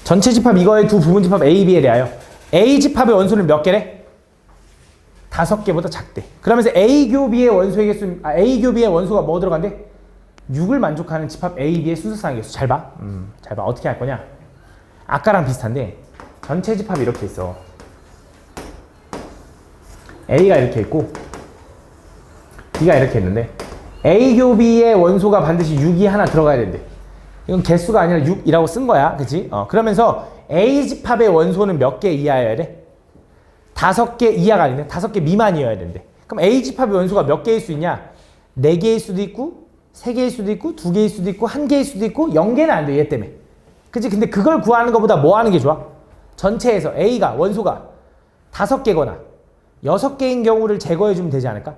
전체 집합 이거의 두 부분집합 A, B에 대하여 A 집합의 원소는 몇 개래? 5개보다 작대. 그러면서 A 교비의 원소의 개수, A 교비의 원소가 뭐 들어간대? 6을 만족하는 집합 A, B의 순서상의 개수. 잘 봐. 잘 봐. 어떻게 할 거냐? 아까랑 비슷한데 전체 집합이 이렇게 있어. A가 이렇게 있고 B가 이렇게 있는데 A 교비의 원소가 반드시 6이 하나 들어가야 된대. 이건 개수가 아니라 6이라고 쓴 거야. 그치? 그러면서 A 집합의 원소는 몇 개 이하여야 돼? 5개 이하가 아니네. 5개 미만이어야 된대. 그럼 A 집합의 원소가 몇 개일 수 있냐? 4개일 수도 있고 3개일 수도 있고 2개일 수도 있고 1개일 수도 있고 0개는 안 돼. 얘 때문에. 그치? 근데 그걸 구하는 것보다 뭐 하는 게 좋아? 전체에서 A가 원소가 5개거나 6개인 경우를 제거해주면 되지 않을까?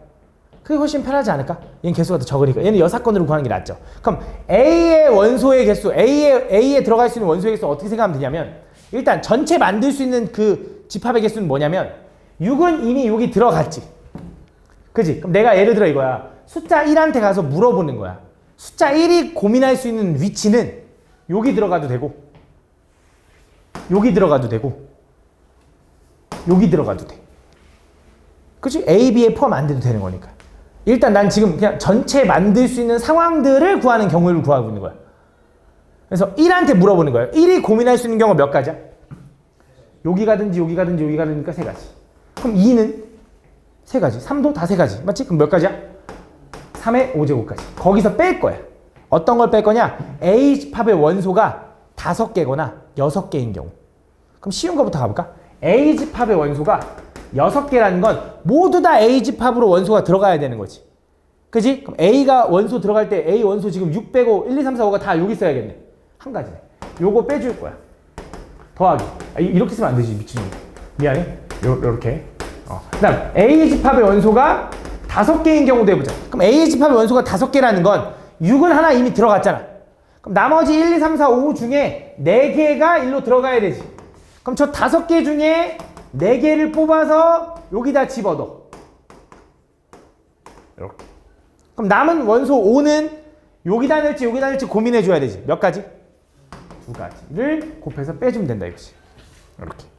그게 훨씬 편하지 않을까? 얘는 개수가 더 적으니까. 얘는 6건으로 구하는 게 낫죠. 그럼 A의 원소의 개수, A에 들어갈 수 있는 원소의 개수 어떻게 생각하면 되냐면 일단 전체 만들 수 있는 그 집합의 개수는 뭐냐면 6은 이미 여기 들어갔지. 그지? 그럼 내가 예를 들어 이거야. 숫자 1한테 가서 물어보는 거야. 숫자 1이 고민할 수 있는 위치는 여기 들어가도 되고 여기 들어가도 되고 여기 들어가도 돼. 그치? A, B에 포함 안 돼도 되는 거니까. 일단 난 지금 그냥 전체 만들 수 있는 상황들을 구하는 경우를 구하고 있는 거야. 그래서 1한테 물어보는 거예요. 1이 고민할 수 있는 경우 몇 가지야? 여기 가든지 여기 가든지 여기 가든지니까 3가지. 그럼 2는 3가지. 3도 다 3가지. 맞지? 그럼 몇 가지야? 3의 5제곱까지. 거기서 뺄 거야. 어떤 걸 뺄 거냐? A집합의 원소가 5개거나 6개인 경우. 그럼 쉬운 거부터 가볼까? A집합의 원소가 6개라는 건 모두 다 A집합으로 원소가 들어가야 되는 거지. 그지? 그럼 A가 원소 들어갈 때 A 원소 지금 6 빼고 1, 2, 3, 4, 5가 다 여기 있어야겠네. 한 가지네. 요거 빼줄 거야. 더하기. 이렇게 쓰면 안 되지. 미친놈. 미안해. 요렇게. 그 다음 A집합의 원소가 5개인 경우도 해보자. 그럼 A집합의 원소가 5개라는 건 6은 하나 이미 들어갔잖아. 그럼 나머지 1, 2, 3, 4, 5 중에 4개가 일로 들어가야 되지. 그럼 저 5개 중에 4개를 뽑아서 여기다 집어넣어. 이렇게. 그럼 남은 원소 5는 여기다 넣을지 고민해 줘야 되지. 몇 가지? 2가지를 곱해서 빼주면 된다 이거지. 이렇게.